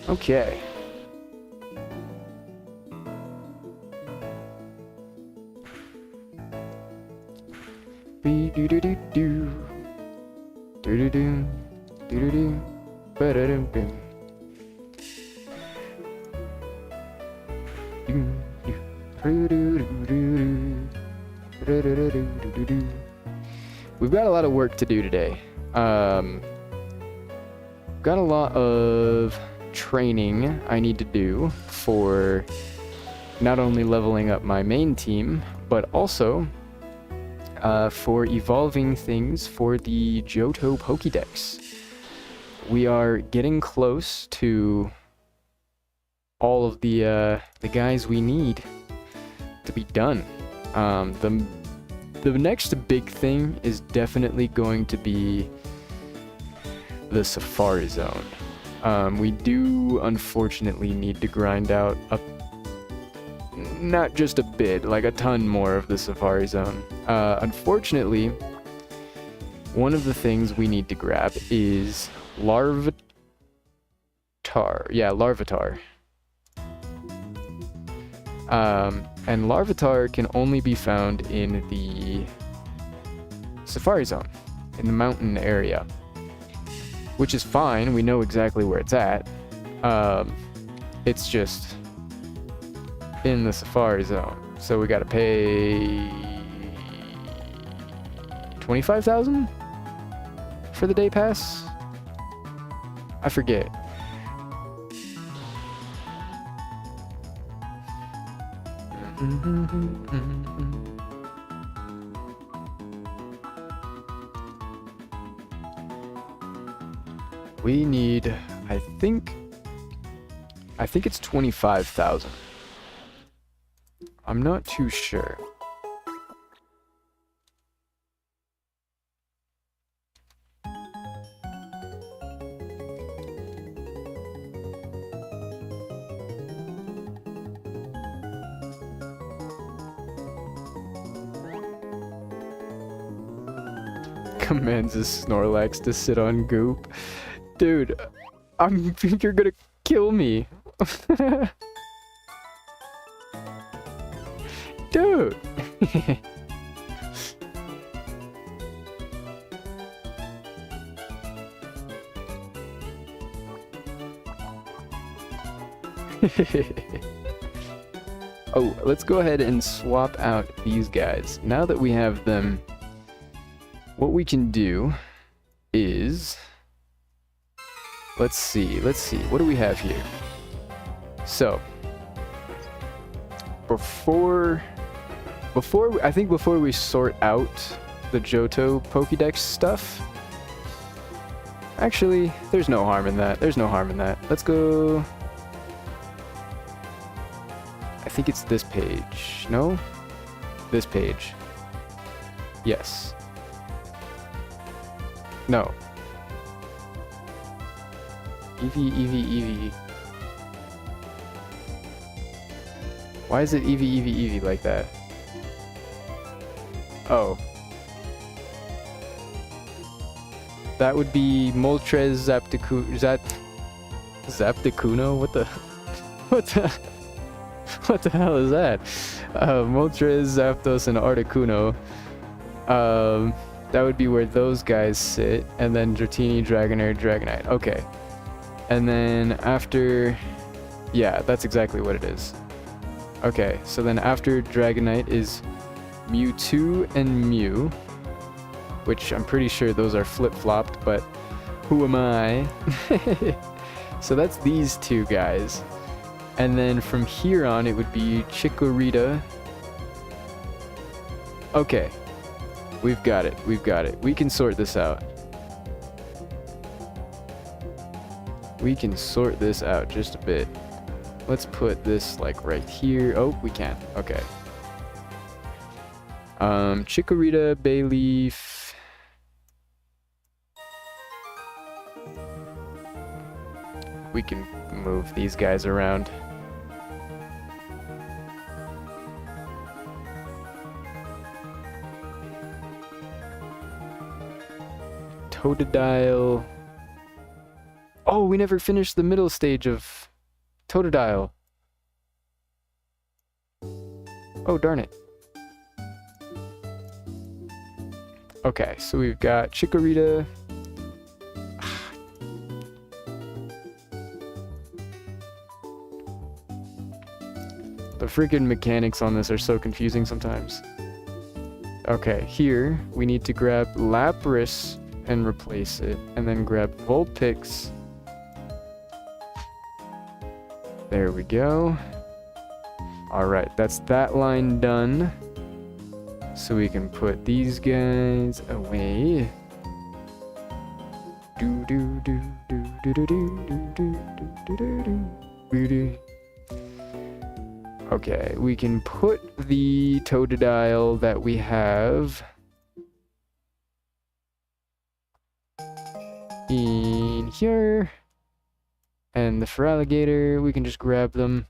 Okay. We've got a lot of work to do today. Got a lot of training I need to do for not only leveling up my main team, but also for evolving things for the Johto Pokédex. We are getting close to all of the guys we need to be done. The next big thing is definitely going to be the Safari Zone. We do unfortunately need to grind out not just a bit, like a ton more of the Safari Zone. Unfortunately, one of the things we need to grab is Larvitar. Yeah, Larvitar. And Larvitar can only be found in the Safari Zone, in the mountain area. Which is fine, we know exactly where it's at. It's just in the Safari Zone. So we gotta pay 25,000 for the day pass? I forget. We need, I think it's 25,000. I'm not too sure. Commands his Snorlax to sit on goop. Dude, you're gonna kill me. Dude. Oh, let's go ahead and swap out these guys. Now that we have them, what we can do is... Let's see. What do we have here? So, before I think before we sort out the Johto Pokédex stuff, actually, there's no harm in that. There's no harm in that. Let's go. I think it's this page. No? This page. Yes. No. Eevee. Why is it Eevee like that? Oh. That would be Moltres Zapticuno? What the hell is that? Moltres, Zapdos, and Articuno. That would be where those guys sit. And then Dratini, Dragonair, Dragonite. Okay. And then after... Yeah, that's exactly what it is. Okay, so then after Dragonite is Mewtwo and Mew. Which I'm pretty sure those are flip-flopped, but who am I? So that's these two guys. And then from here on, it would be Chikorita. Okay. We've got it. We can sort this out. We can sort this out just a bit. Let's put this, like, right here. Oh, we can. Okay. Chikorita, Bayleaf. We can move these guys around. Totodile. Oh, we never finished the middle stage of Totodile. Oh, darn it. Okay, so we've got Chikorita. The freaking mechanics on this are so confusing sometimes. Okay, here we need to grab Lapras and replace it, and then grab Vulpix. There we go. Alright, that's that line done. So we can put these guys away. Okay, we can put the Totodile that we have in here. And the Feraligatr, we can just grab them.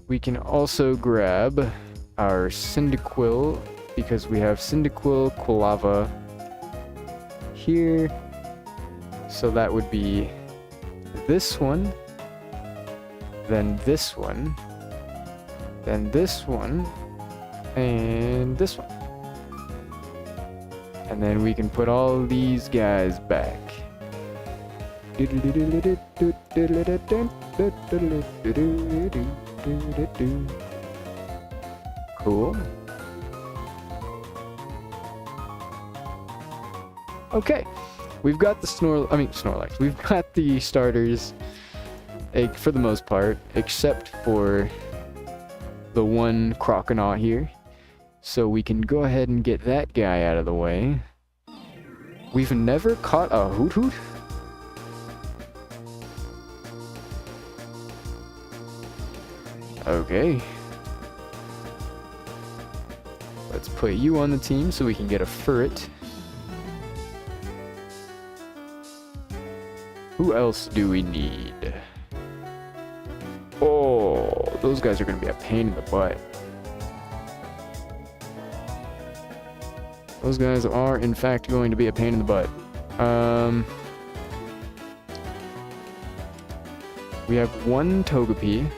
We can also grab our Cyndaquil, because we have Cyndaquil, Quilava here. So that would be this one, then this one, then this one, and this one. And then we can put all these guys back. Cool. Okay, we've got the Snorlax. We've got the starters, for the most part, except for the one Croconaw here. So we can go ahead and get that guy out of the way. We've never caught a Hoot? Okay. Let's put you on the team so we can get a Furret. Who else do we need? Oh, those guys are going to be a pain in the butt. Those guys are, in fact, going to be a pain in the butt. We have one Togepi.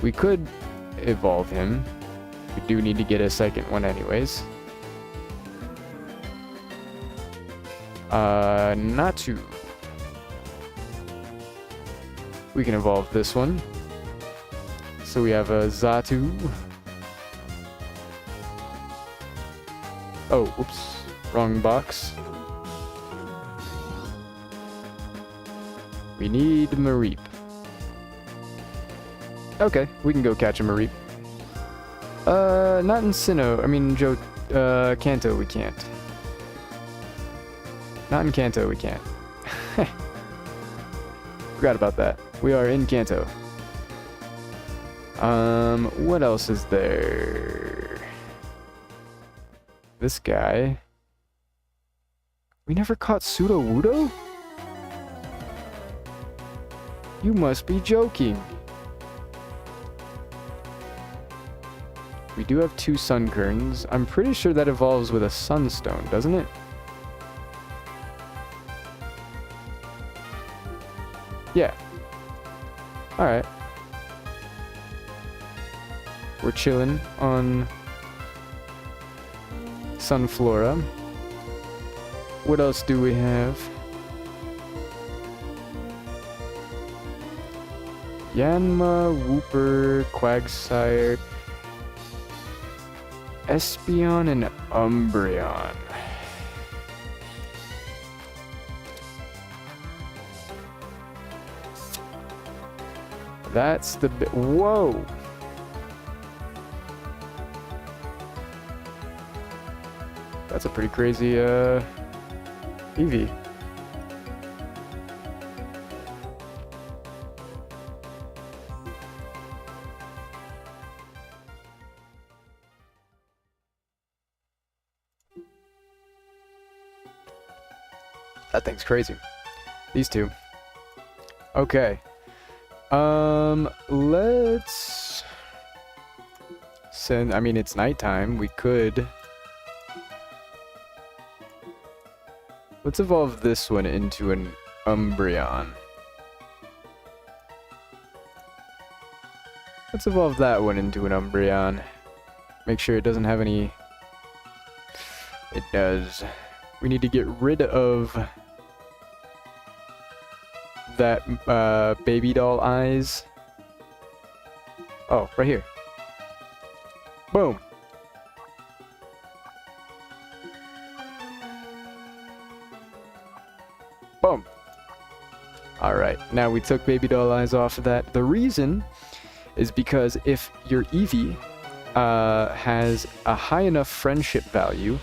We could evolve him. We do need to get a second one anyways. Natu. We can evolve this one. So we have a Xatu. Oh, oops. Wrong box. We need Mareep. Okay, we can go catch a Mareep. Not in Sinnoh. I mean, Kanto we can't. Not in Kanto we can't. Forgot about that. We are in Kanto. What else is there? This guy. We never caught Sudowoodo? You must be joking. We do have 2 Sunkerns. I'm pretty sure that evolves with a Sunstone, doesn't it? Yeah. Alright. We're chilling on Sunflora. What else do we have? Yanma, Wooper, Quagsire, Espeon, and Umbreon. That's the bit. Whoa! That's a pretty crazy, Eevee. That thing's crazy. These two. Okay. Let's send, I mean, it's nighttime. We could. Let's evolve this one into an Umbreon. Let's evolve that one into an Umbreon. Make sure it doesn't have any. It does. We need to get rid of that baby doll eyes. Oh, right here. Boom. Boom. Alright, now we took baby doll eyes off of that. The reason is because if your Eevee has a high enough friendship value,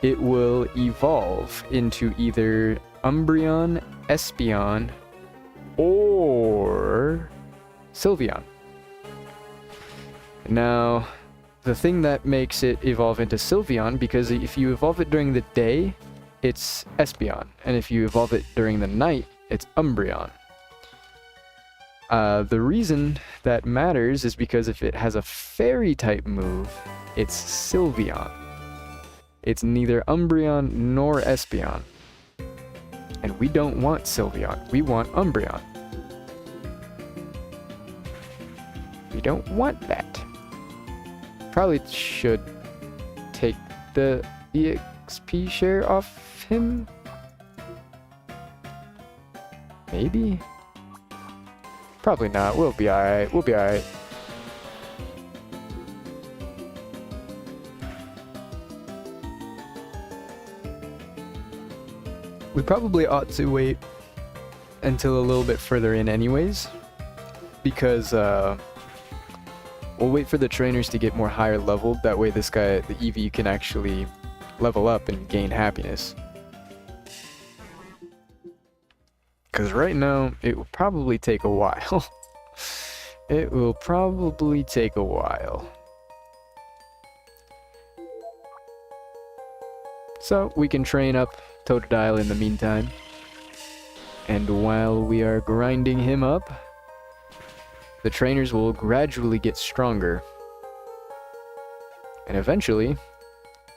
it will evolve into either Umbreon, Espeon, or Sylveon. Now, the thing that makes it evolve into Sylveon, because if you evolve it during the day, it's Espeon, and if you evolve it during the night, it's Umbreon. The reason that matters is because if it has a fairy-type move, it's Sylveon. It's neither Umbreon nor Espeon. And we don't want Sylveon, we want Umbreon. We don't want that. Probably should take the EXP share off him? Maybe? Probably not, we'll be alright, we'll be alright. We probably ought to wait until a little bit further in anyways, because we'll wait for the trainers to get more higher leveled, that way this guy, the Eevee, can actually level up and gain happiness. Because right now, it will probably take a while. It will probably take a while. So, we can train up Totodile in the meantime. And while we are grinding him up, the trainers will gradually get stronger. And eventually,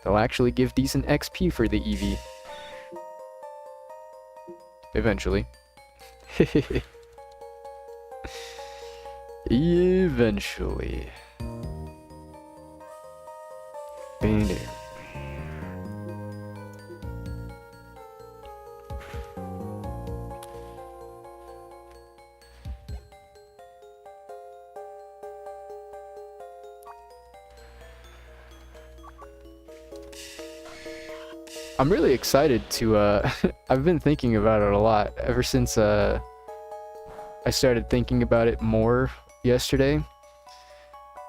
they'll actually give decent XP for the Eevee. Eventually. Eventually. Bam. I'm really excited to, I've been thinking about it a lot ever since, I started thinking about it more yesterday.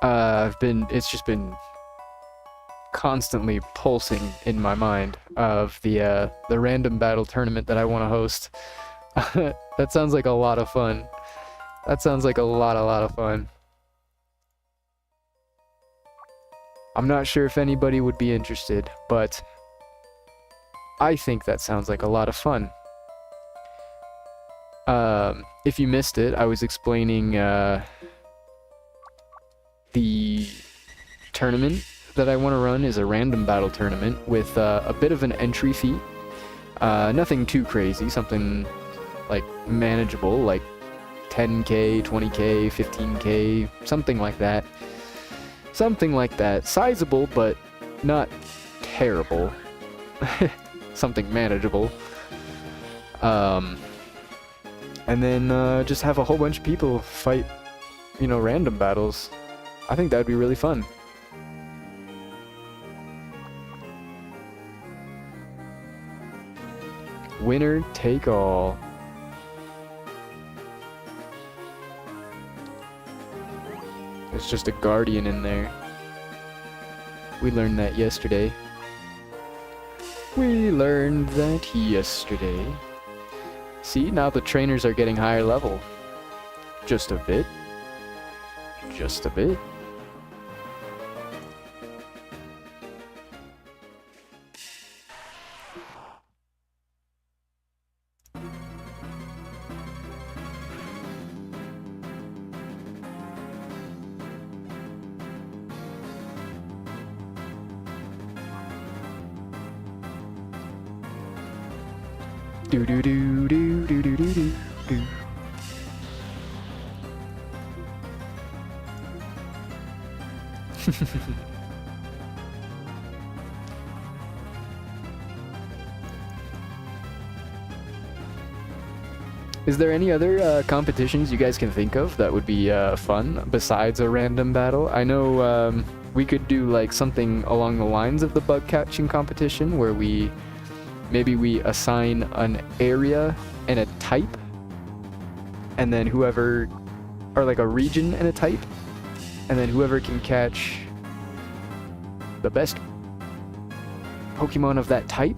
It's just been constantly pulsing in my mind of the random battle tournament that I want to host. That sounds like a lot of fun. That sounds like a lot of fun. I'm not sure if anybody would be interested, but I think that sounds like a lot of fun. If you missed it, I was explaining the tournament that I want to run is a random battle tournament with a bit of an entry fee. Nothing too crazy, something like manageable, like 10k, 20k, 15k, something like that. Something like that. Sizable, but not terrible. Something manageable. And then just have a whole bunch of people fight, you know, random battles. I think that would be really fun. Winner take all. There's just a guardian in there. We learned that yesterday. We learned that yesterday. See, now the trainers are getting higher level. Just a bit. Just a bit. Do do do do do do do do do. Is there any other competitions you guys can think of that would be fun besides a random battle? I know we could do like something along the lines of the bug catching competition where maybe we assign an area and a type, and then whoever, or like a region and a type, and then whoever can catch the best Pokemon of that type.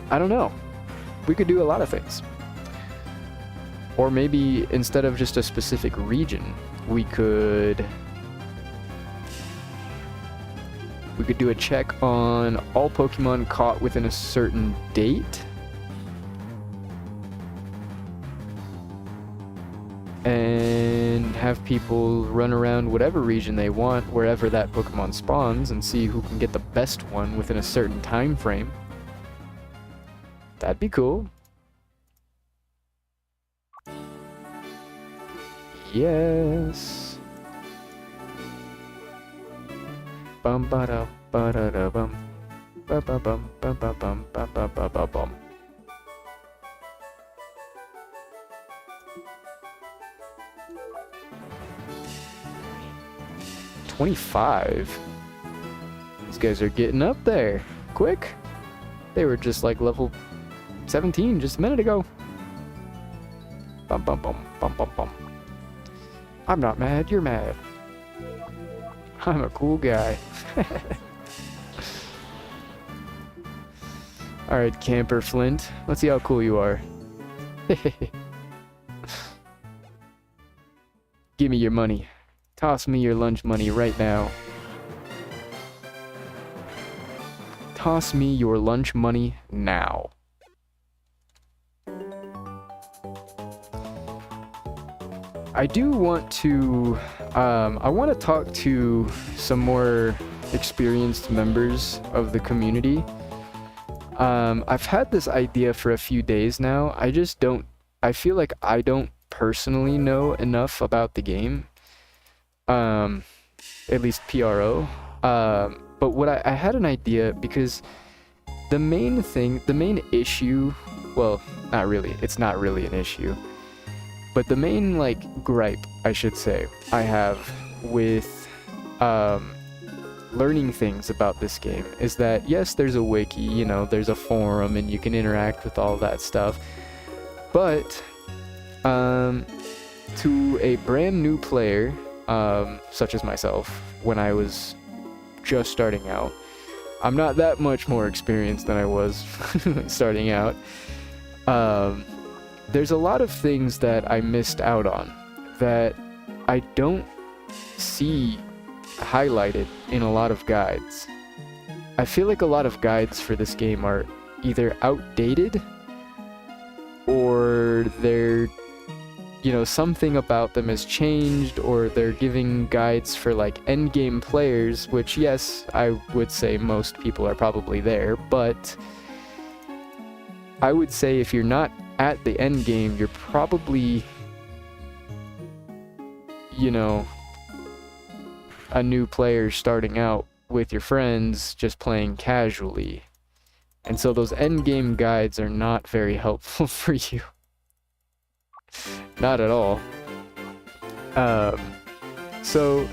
I don't know. We could do a lot of things. Or maybe instead of just a specific region, we could do a check on all Pokemon caught within a certain date. And have people run around whatever region they want, wherever that Pokemon spawns, and see who can get the best one within a certain time frame. That'd be cool. Yes. Bum ba da bum. Ba ba bum ba ba bum ba ba ba ba bum. 25. These guys are getting up there quick. They were just like level 17 just a minute ago. Bum bum bum bum bum bum. I'm not mad, you're mad. I'm a cool guy. Alright, Camper Flint. Let's see how cool you are. Give me your money. Toss me your lunch money right now. Toss me your lunch money now. I do want to, I want to talk to some more experienced members of the community. I've had this idea for a few days now. I feel like I don't personally know enough about the game. At least PRO. But what I had an idea, because the main issue, well, not really, it's not really an issue. But the main, gripe, I should say, I have with learning things about this game is that, yes, there's a wiki, there's a forum, and you can interact with all that stuff. But to a brand new player, such as myself, when I was just starting out, I'm not that much more experienced than I was starting out. There's a lot of things that I missed out on that I don't see highlighted in a lot of guides. I feel like a lot of guides for this game are either outdated or they're, something about them has changed, or they're giving guides for like endgame players, which yes, I would say most people are probably there, but I would say if you're not at the end game, you're probably, a new player starting out with your friends, just playing casually. And so those end game guides are not very helpful for you. Not at all. So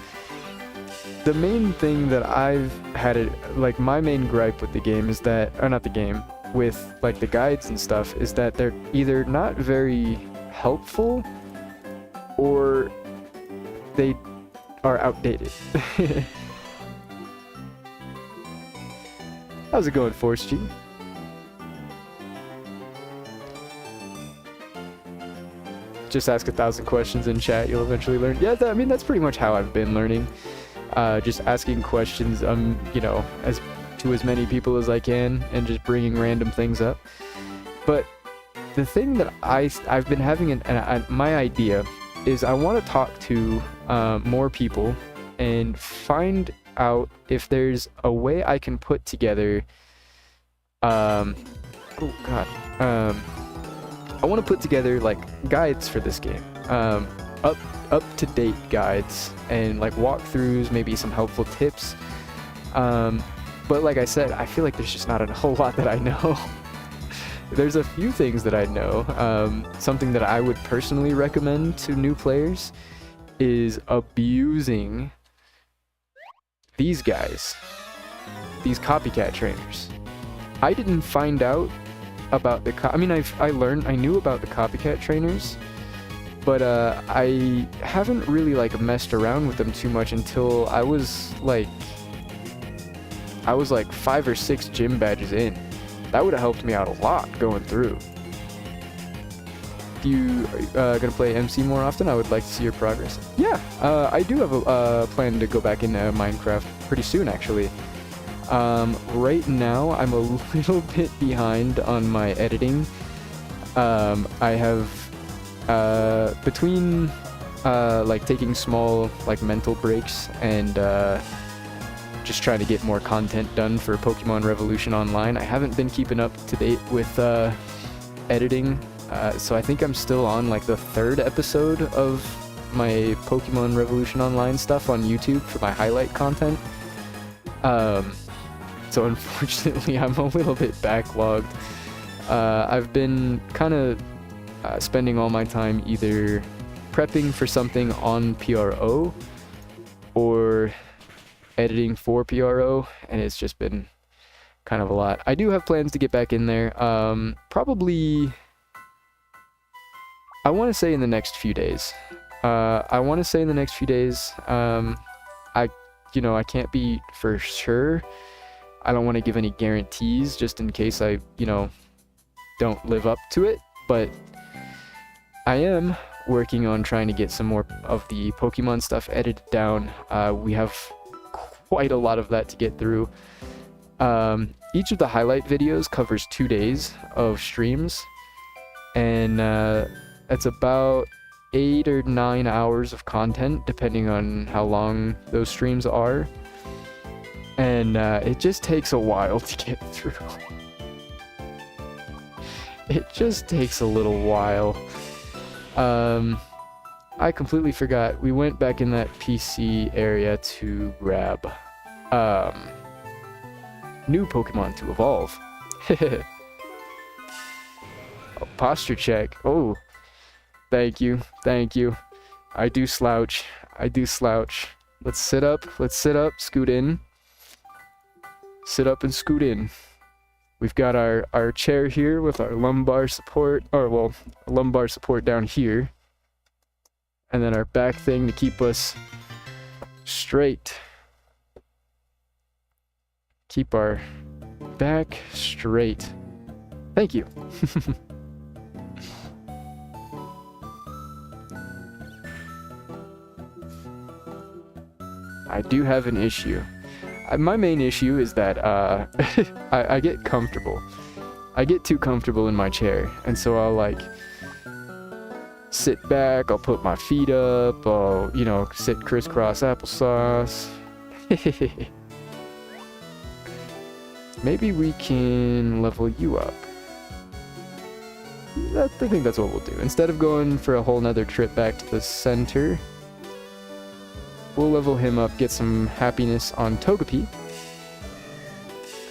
the main thing that I've had, my main gripe with the game is that, or not the game, with like the guides and stuff, is that they're either not very helpful or they are outdated. How's it going, Force G? Just ask 1,000 questions in chat, you'll eventually learn. Yeah, that's pretty much how I've been learning. Just asking questions, as many people as I can, and just bringing random things up. But the thing that I've been having, my idea is I want to talk to more people and find out if there's a way I can put together. I want to put together like guides for this game, up to date guides and like walkthroughs, maybe some helpful tips. But like I said, I feel like there's just not a whole lot that I know. There's a few things that I know. Something that I would personally recommend to new players is abusing these guys, these copycat trainers. I didn't find out about the I knew about the copycat trainers, but I haven't really like messed around with them too much until I was like 5 or 6 gym badges in. That would have helped me out a lot going through. Do you gonna play MC more often? I would like to see your progress. Yeah, I do have a plan to go back into Minecraft pretty soon, actually. Right now, I'm a little bit behind on my editing. I have, between, like, taking small, like, mental breaks and, just trying to get more content done for Pokemon Revolution Online, I haven't been keeping up to date with, editing. So I think I'm still on, like, the 3rd episode of my Pokemon Revolution Online stuff on YouTube for my highlight content. So unfortunately, I'm a little bit backlogged. I've been kind of spending all my time either prepping for something on PRO or editing for PRO, and it's just been kind of a lot. I do have plans to get back in there. Probably, I want to say in the next few days. I can't be for sure. I don't want to give any guarantees just in case I, don't live up to it, but I am working on trying to get some more of the Pokemon stuff edited down. We have quite a lot of that to get through. Each of the highlight videos covers 2 days of streams, and that's about 8 or 9 hours of content, depending on how long those streams are. And it just takes a while to get through. It just takes a little while. I completely forgot. We went back in that PC area to grab new Pokemon to evolve. Oh, posture check. Oh, thank you. I do slouch. Let's sit up, scoot in. Sit up and scoot in. We've got our chair here with our lumbar support, or well, lumbar support down here. And then our back thing to keep us straight. Keep our back straight. Thank you. I do have an issue. My main issue is that I get comfortable. I get too comfortable in my chair, and so I'll like sit back, I'll put my feet up, I'll, you know, sit crisscross applesauce. Maybe we can level you up. I think that's what we'll do. Instead of going for a whole nother trip back to the center, we'll level him up, get some happiness on Togepi,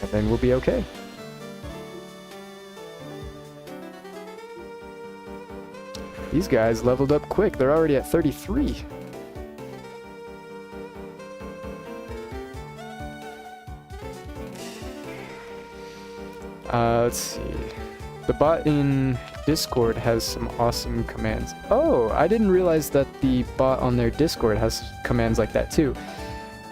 and then we'll be okay. These guys leveled up quick. They're already at 33. Let's see. The bot in Discord has some awesome commands. Oh, I didn't realize that the bot on their Discord has commands like that too.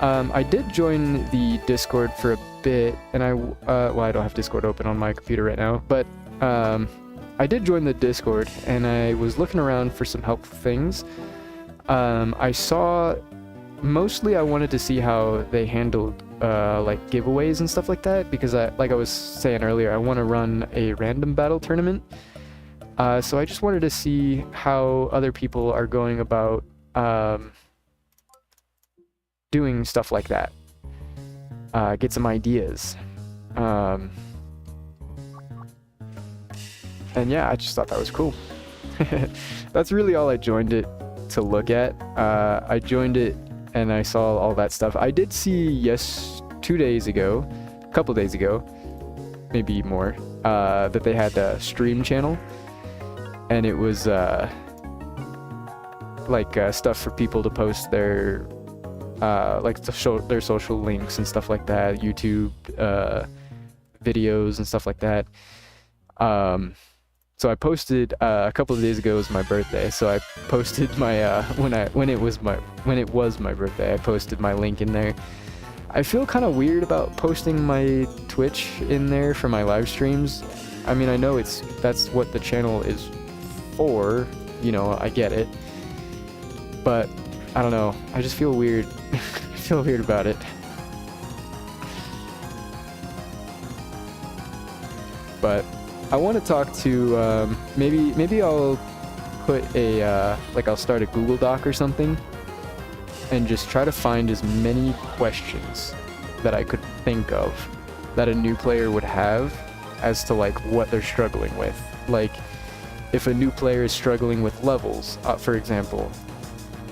I did join the Discord for a bit, and well, I don't have Discord open on my computer right now, but I did join the Discord, and I was looking around for some helpful things. I saw, mostly I wanted to see how they handled like giveaways and stuff like that, because like I was saying earlier, I want to run a random battle tournament. So I just wanted to see how other people are going about doing stuff like that. Get some ideas. And yeah, I just thought that was cool. That's really all I joined it to look at. I joined it and I saw all that stuff. I did see, 2 days ago, a couple days ago, maybe more, that they had a stream channel. And it was like stuff for people to post their like to show their social links and stuff like that, YouTube videos and stuff like that. So I posted a couple of days ago was my birthday, so I posted my when it was my birthday, I posted my link in there. I feel kind of weird about posting my Twitch in there for my live streams. I mean, I know that's what the channel is for, you know, I get it, but I don't know, I just feel weird. I feel weird about it. But I want to talk to maybe I'll put a like I'll start a Google Doc or something and just try to find as many questions that I could think of that a new player would have as to like what they're struggling with. Like if a new player is struggling with levels, for example,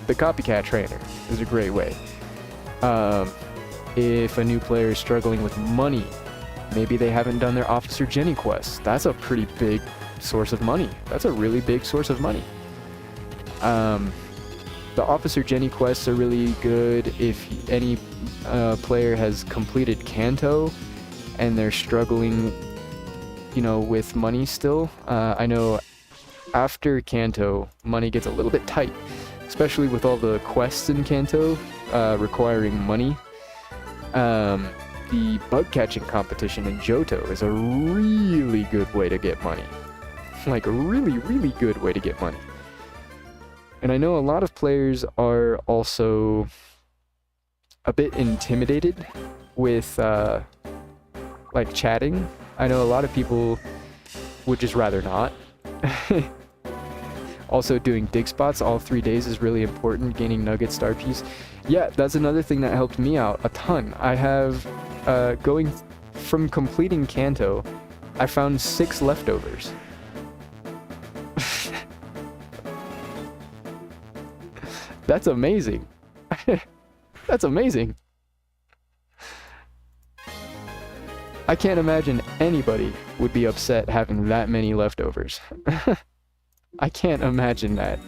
the copycat trainer is a great way. If a new player is struggling with money, maybe they haven't done their Officer Jenny quest. That's a pretty big source of money. That's a really big source of money. The Officer Jenny quests are really good if any player has completed Kanto and they're struggling, you know, with money still. I know after Kanto, money gets a little bit tight, especially with all the quests in Kanto requiring money. The bug catching competition in Johto is a really good way to get money. Like a really, really good way to get money. And I know a lot of players are also a bit intimidated with like chatting. I know a lot of people would just rather not. Also, doing dig spots all 3 days is really important, gaining nugget star piece. Yeah, that's another thing that helped me out a ton. I have, going from completing Kanto, I found 6 leftovers. That's amazing. That's amazing. I can't imagine anybody would be upset having that many leftovers. I can't imagine that.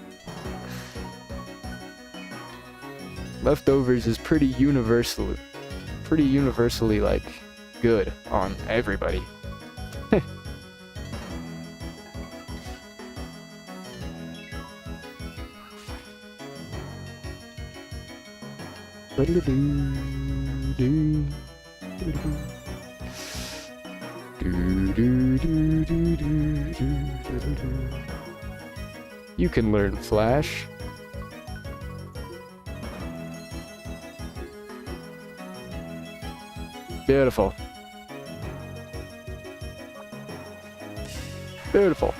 Leftovers is pretty universally like good on everybody. You can learn Flash. Beautiful. Beautiful.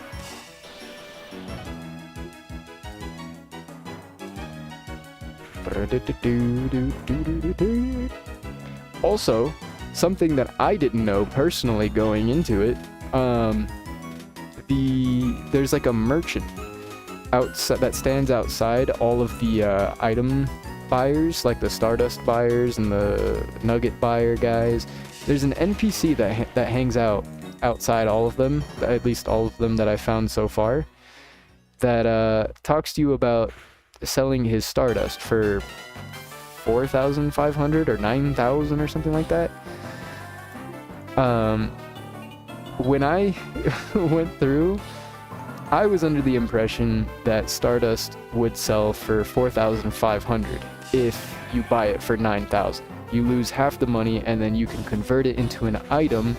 Also, something that I didn't know personally going into it, there's like a merchant outside that stands outside all of the item buyers, like the Stardust buyers and the Nugget buyer guys. There's an NPC that hangs out outside all of them, at least all of them that I found so far, that talks to you about selling his Stardust for 4,500 or 9,000 or something like that. When I went through, I was under the impression that Stardust would sell for 4,500 if you buy it for 9,000. You lose half the money and then you can convert it into an item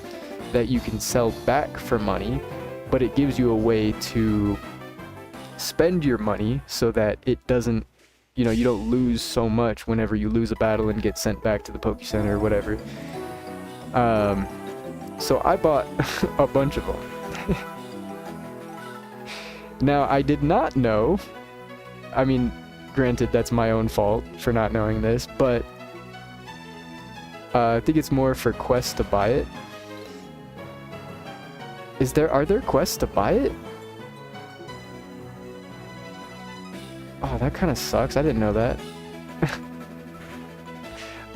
that you can sell back for money, but it gives you a way to spend your money so that it doesn't, you know, you don't lose so much whenever you lose a battle and get sent back to the Poke Center or whatever. So I bought a bunch of them. Now, I did not know, I mean, granted, that's my own fault for not knowing this, but I think it's more for quests to buy it. Are there quests to buy it? Oh, that kind of sucks. I didn't know that.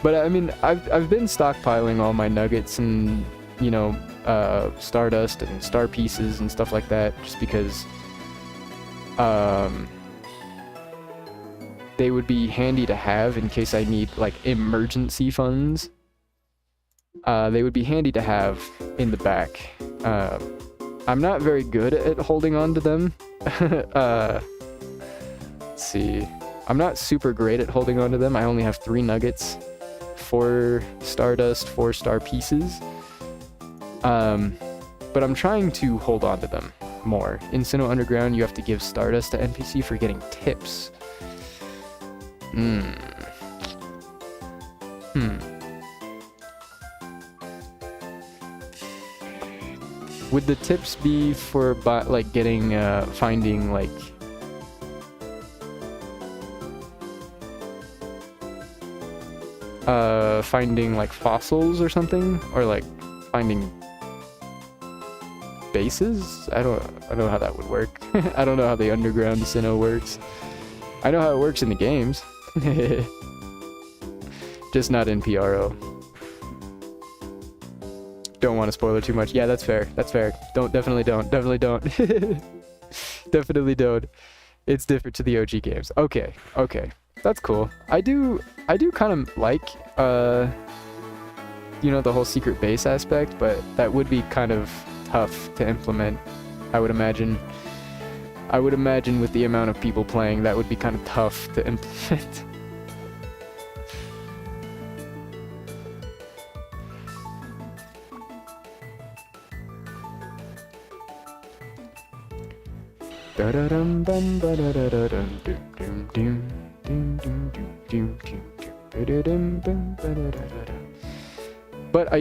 But I mean, I've been stockpiling all my nuggets and, you know, Stardust and star pieces and stuff like that, just because they would be handy to have in case I need like emergency funds. They would be handy to have in the back. I'm not very good at holding on to them. Let's see. I'm not super great at holding on to them. I only have 3 nuggets, 4 Stardust, 4 star pieces. But I'm trying to hold on to them more. In Sinnoh Underground, you have to give Stardust to NPC for getting tips. Would the tips be for like getting finding like finding like fossils or something, or like finding bases? I don't know how that would work. I don't know how the underground Sinnoh works. I know how it works in the games. Just not in PRO. Don't want to spoil it too much. Yeah, that's fair. That's fair. Definitely don't. Definitely don't. Definitely don't. It's different to the OG games. Okay. Okay. That's cool. I do kind of like, you know, the whole secret base aspect, but that would be kind of tough to implement, I would imagine. I would imagine with the amount of people playing, that would be kind of tough to implement. But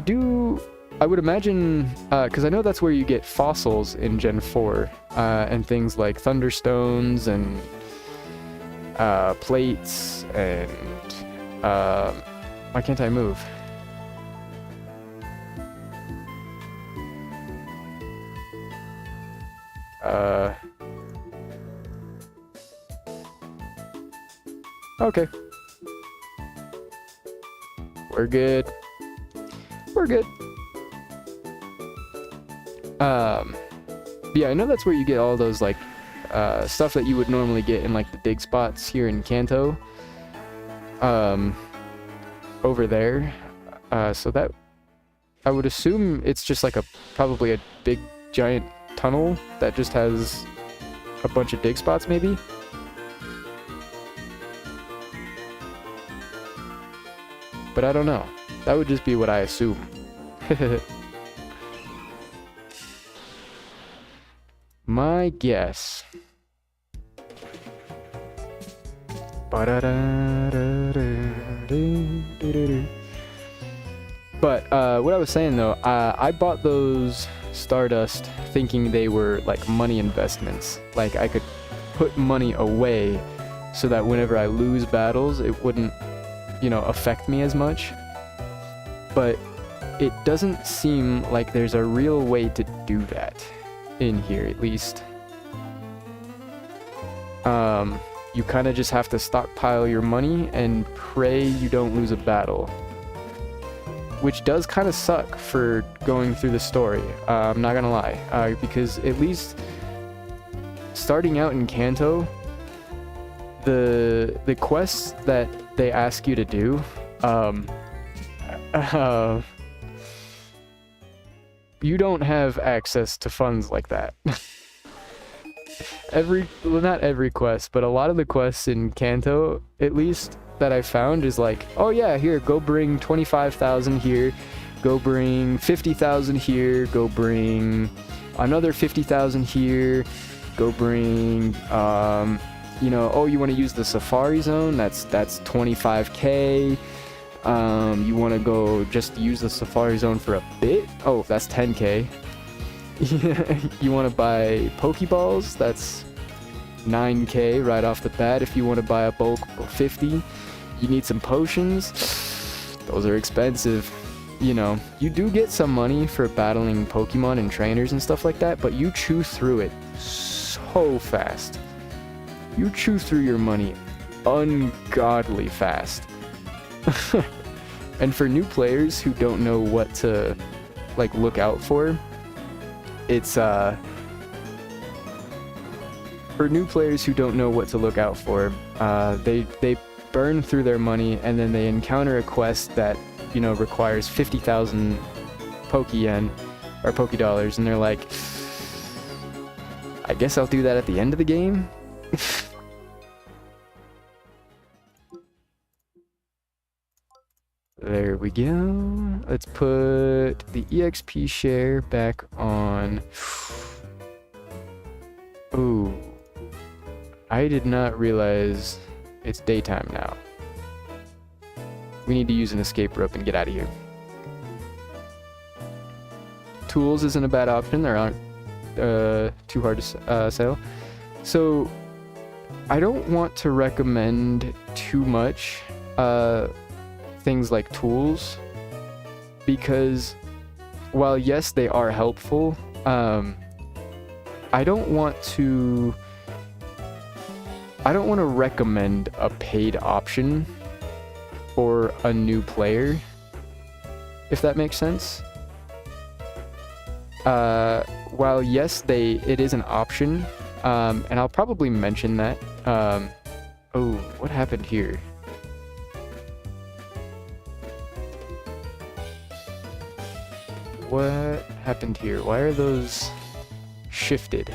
I would imagine, because I know that's where you get fossils in Gen 4, and things like thunderstones and plates and why can't I move? Okay. We're good. We're good. Yeah, I know that's where you get all those, like, stuff that you would normally get in, like, the dig spots here in Kanto. Over there. So that... I would assume it's just, like, probably a big, giant tunnel that just has a bunch of dig spots, maybe? but I don't know. That would just be what I assume. My guess. But what I was saying though, I bought those Stardust thinking they were like money investments. Like I could put money away so that whenever I lose battles, it wouldn't, you know, affect me as much. But it doesn't seem like there's a real way to do that in here, at least. You kind of just have to stockpile your money and pray you don't lose a battle. Which does kind of suck for going through the story, I'm not gonna lie. Because at least starting out in Kanto, the quests that they ask you to do, you don't have access to funds like that. Well, not every quest, but a lot of the quests in Kanto, at least that I found, is like, oh yeah, here, go bring 25,000 here, go bring 50,000 here, go bring another 50,000 here, go bring, you know, oh, you want to use the Safari Zone, that's 25k. You want to go just use the Safari Zone for a bit? Oh, that's 10k. You want to buy Pokeballs? That's 9k right off the bat. If you want to buy a bulk 50, you need some potions. Those are expensive. You know, you do get some money for battling Pokemon and trainers and stuff like that, but you chew through it so fast. You chew through your money ungodly fast. And for new players who don't know what to like look out for, it's for new players who don't know what to look out for, they burn through their money and then they encounter a quest that, you know, requires 50,000 Poke-Yen or Poke-Dollars, and they're like, I guess I'll do that at the end of the game. There we go. Let's put the EXP share back on. Ooh. I did not realize it's daytime now. We need to use an escape rope and get out of here. Tools isn't a bad option. There aren't too hard to sell. So I don't want to recommend too much things like tools, because while yes, they are helpful, I don't want to recommend a paid option for a new player, if that makes sense. While yes, it is an option, and I'll probably mention that. Oh, what happened here? What happened here? Why are those shifted?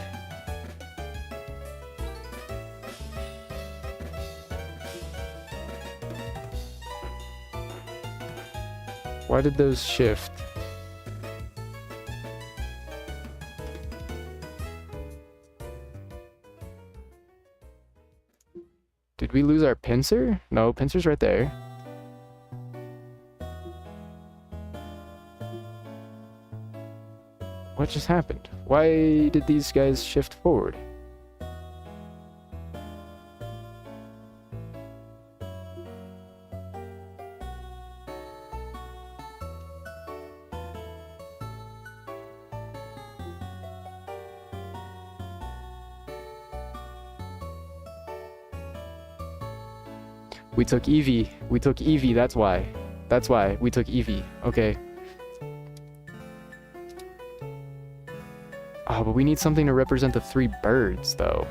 Why did those shift? Did we lose our pincer? No, pincer's right there. What just happened? Why did these guys shift forward? We took Eevee. We took Eevee, that's why. That's why we took Eevee. Okay. Oh, but we need something to represent the 3 birds, though.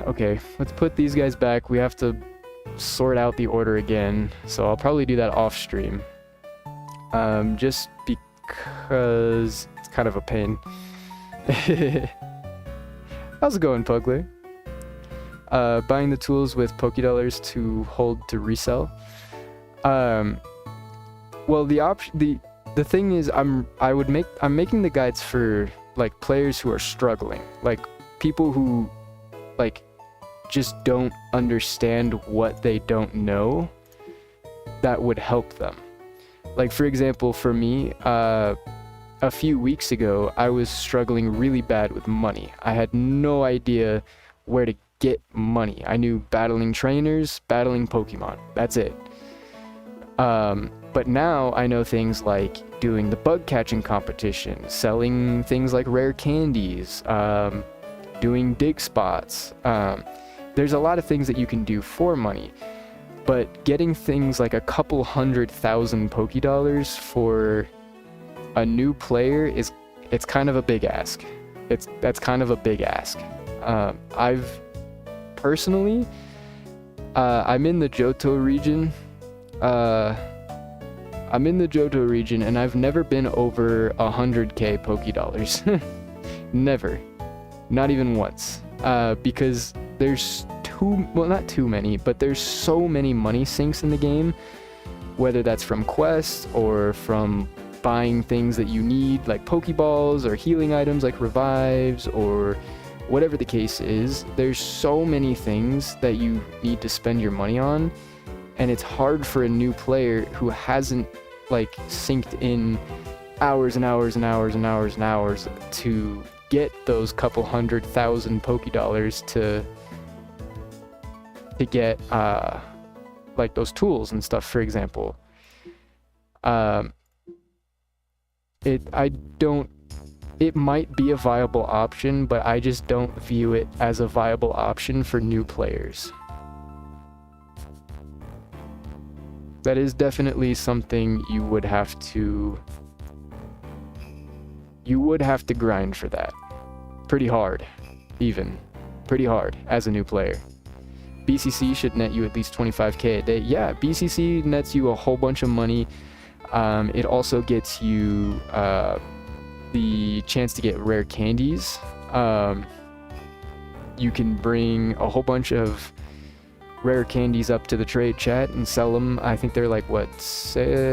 Okay. Let's put these guys back. We have to sort out the order again, so I'll probably do that off stream. Just because it's kind of a pain. How's it going, Pugler? buying the tools with Pokédollars to hold to resell. Well, the thing is, I'm making the guides for like players who are struggling, like people who like just don't understand what they don't know that would help them. Like, for example, for me, a few weeks ago, I was struggling really bad with money. I had no idea where to get money. I knew battling trainers, battling Pokemon. That's it. But now I know things like doing the bug catching competition, selling things like rare candies, doing dig spots. There's a lot of things that you can do for money, but getting things like a couple 100,000 Pokédollars for a new player it's kind of a big ask. That's kind of a big ask. I've personally, I'm in the Johto region. I'm in the Johto region, and I've never been over 100k Pokédollars. Never. Not even once. Because there's not too many, but there's so many money sinks in the game, whether that's from quests or from buying things that you need, like Pokeballs or healing items like revives, or whatever the case is. There's so many things that you need to spend your money on, and it's hard for a new player who hasn't like synced in hours and hours and hours and hours and hours to get those couple 100,000 Pokédollars to get like those tools and stuff, for example. It might be a viable option, but I just don't view it as a viable option for new players. That is definitely something you would have to grind for that. Pretty hard, even. Pretty hard as a new player. BCC should net you at least 25k a day. Yeah, BCC nets you a whole bunch of money. It also gets you the chance to get rare candies. You can bring a whole bunch of rare candies up to the trade chat and sell them. I think they're like, what, 7k-ish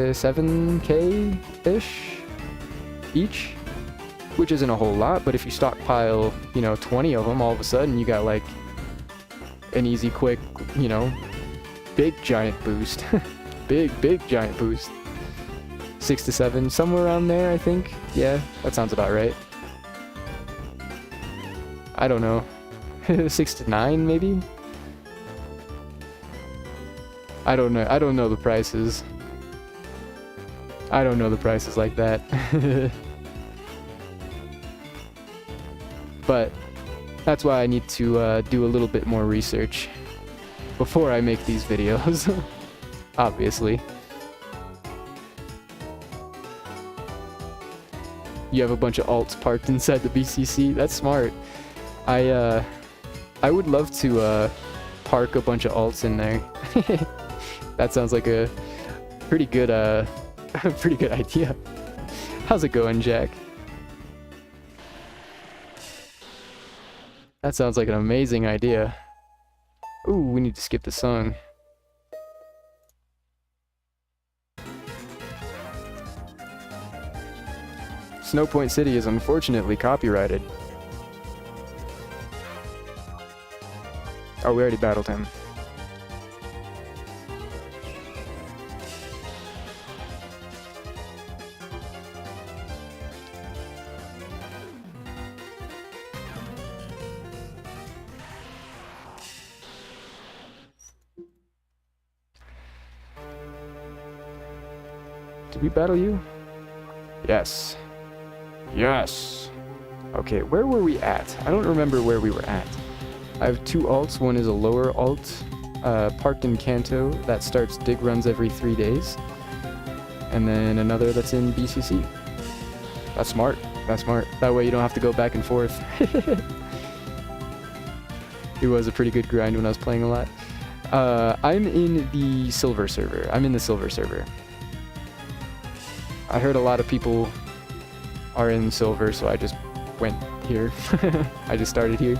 each? Which isn't a whole lot, but if you stockpile, 20 of them, all of a sudden you got like an easy, quick, big giant boost. big giant boost. 6 to 7, somewhere around there, I think. Yeah, that sounds about right. I don't know. 6 to 9, maybe? I don't know. I don't know the prices. I don't know the prices like that. But that's why I need to do a little bit more research before I make these videos. Obviously. You have a bunch of alts parked inside the BCC. That's smart. I would love to park a bunch of alts in there. That sounds like a pretty good idea. How's it going, Jack? That sounds like an amazing idea. Ooh, we need to skip the song. Snowpoint City is unfortunately copyrighted. Oh, we already battled him. Did we battle you? Yes. Yes! Okay, where were we at? I don't remember where we were at. I have 2 alts. One is a lower alt, parked in Kanto, that starts dig runs every 3 days. And then another that's in BCC. That's smart. That's smart. That way you don't have to go back and forth. It was a pretty good grind when I was playing a lot. I'm in the silver server. I heard a lot of people are in silver, so I just went here. I just started here.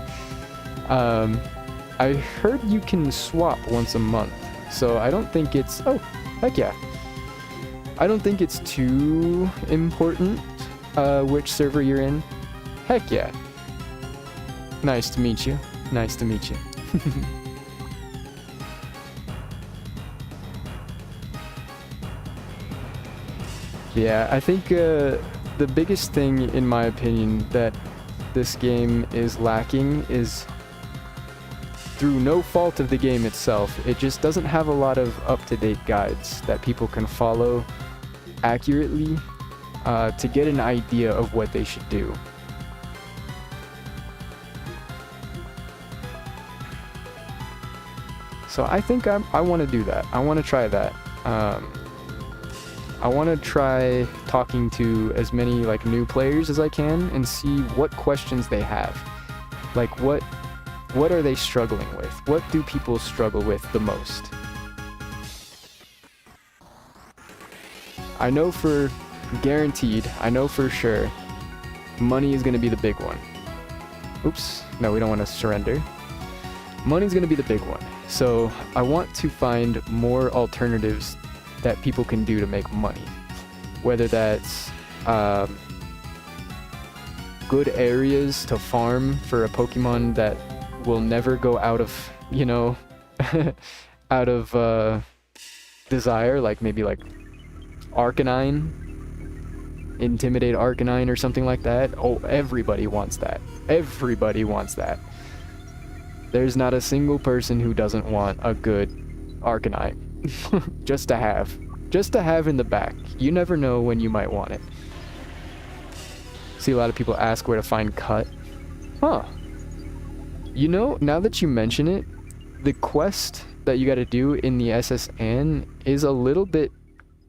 I heard you can swap once a month, so I don't think it's... Oh, heck yeah. I don't think it's too important which server you're in. Heck yeah. Nice to meet you. Nice to meet you. Yeah, I think the biggest thing, in my opinion, that this game is lacking is, through no fault of the game itself, it just doesn't have a lot of up-to-date guides that people can follow accurately to get an idea of what they should do. So I think I want to do that. I want to try that. I want to try talking to as many like new players as I can and see what questions they have. Like what are they struggling with? What do people struggle with the most? I know for guaranteed, I know for sure, money is going to be the big one. Oops, no, we don't want to surrender. Money's going to be the big one. So I want to find more alternatives that people can do to make money. Whether that's good areas to farm for a Pokemon that will never go out of, you know, out of desire, like maybe like Arcanine, Intimidate Arcanine or something like that. Oh, everybody wants that. Everybody wants that. There's not a single person who doesn't want a good Arcanine. Just to have in the back. You never know when you might want it. See a lot of people ask where to find Cut. Huh. You know, now that you mention it, the quest that you gotta do in the SSN is a little bit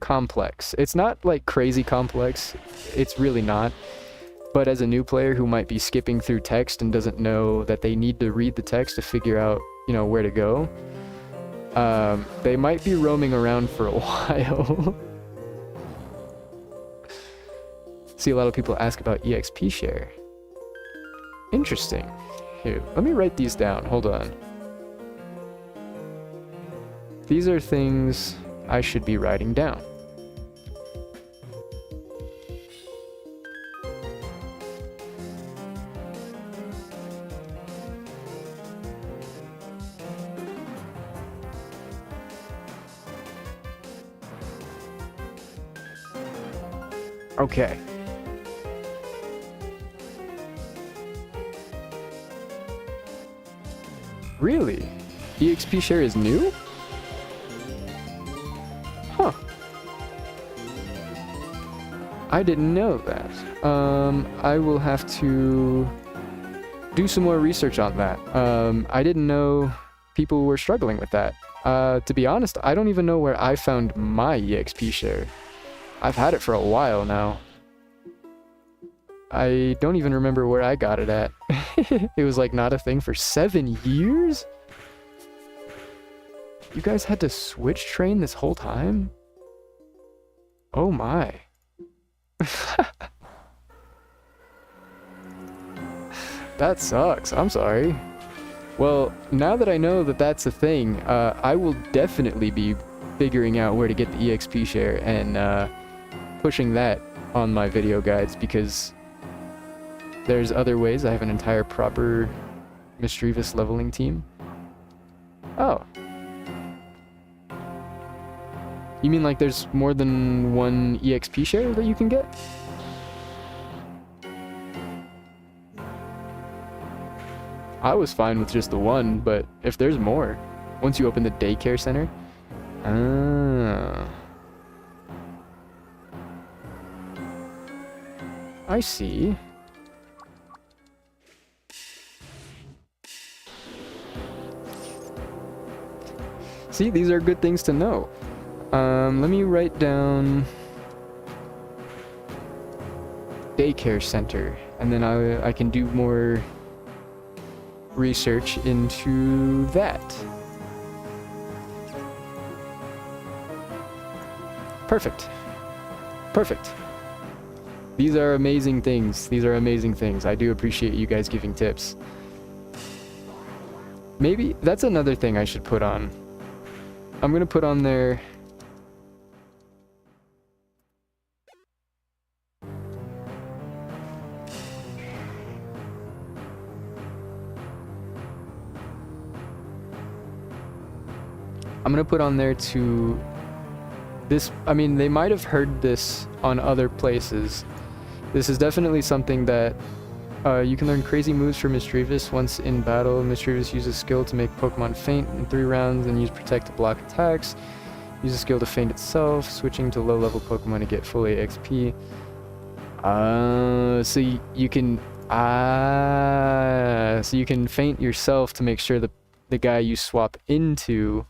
complex. It's not like crazy complex. It's really not. But as a new player who might be skipping through text and doesn't know that they need to read the text to figure out, you know, where to go, they might be roaming around for a while. See a lot of people ask about EXP share. Interesting. Here, let me write these down. Hold on. These are things I should be writing down. Okay. Really? EXP share is new? Huh. I didn't know that. I will have to do some more research on that. I didn't know people were struggling with that. To be honest, I don't even know where I found my EXP share. I've had it for a while now. I don't even remember where I got it at. It was like not a thing for 7 years? You guys had to switch train this whole time? Oh my. That sucks. I'm sorry. Well, now that I know that that's a thing, I will definitely be figuring out where to get the EXP share and pushing that on my video guides, because there's other ways. I have an entire proper mischievous leveling team. Oh. You mean like there's more than one EXP share that you can get? I was fine with just the one, but if there's more, once you open the daycare center. Ah. I see. See, these are good things to know. Let me write down daycare center, and then I can do more research into that. Perfect. Perfect. These are amazing things. These are amazing things. I do appreciate you guys giving tips. Maybe that's another thing I should put on. I'm gonna put on there. I'm gonna put on there to this. I mean, they might have heard this on other places. This is definitely something that you can learn crazy moves for Mischievous. Once in battle, Mischievous uses skill to make Pokemon faint in 3 rounds and use Protect to block attacks. Use a skill to feint itself, switching to low-level Pokemon to get full XP. So you can feint yourself to make sure the guy you swap into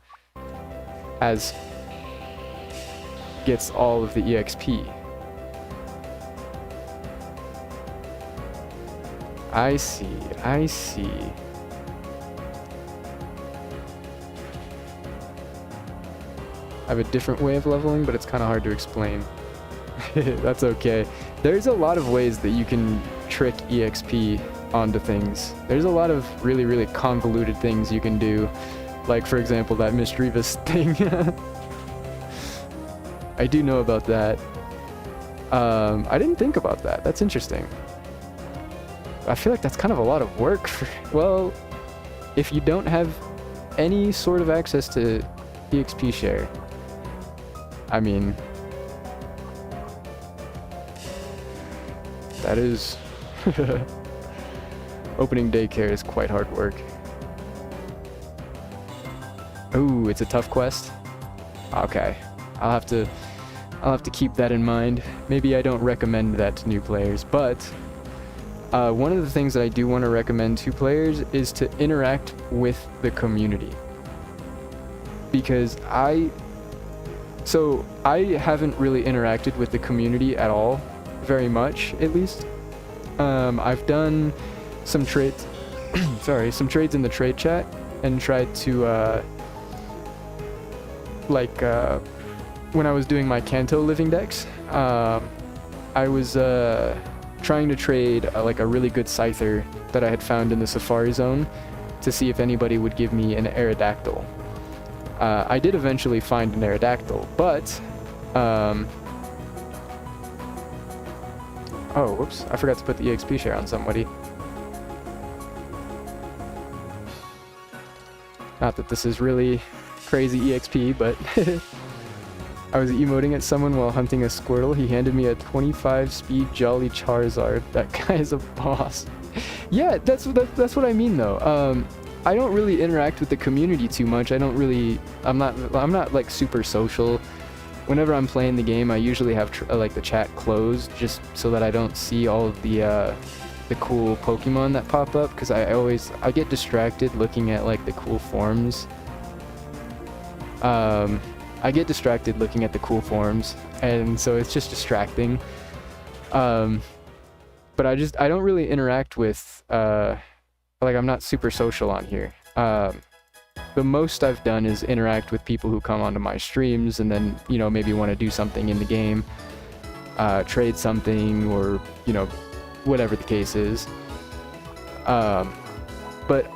gets all of the EXP. I see. I have a different way of leveling, but it's kind of hard to explain. That's okay. There's a lot of ways that you can trick EXP onto things. There's a lot of really, really convoluted things you can do. Like, for example, that Mischievous thing. I do know about that. I didn't think about that. That's interesting. I feel like that's kind of a lot of work for... Well, if you don't have any sort of access to EXP share, I mean... That is... Opening daycare is quite hard work. Ooh, it's a tough quest? Okay. I'll have to keep that in mind. Maybe I don't recommend that to new players, but... one of the things that I do want to recommend to players is to interact with the community. Because I haven't really interacted with the community at all, very much at least. I've done some trades, some trades in the trade chat and tried to, when I was doing my Kanto living decks, I was, trying to trade like a really good Scyther that I had found in the Safari Zone to see if anybody would give me an Aerodactyl. I did eventually find an Aerodactyl, but oh, whoops, I forgot to put the EXP share on somebody. Not that this is really crazy EXP, but I was emoting at someone while hunting a Squirtle. He handed me a 25 speed Jolly Charizard. That guy is a boss. Yeah, that's what I mean though. I don't really interact with the community too much. I'm not like super social. Whenever I'm playing the game, I usually have like the chat closed just so that I don't see all of the cool Pokemon that pop up, because I get distracted looking at like the cool forms. I get distracted looking at the cool forms, and so it's just distracting. But I don't really interact with, like, I'm not super social on here. The most I've done is interact with people who come onto my streams and then, you know, maybe want to do something in the game, trade something, or, you know, whatever the case is. But,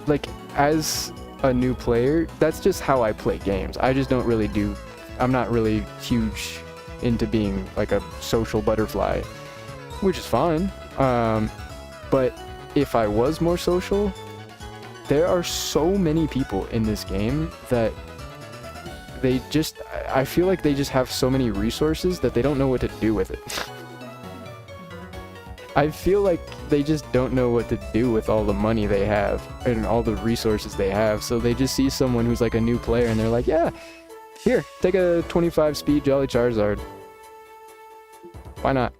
like, as a new player, that's just how I play games. I just don't really I'm not really huge into being like a social butterfly, which is fine. But if I was more social, there are so many people in this game that I feel like they just have so many resources that they don't know what to do with it. I feel like they just don't know what to do with all the money they have and all the resources they have, so they just see someone who's like a new player and they're like, yeah, here, take a 25 speed Jolly Charizard. Why not?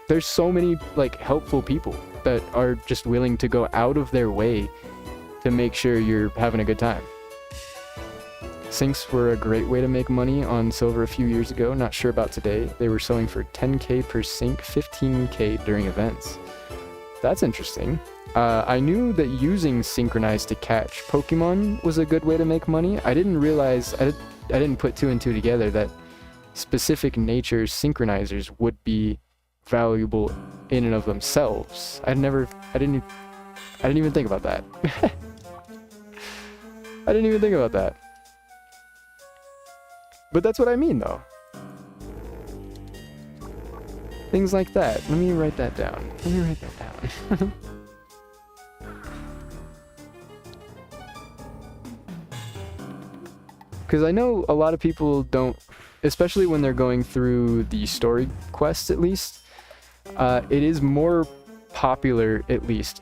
There's so many like helpful people that are just willing to go out of their way to make sure you're having a good time. Sinks were a great way to make money on silver a few years ago. Not sure about today. They were selling for 10k per sink, 15k during events. That's interesting. I knew that using Synchronize to catch Pokemon was a good way to make money. I didn't realize, I didn't put 2 and 2 together that specific nature's synchronizers would be valuable in and of themselves. I didn't even think about that. I didn't even think about that. But that's what I mean, though. Things like that. Let me write that down. Because I know a lot of people don't, especially when they're going through the story quests at least, it is more popular, at least,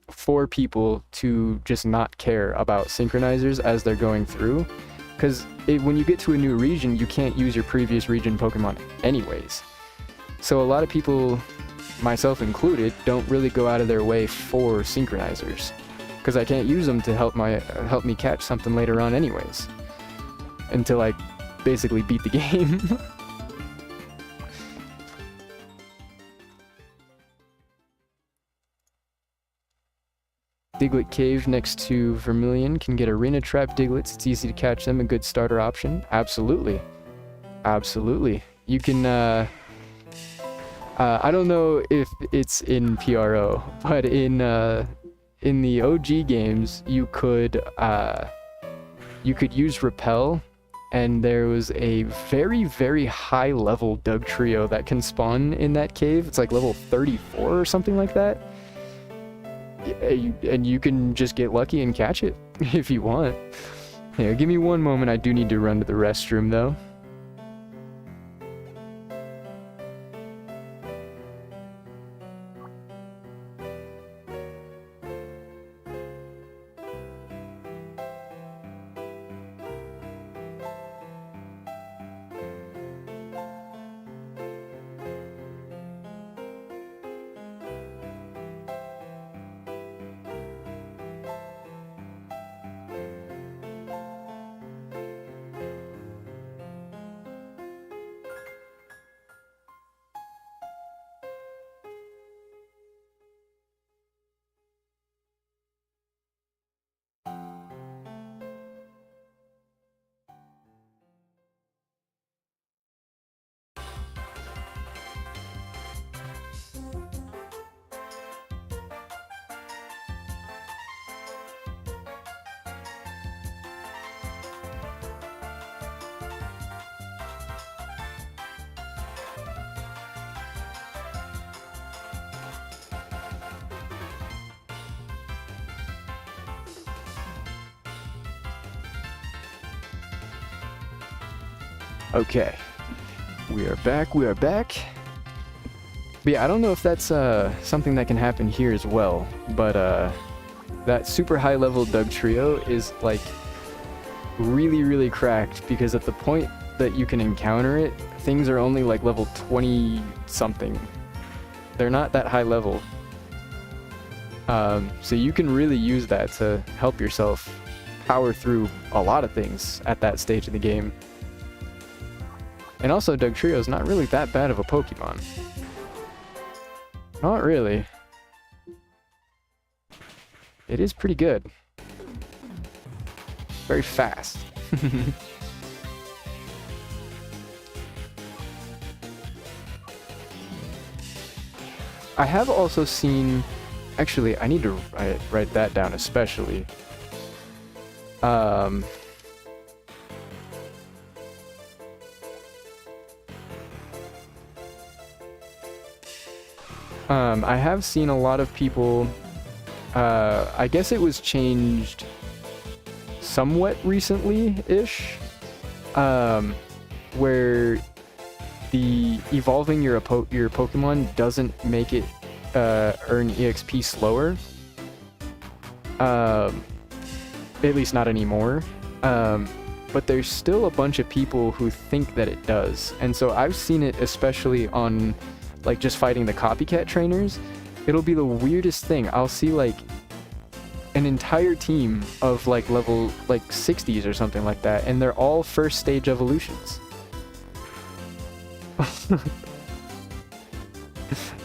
for people to just not care about synchronizers as they're going through. Because when you get to a new region, you can't use your previous region Pokemon anyways. So a lot of people, myself included, don't really go out of their way for synchronizers. Because I can't use them to help me catch something later on anyways. Until I basically beat the game. Diglett Cave next to Vermilion can get Arena Trap Diglets. It's easy to catch them, a good starter option. Absolutely. Absolutely. You can, I don't know if it's in PRO, but in the OG games, you could use Repel, and there was a very, very high level Doug Trio that can spawn in that cave. It's like level 34 or something like that. And you can just get lucky and catch it if you want. Yeah, give me one moment. I do need to run to the restroom though. Okay, we are back. But yeah, I don't know if that's something that can happen here as well, but that super high level Doug Trio is like really, really cracked, because at the point that you can encounter it, things are only like level 20 something. They're not that high level. So you can really use that to help yourself power through a lot of things at that stage of the game. And also, Doug Trio is not really that bad of a Pokemon. Not really. It is pretty good. Very fast. I have also seen... Actually, I need to write that down especially. I have seen a lot of people, I guess it was changed somewhat recently-ish, where the evolving your Pokemon doesn't make it earn EXP slower. At least not anymore. But there's still a bunch of people who think that it does. And so I've seen it especially on like just fighting the copycat trainers. It'll be the weirdest thing. I'll see like an entire team of like level like 60s or something like that, and they're all first stage evolutions.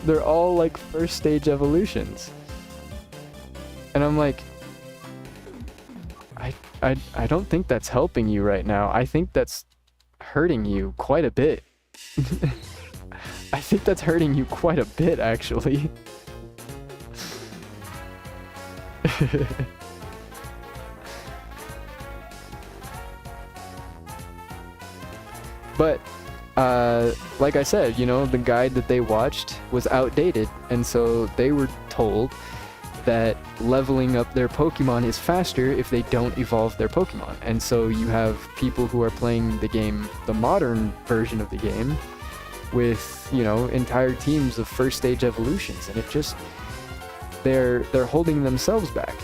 They're all like first stage evolutions. And I'm like, I don't think that's helping you right now. I think that's hurting you quite a bit. I think that's hurting you quite a bit, actually. But, like I said, you know, the guide that they watched was outdated, and so they were told that leveling up their Pokemon is faster if they don't evolve their Pokemon. And so you have people who are playing the game, the modern version of the game, with, you know, entire teams of first stage evolutions, and it just, they're holding themselves back.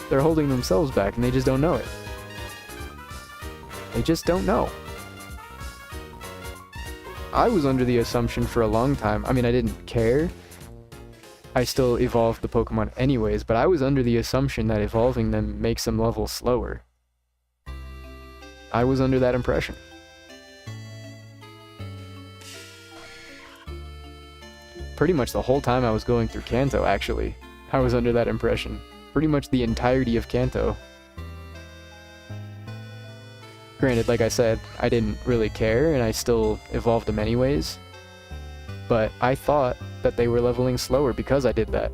They're holding themselves back, and they just don't know it. They just don't know. I was under the assumption for a long time, I mean, I didn't care. I still evolved the Pokemon anyways, but I was under the assumption that evolving them makes them level slower. I was under that impression. Pretty much the whole time I was going through Kanto, actually. I was under that impression. Pretty much the entirety of Kanto. Granted, like I said, I didn't really care, and I still evolved them anyways. But I thought that they were leveling slower because I did that.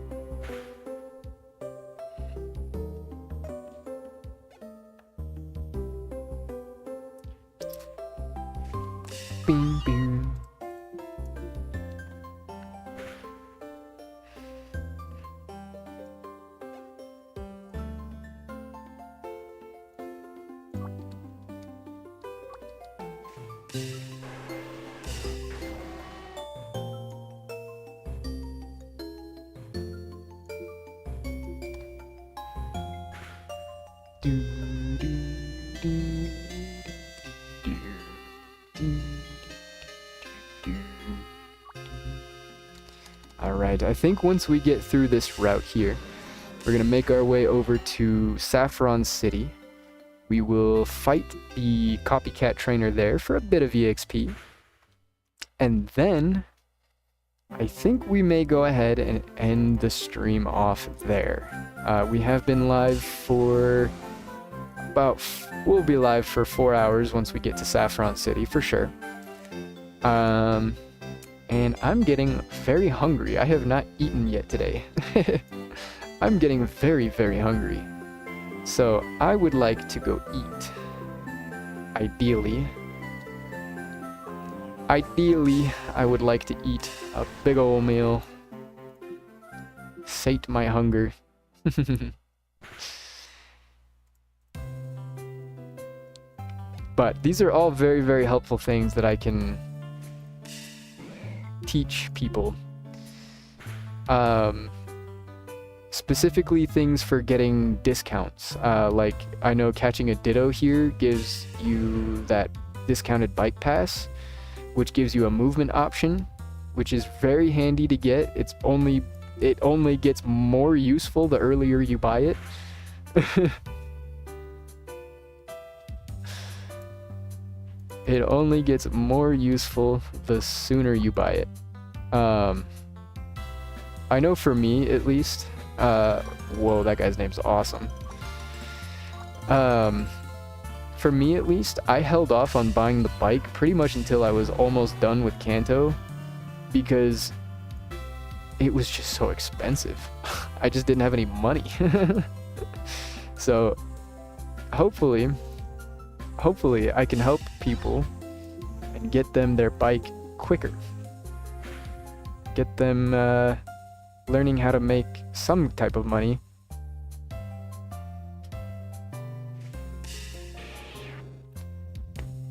Bing, bing. Alright, I think once we get through this route here, we're going to make our way over to Saffron City. We will fight the copycat trainer there for a bit of EXP. And then, I think we may go ahead and end the stream off there. We have been live for we'll be live for 4 hours once we get to Saffron City, for sure. And I'm getting very hungry. I have not eaten yet today. I'm getting very, very hungry. So I would like to go eat. Ideally, I would like to eat a big ol' meal. Sate my hunger. But these are all very, very helpful things that I can teach people. Specifically things for getting discounts. Like, I know catching a Ditto here gives you that discounted bike pass, which gives you a movement option, which is very handy to get. It only gets more useful the earlier you buy it. It only gets more useful the sooner you buy it. I know for me, at least, whoa, that guy's name's awesome. For me, at least, I held off on buying the bike pretty much until I was almost done with Kanto, because it was just so expensive. I just didn't have any money. So, hopefully I can help people and get them their bike quicker. Get them learning how to make some type of money.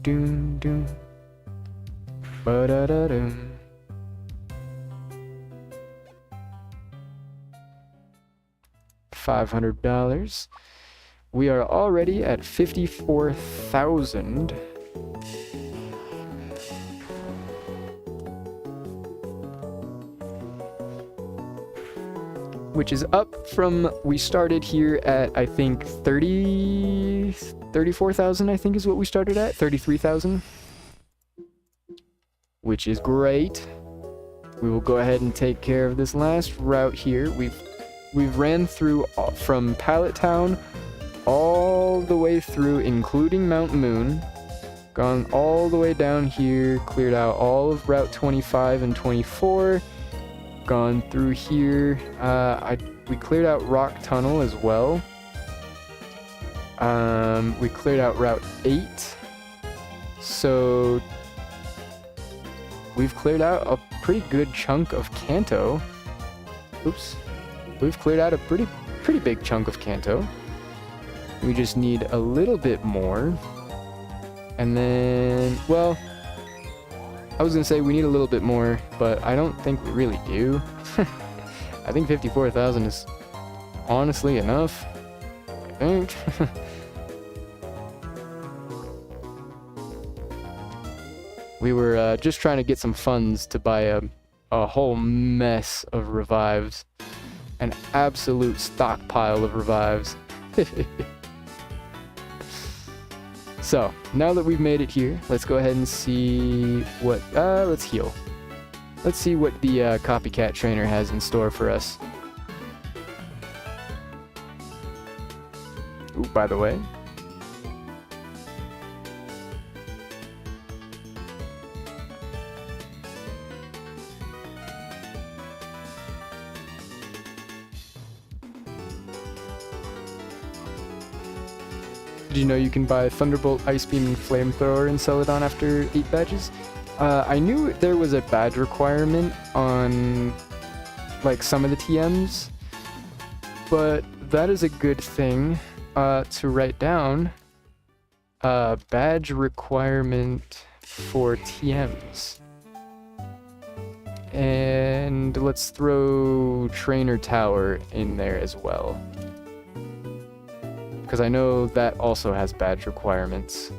Doom doom. Ba-da-da-doom. $500. We are already at 54,000. Which is up from, we started here at, I think, 34,000, I think is what we started at, 33,000. Which is great. We will go ahead and take care of this last route here. We've ran through from Pallet Town all the way through, including Mount Moon. Gone all the way down here, cleared out all of Route 25 and 24. Gone through here. We cleared out Rock Tunnel as well. We cleared out Route 8. So we've cleared out a pretty good chunk of Kanto. Oops. We've cleared out a pretty big chunk of Kanto. We just need a little bit more. And then, well, I was gonna say we need a little bit more, but I don't think we really do. I think 54,000 is honestly enough, I think. We were just trying to get some funds to buy a whole mess of revives. An absolute stockpile of revives. So, now that we've made it here, let's go ahead and see what... let's heal. Let's see what the copycat trainer has in store for us. Ooh, by the way. Did you know you can buy Thunderbolt, Ice Beam, and Flamethrower in Celadon after 8 badges? I knew there was a badge requirement on, like, some of the TMs, but that is a good thing to write down. Badge requirement for TMs. And let's throw Trainer Tower in there as well, because I know that also has badge requirements.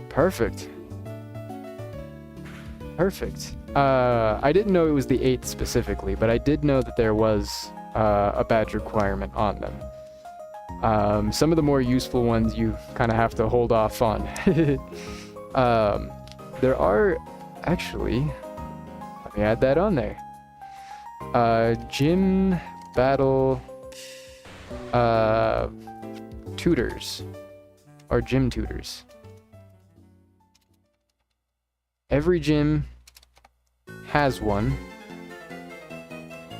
Perfect. Perfect. I didn't know it was the 8th specifically, but I did know that there was a badge requirement on them. Some of the more useful ones you kind of have to hold off on. There are, actually, let me add that on there. Gym battle tutors, or gym tutors. Every gym has one,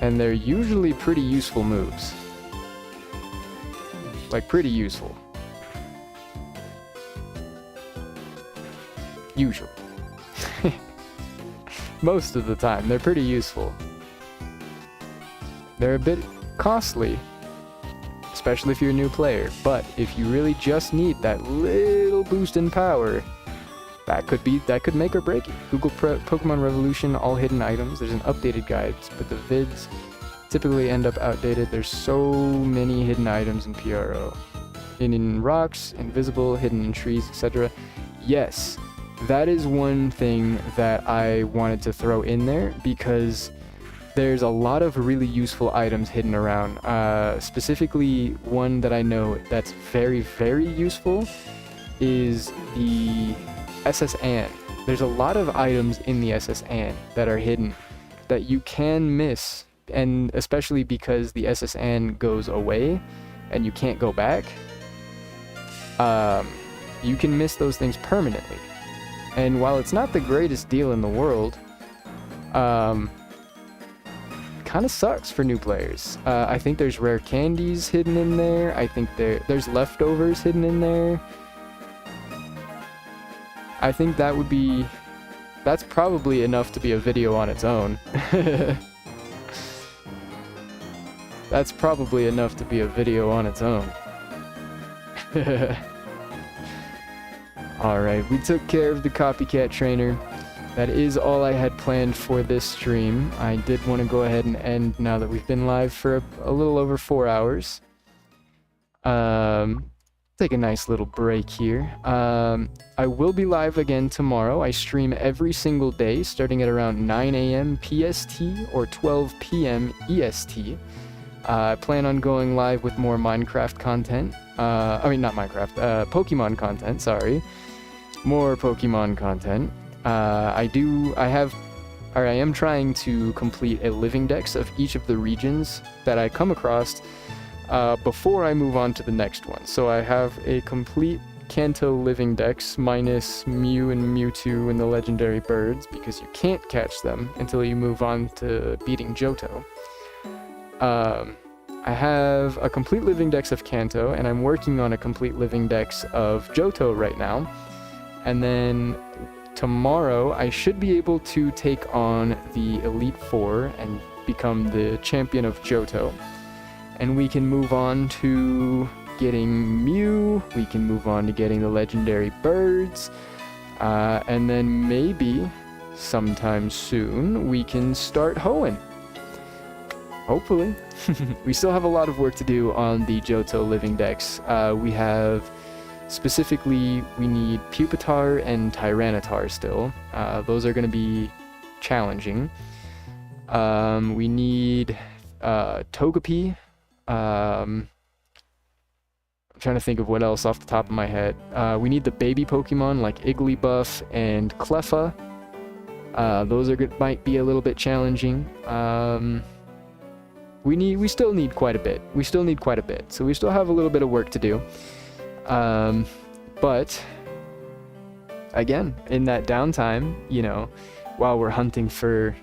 and they're usually pretty useful moves. Like, pretty useful. Usually. Most of the time, they're pretty useful. They're a bit costly, especially if you're a new player, but if you really just need that little boost in power, that could make or break it. Google Pokemon Revolution, all hidden items. There's an updated guide, but the vids typically end up outdated. There's so many hidden items in PRO. In rocks, invisible, hidden in trees, etc. Yes, that is one thing that I wanted to throw in there, because there's a lot of really useful items hidden around. Specifically, one that I know that's very, very useful is the SS Ann. There's a lot of items in the SS Ann that are hidden that you can miss, and especially because the SS Ann goes away and you can't go back, you can miss those things permanently. And while it's not the greatest deal in the world, kind of sucks for new players. I think there's rare candies hidden in there. I think there's leftovers hidden in there. I think that's probably enough to be a video on its own. That's probably enough to be a video on its own. Alright, we took care of the copycat trainer. That is all I had planned for this stream. I did want to go ahead and end now that we've been live for a little over 4 hours. Take a nice little break here. I will be live again tomorrow. I stream every single day starting at around 9 a.m. PST or 12 p.m. EST. I plan on going live with more Minecraft content. I mean, not Minecraft, Pokemon content, sorry. More Pokemon content. I am trying to complete a living dex of each of the regions that I come across before I move on to the next one. So I have a complete Kanto Living Dex minus Mew and Mewtwo and the legendary birds, because you can't catch them until you move on to beating Johto. I have a complete Living Dex of Kanto, and I'm working on a complete Living Dex of Johto right now. And then tomorrow I should be able to take on the Elite Four and become the champion of Johto. And we can move on to getting Mew, we can move on to getting the legendary birds, and then maybe sometime soon we can start hoeing. Hopefully. We still have a lot of work to do on the Johto Living Dex. We have, specifically, we need Pupitar and Tyranitar still. Those are going to be challenging. We need Togepi. I'm trying to think of what else off the top of my head. We need the baby Pokemon like Igglybuff and Cleffa. Those are might be a little bit challenging. We still need quite a bit. So we still have a little bit of work to do. But again, in that downtime, you know, while we're hunting for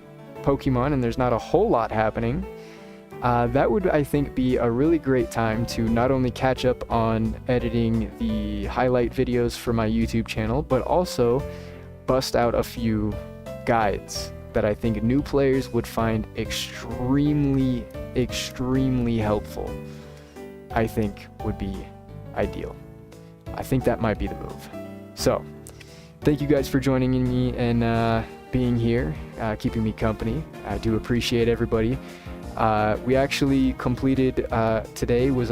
Pokemon and there's not a whole lot happening, that would, I think, be a really great time to not only catch up on editing the highlight videos for my YouTube channel, but also bust out a few guides that I think new players would find extremely helpful. I think would be ideal. I think that might be the move. So, thank you guys for joining me and being here, keeping me company. I do appreciate everybody. We actually completed, today was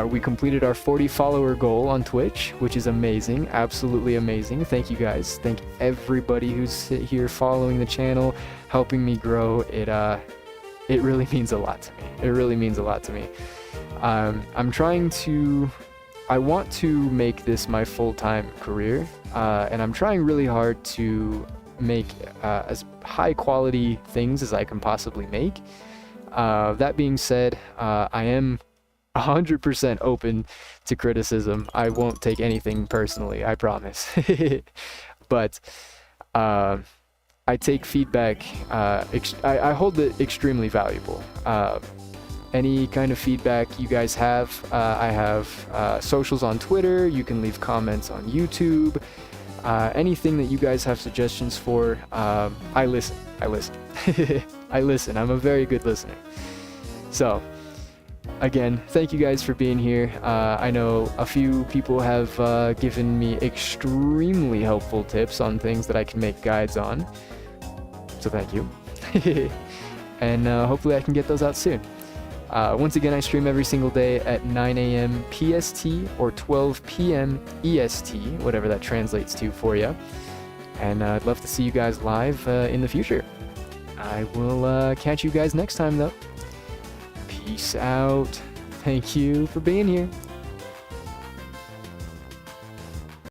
we completed our 40 follower goal on Twitch, which is amazing, absolutely amazing. Thank you guys. Thank everybody who's here following the channel, helping me grow. It really means a lot to me. It really means a lot to me. I want to make this my full-time career, and I'm trying really hard to make as high quality things as I can possibly make. That being said, I am 100% open to criticism. I won't take anything personally, I promise. But I take feedback, I hold it extremely valuable. Any kind of feedback you guys have, I have socials on Twitter, you can leave comments on YouTube, anything that you guys have suggestions for, I listen. I listen, I'm a very good listener. So, again, thank you guys for being here. I know a few people have given me extremely helpful tips on things that I can make guides on. So thank you. And hopefully I can get those out soon. Once again, I stream every single day at 9 a.m. PST or 12 p.m. EST, whatever that translates to for you. And I'd love to see you guys live in the future. I will catch you guys next time, though. Peace out. Thank you for being here.